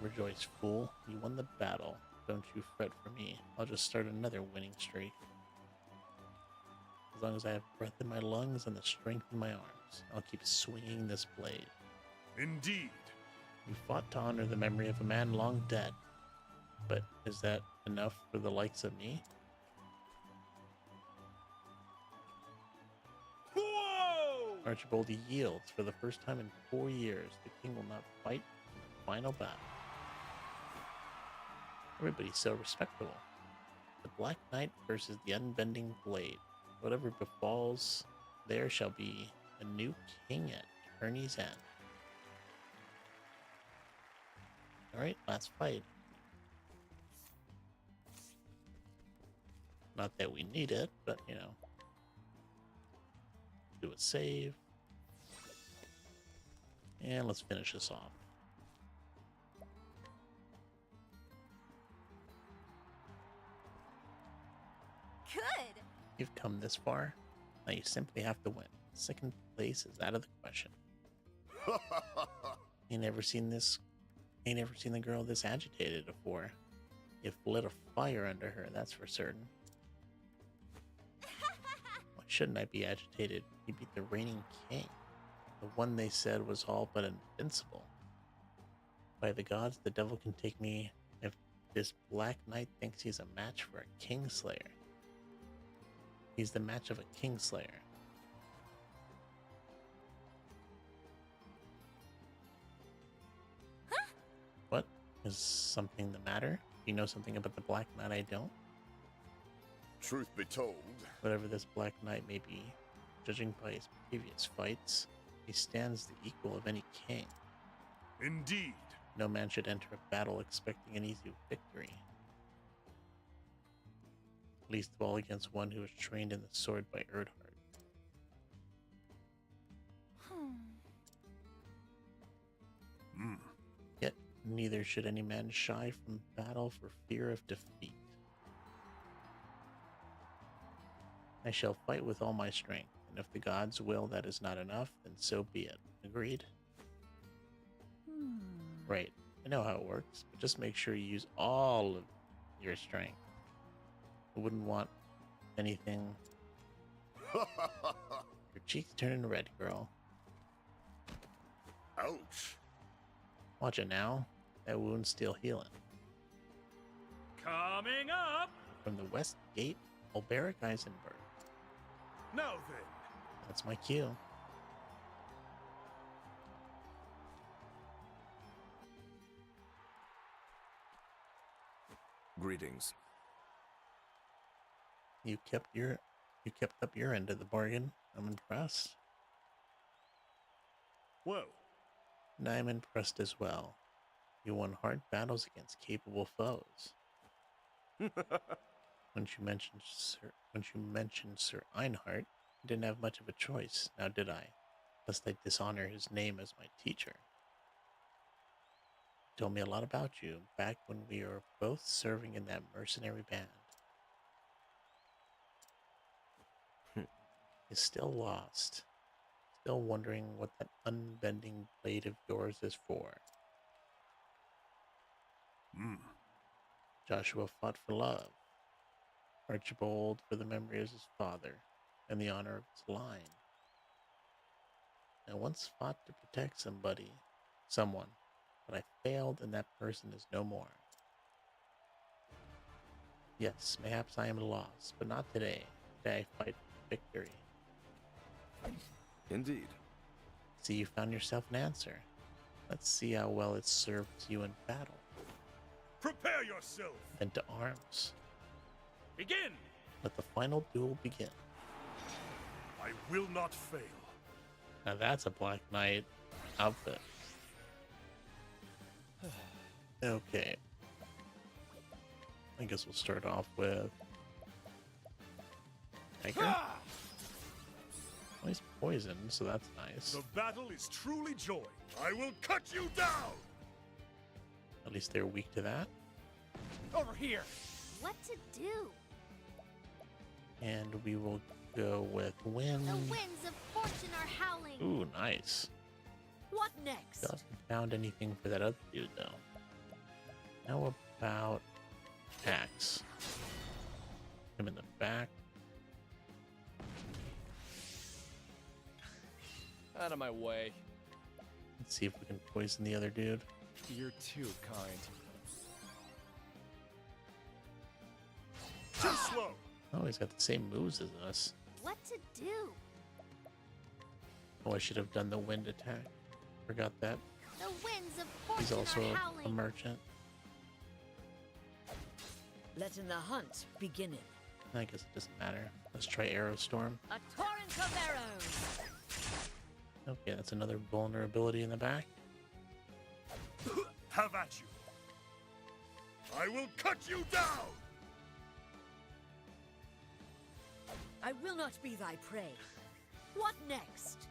Rejoice, fool. You won the battle. Don't you fret for me. I'll just start another winning streak. As long as I have breath in my lungs and the strength in my arms, I'll keep swinging this blade. Indeed. You fought to honor the memory of a man long dead. But is that enough for the likes of me? Whoa! Archibald yields. For the first time in 4 years, the king will not fight in the final battle. Everybody's so respectable. The Black Knight versus the Unbending Blade. Whatever befalls, there shall be a new king at Journey's End. Alright, let's fight. Not that we need it, but you know. Do a save. And let's finish this off. Good! You've come this far. Now you simply have to win. Second place is out of the question. Ain't never seen the girl this agitated before. You've lit a fire under her, that's for certain. Why shouldn't I be agitated? He beat the reigning king. The one they said was all but invincible. By the gods, the devil can take me if this Black Knight thinks he's a match for a Kingslayer. He's the match of a Kingslayer. Huh? What? Is something the matter? You know something about the Black Knight I don't? Truth be told, Whatever this Black Knight may be, judging by his previous fights, he stands the equal of any king. Indeed. No man should enter a battle expecting an easy victory. Least of all against one who was trained in the sword by Erdhart. Yet neither should any man shy from battle for fear of defeat. I shall fight with all my strength, and if the gods will that is not enough, then so be it. Agreed? Right. I know how it works, but just make sure you use all of your strength. I wouldn't want anything. Your cheeks turning red, girl. Ouch. Watch it now. That wound's still healing. Coming up! From the West Gate, Alberic Eisenberg. Now then. That's my cue. Greetings. You kept up your end of the bargain. I'm impressed. Well, And I'm impressed as well. You won hard battles against capable foes. When you mentioned Sir Einhart, I didn't have much of a choice, now did I? Lest I dishonor his name as my teacher. He told me a lot about you back when we were both serving in that mercenary band. Is still lost. Still wondering what that unbending blade of yours is for. Joshua fought for love. Archibald for the memory of his father and the honor of his line. I once fought to protect someone, but I failed and that person is no more. Yes, mayhaps I am lost, but not today. Today I fight for victory. Indeed. See, you found yourself an answer. Let's see how well it served you in battle. prepare yourself. Then to arms. Begin. Let the final duel begin. I will not fail. Now that's a Black Knight outfit. Okay. I guess we'll start off with Tiger. Ah! Oh, he's poisoned, so that's nice. The battle is truly joined. I will cut you down. At least they're weak to that. Over here. What to do? And we will go with Wind. The winds of fortune are howling. Ooh, nice. What next? Still haven't found anything for that other dude, though. How about Axe? Him in the back. Out of my way. Let's see if we can poison the other dude. You're too kind. Too slow. Oh, he's got the same moves as us. What to do? Oh, I should have done the wind attack. Forgot that. The winds of fortune He's also are a howling. merchant. Letting the hunt begin. I guess it doesn't matter. Let's try Arrow Storm. A torrent of arrows. Okay, that's another vulnerability in the back. Have at you. I will cut you down. I will not be thy prey. What next?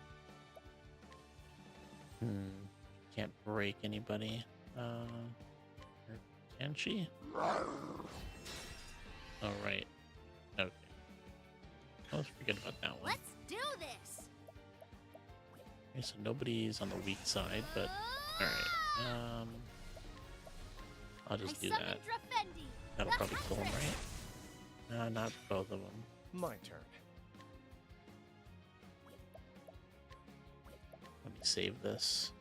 Can't break anybody. Or can she? Oh, right. Okay. Let's forget about that one. Let's do this. Okay, so nobody's on the weak side, but alright. I'll just do that. Drafendi. That'll the probably kill him, huntress. right? No, not both of them. My turn. Let me save this.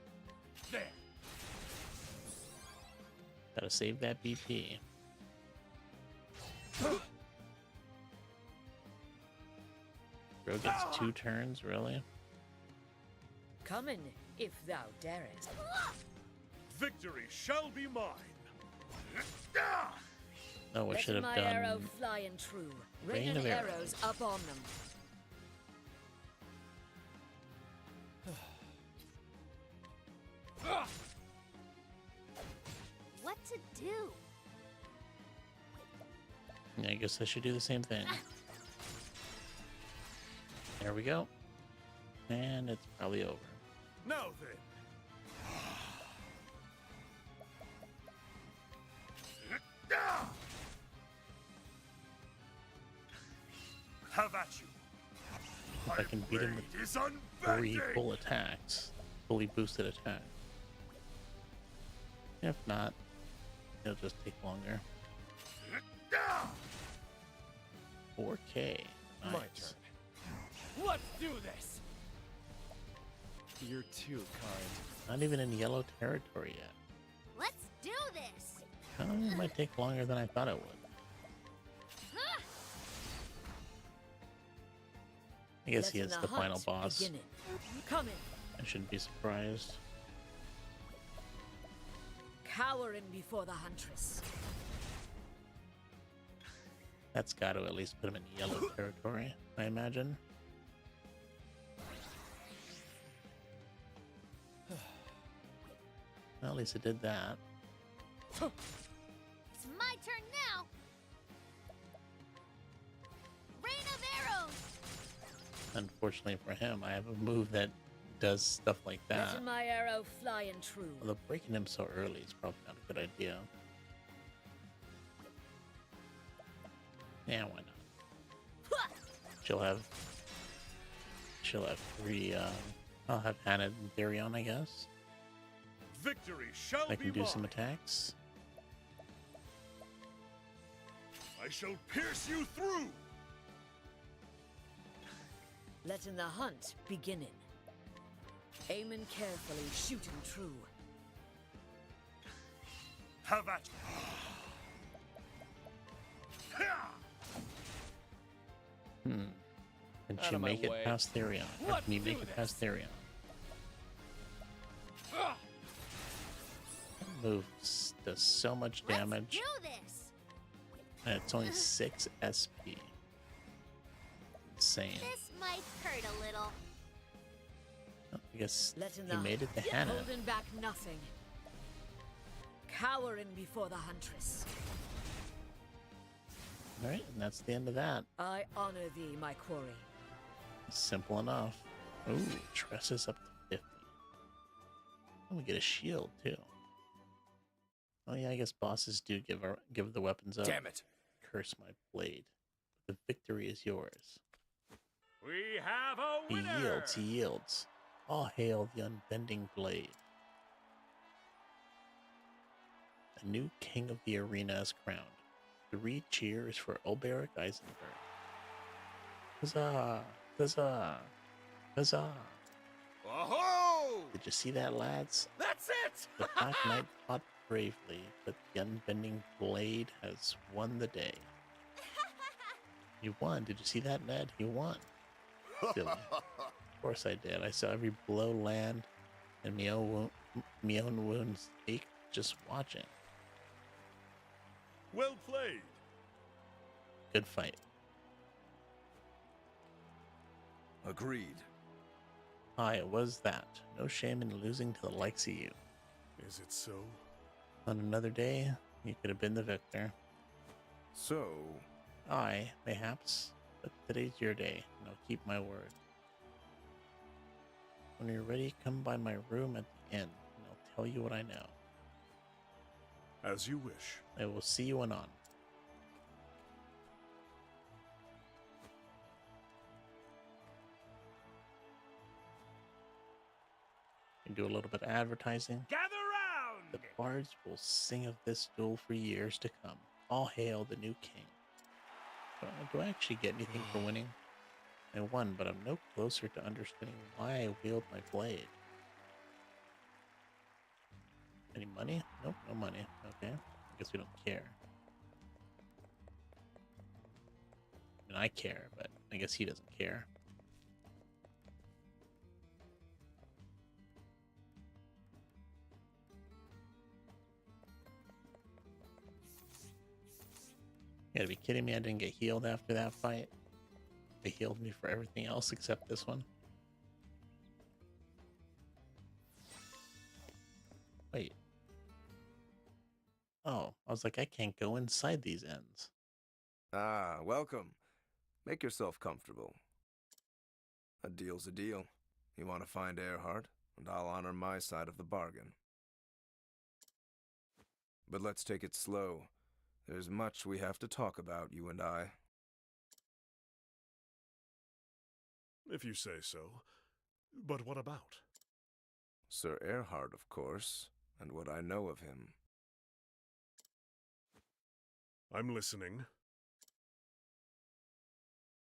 There. Gotta save that BP. Bro gets 2 turns, really? Come in, if thou darest. Victory shall be mine. Oh, I should Let have my arrow done. fly and true. Rain Rain of of arrows. arrows up on them. Yeah, I guess I should do the same thing. There we go. And it's probably over. Now then. Have at you. If I can beat him with 3 full attacks, fully boosted attacks. If not, it'll just take longer. 4K. My Nice. turn. Let's do this. You're too kind. Not even in yellow territory yet. Let's do this! Oh, it might take longer than I thought it would. I guess he is the final boss. Come in. I shouldn't be surprised. Cowering before the huntress. That's got to at least put him in yellow territory, I imagine. Well, at least it did that. It's my turn now! Rain of arrows! Unfortunately for him, I have a move that does stuff like that. Letting my arrow fly and true. Although breaking him so early is probably not a good idea. Yeah, why not? She'll have 3, I'll have Hannah and Darion, I guess. Victory shall I be can do mine. some attacks. I shall pierce you through. Letting the hunt beginning. Aiming carefully, shooting true. Have at you. Can Out she of my make it way. past Therion? Or Let's can you do make it this. past Therion? That move does so much damage, Do this! and it's only 6 SP. Insane. This might hurt a little. Oh, I guess Letting he the made it to Hannah. holding back nothing. Cowering before the huntress. Alright, and that's the end of that. I honor thee, my quarry. Simple enough. Ooh, tresses up to 50. Oh, we get a shield too. Oh yeah, I guess bosses do give the weapons up. Damn it. Curse my blade. The victory is yours. We have a He winner. yields, he yields. All hail the unbending blade. A new king of the arena is crowned. 3 cheers for Ulberic Eisenberg. Huzzah! Huzzah! Huzzah! Whoa! Did you see that, lads? That's it! The Black Knight fought bravely, but the unbending blade has won the day. He won. Did you see that, Ned? He won. Silly. Of course I did. I saw every blow land, and my own wounds ache just watching. Well played. Good fight. Agreed. Aye, it was that. No shame in losing to the likes of you. Is it so? On another day, you could have been the victor. So, Aye, mayhaps, but today's your day, and I'll keep my word. When you're ready, come by my room at the inn, and I'll tell you what I know. As you wish. I will see you anon. And do a little bit of advertising. Gather round. The bards will sing of this duel for years to come. All hail the new king. Do I actually get anything for winning? I won, but I'm no closer to understanding why I wield my blade. Any money? Nope, no money. Okay. I guess we don't care. I mean, I care, but I guess he doesn't care. You gotta be kidding me, I didn't get healed after that fight. They healed me for everything else except this one. Wait. Oh, I was like, I can't go inside these ends. Ah, welcome. Make yourself comfortable. A deal's a deal. You want to find Earhart, and I'll honor my side of the bargain. But let's take it slow. There's much we have to talk about, you and I. If you say so. But what about? Sir Earhart, of course, and what I know of him. I'm listening.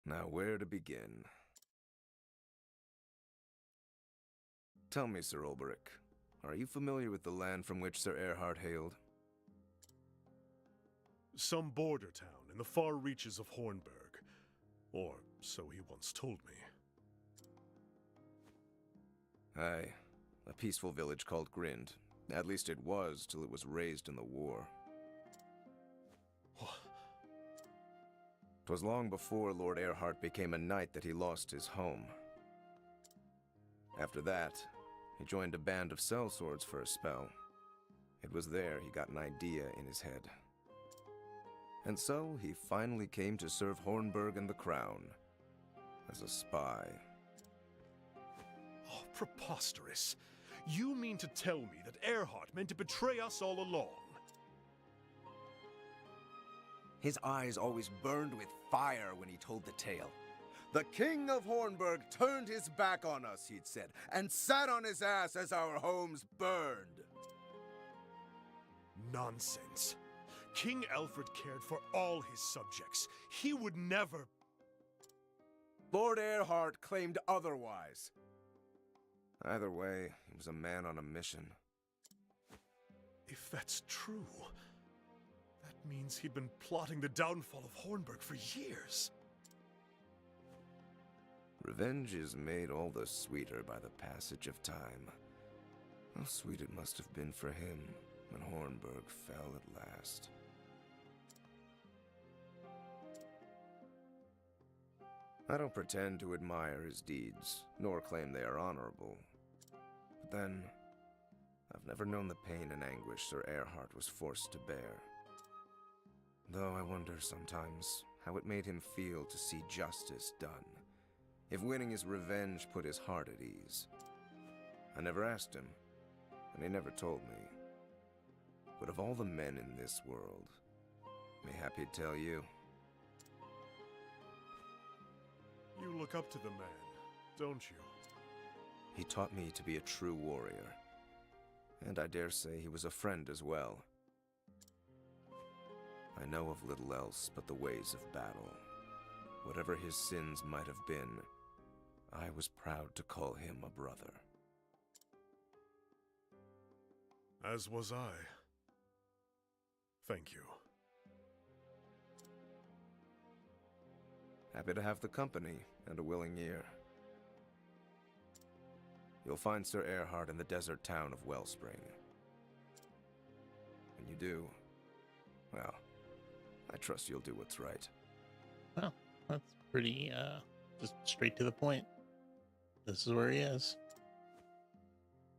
Now, where to begin? Tell me, Sir Ulberich, are you familiar with the land from which Sir Earhart hailed? Some border town in the far reaches of Hornburg. Or so he once told me. Aye, a peaceful village called Grind. At least it was, till it was razed in the war. 'Twas long before Lord Earhart became a knight that he lost his home. After that, he joined a band of sellswords for a spell. It was there he got an idea in his head. And so he finally came to serve Hornburg and the Crown as a spy. Oh, preposterous. You mean to tell me that Earhart meant to betray us all along? His eyes always burned with fire when he told the tale. The King of Hornburg turned his back on us, he'd said, and sat on his ass as our homes burned. Nonsense. King Alfred cared for all his subjects. He would never... Lord Earhart claimed otherwise. Either way, he was a man on a mission. If that's true, that means he'd been plotting the downfall of Hornburg for years. Revenge is made all the sweeter by the passage of time. How sweet it must have been for him when Hornburg fell at last. I don't pretend to admire his deeds, nor claim they are honorable. But then, I've never known the pain and anguish Sir Earhart was forced to bear. Though I wonder sometimes how it made him feel to see justice done, if winning his revenge put his heart at ease. I never asked him, and he never told me. But of all the men in this world, mayhap he'd tell you. You look up to the man, don't you? He taught me to be a true warrior, and I dare say he was a friend as well. I know of little else but the ways of battle. Whatever his sins might have been, I was proud to call him a brother. As was I. Thank you. Happy to have the company and a willing ear. You'll find Sir Earhart in the desert town of Wellspring. When you do, well, I trust you'll do what's right. Well, that's pretty, just straight to the point. This is where he is.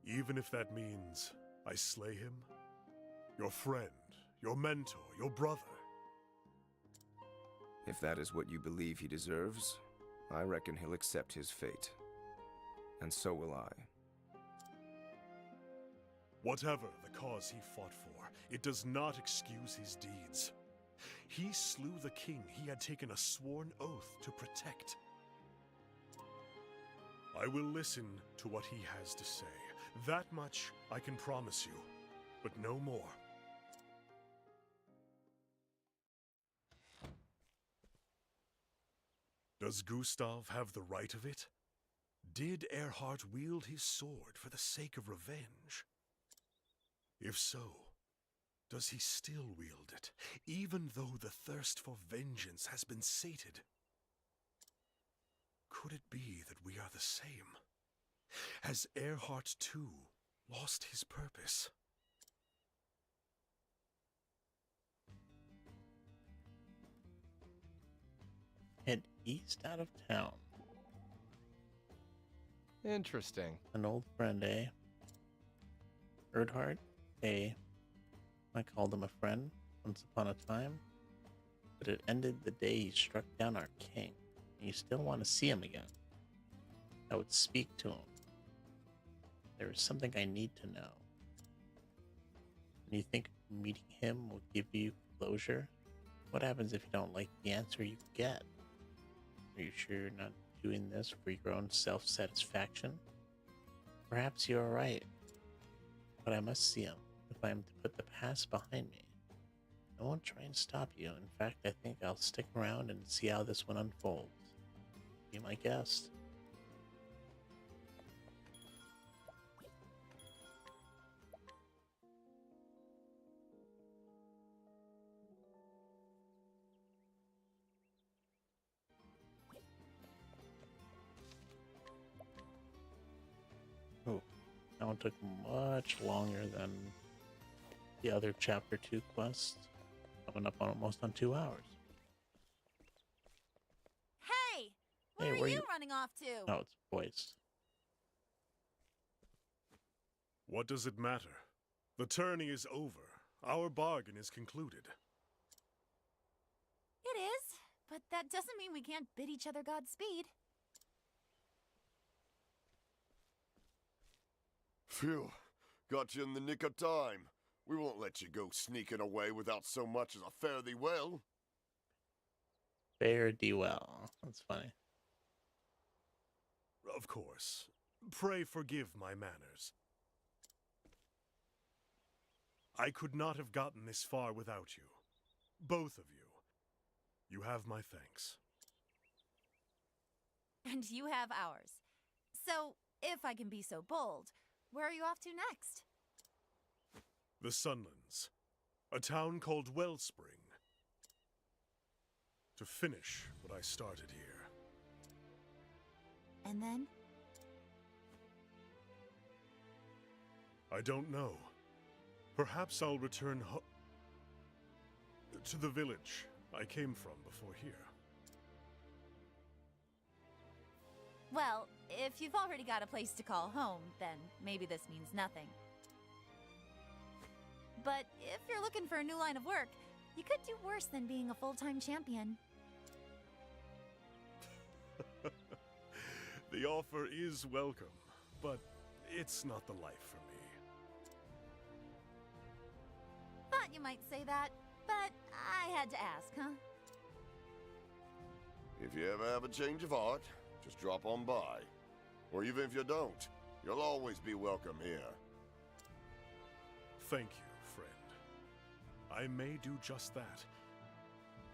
Even if that means I slay him? Your friend, your mentor, your brother. If that is what you believe he deserves, I reckon he'll accept his fate. And so will I. Whatever the cause he fought for, it does not excuse his deeds. He slew the king he had taken a sworn oath to protect. I will listen to what he has to say. That much I can promise you, but no more. Does Gustav have the right of it? Did Earhart wield his sword for the sake of revenge? If so, does he still wield it, even though the thirst for vengeance has been sated? Could it be that we are the same? Has Earhart, too, lost his purpose? Head east out of town. Interesting. An old friend, eh? Earhart, eh? I called him a friend once upon a time. but it ended the day he struck down our king, and you still want to see him again. I would speak to him. There is something I need to know. And you think meeting him will give you closure? What happens if you don't like the answer you get? Are you sure you're not doing this for your own self-satisfaction? Perhaps you're right, but I must see him if I am to put the past behind me. I won't try and stop you. In fact, I think I'll stick around and see how this one unfolds. Be my guest. Oh, that one took much longer than the other chapter 2 quests. Coming up on almost on 2 hours. Hey! Where Hey, are you running off to? Oh, it's voiced. What does it matter? The tourney is over. Our bargain is concluded. It is, but that doesn't mean we can't bid each other Godspeed. Phew, got you in the nick of time. We won't let you go sneaking away without so much as a fare thee well. Fare thee well. That's funny. Of course. Pray forgive my manners. I could not have gotten this far without you. Both of you. You have my thanks. And you have ours. So, if I can be so bold, where are you off to next? The Sunlands. A town called Wellspring. To finish what I started here. And then? I don't know. Perhaps I'll return to the village I came from before here. Well, if you've already got a place to call home, then maybe this means nothing. But if you're looking for a new line of work, you could do worse than being a full-time champion. The offer is welcome, but it's not the life for me. Thought you might say that, but I had to ask, huh? If you ever have a change of heart, just drop on by. Or even if you don't, you'll always be welcome here. Thank you, friend. I may do just that.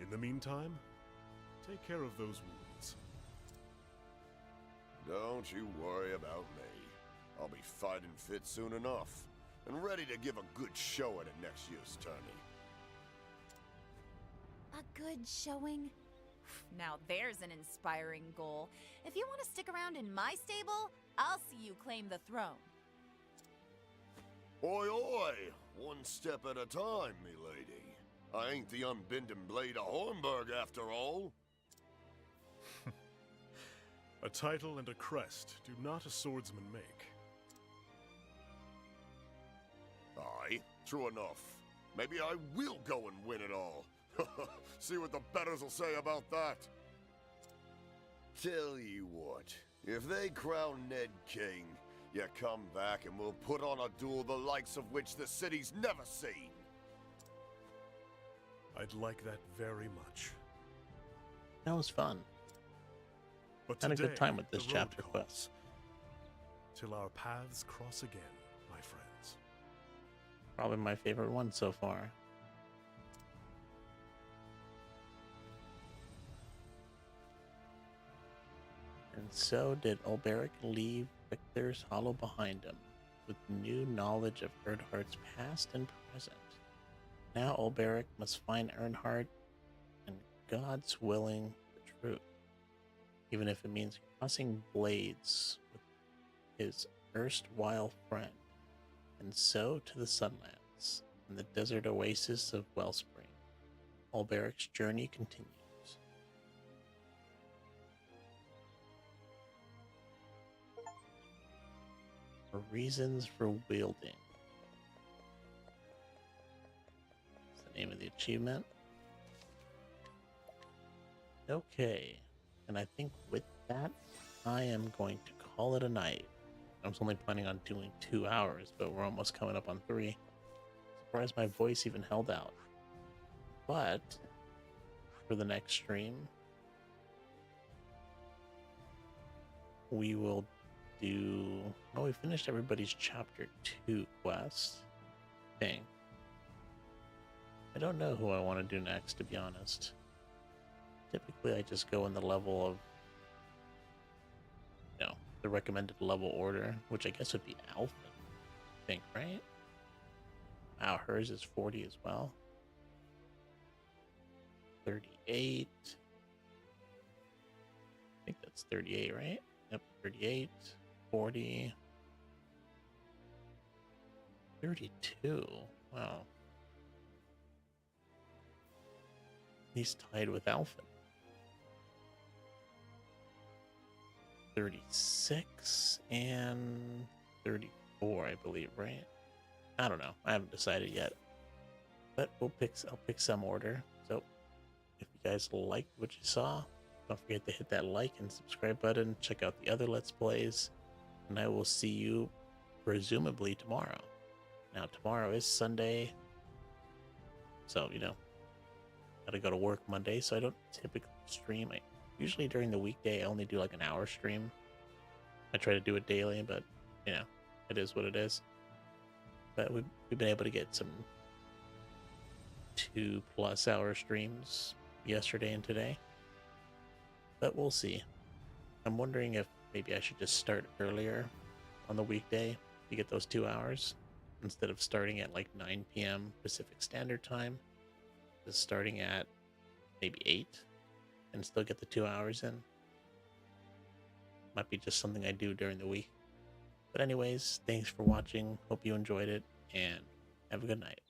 In the meantime, take care of those wounds. Don't you worry about me. I'll be fighting fit soon enough, and ready to give a good show at next year's tourney. A good showing? Now there's an inspiring goal. If you want to stick around in my stable, I'll see you claim the throne. Oi, oi! One step at a time, me lady. I ain't the unbending blade of Hornburg after all. A title and a crest do not a swordsman make. Aye, true enough. Maybe I will go and win it all. See what the betters will say about that. Tell you what, if they crown Ned king, you come back and we'll put on a duel the likes of which the city's never seen. I'd like that very much. That was fun. But Had a today, good time with this the road chapter calls. quest. Till our paths cross again, my friends. Probably my favorite one so far. And so did Ulberic leave Victor's Hollow behind him, with new knowledge of Earnhardt's past and present. Now Ulberic must find Earnhardt and, God's willing, the truth, even if it means crossing blades with his erstwhile friend, and so to the Sunlands and the desert oasis of Wellspring. Ulberic's journey continues. For reasons for wielding. That's the name of the achievement. Okay, and I think with that, I am going to call it a night. I was only planning on doing 2 hours, but we're almost coming up on 3. Surprised my voice even held out. But for the next stream, we will do... Oh, we finished everybody's chapter 2 quest thing. I don't know who I want to do next, to be honest. Typically, I just go in the level of, you know, the recommended level order, which I guess would be Alpha, I think, right? Wow, hers is 40 as well. 38. I think that's 38, right? Yep, 38, 40, 32. Wow. He's tied with Alpha. 36 and 34, I believe, right? I don't know. I haven't decided yet. But I'll pick some order. So if you guys liked what you saw, don't forget to hit that like and subscribe button. Check out the other Let's Plays. And I will see you presumably tomorrow. Now, tomorrow is Sunday. So, you know, gotta go to work Monday, so I don't typically stream. Usually during the weekday, I only do like an hour stream. I try to do it daily, but, you know, it is what it is. But we've been able to get some 2+ hour streams yesterday and today. But we'll see. I'm wondering if maybe I should just start earlier on the weekday to get those 2 hours instead of starting at like 9 p.m. Pacific Standard Time. Just starting at maybe 8 and still get the 2 hours in. Might be just something I do during the week. But anyways, thanks for watching. Hope you enjoyed it, and have a good night.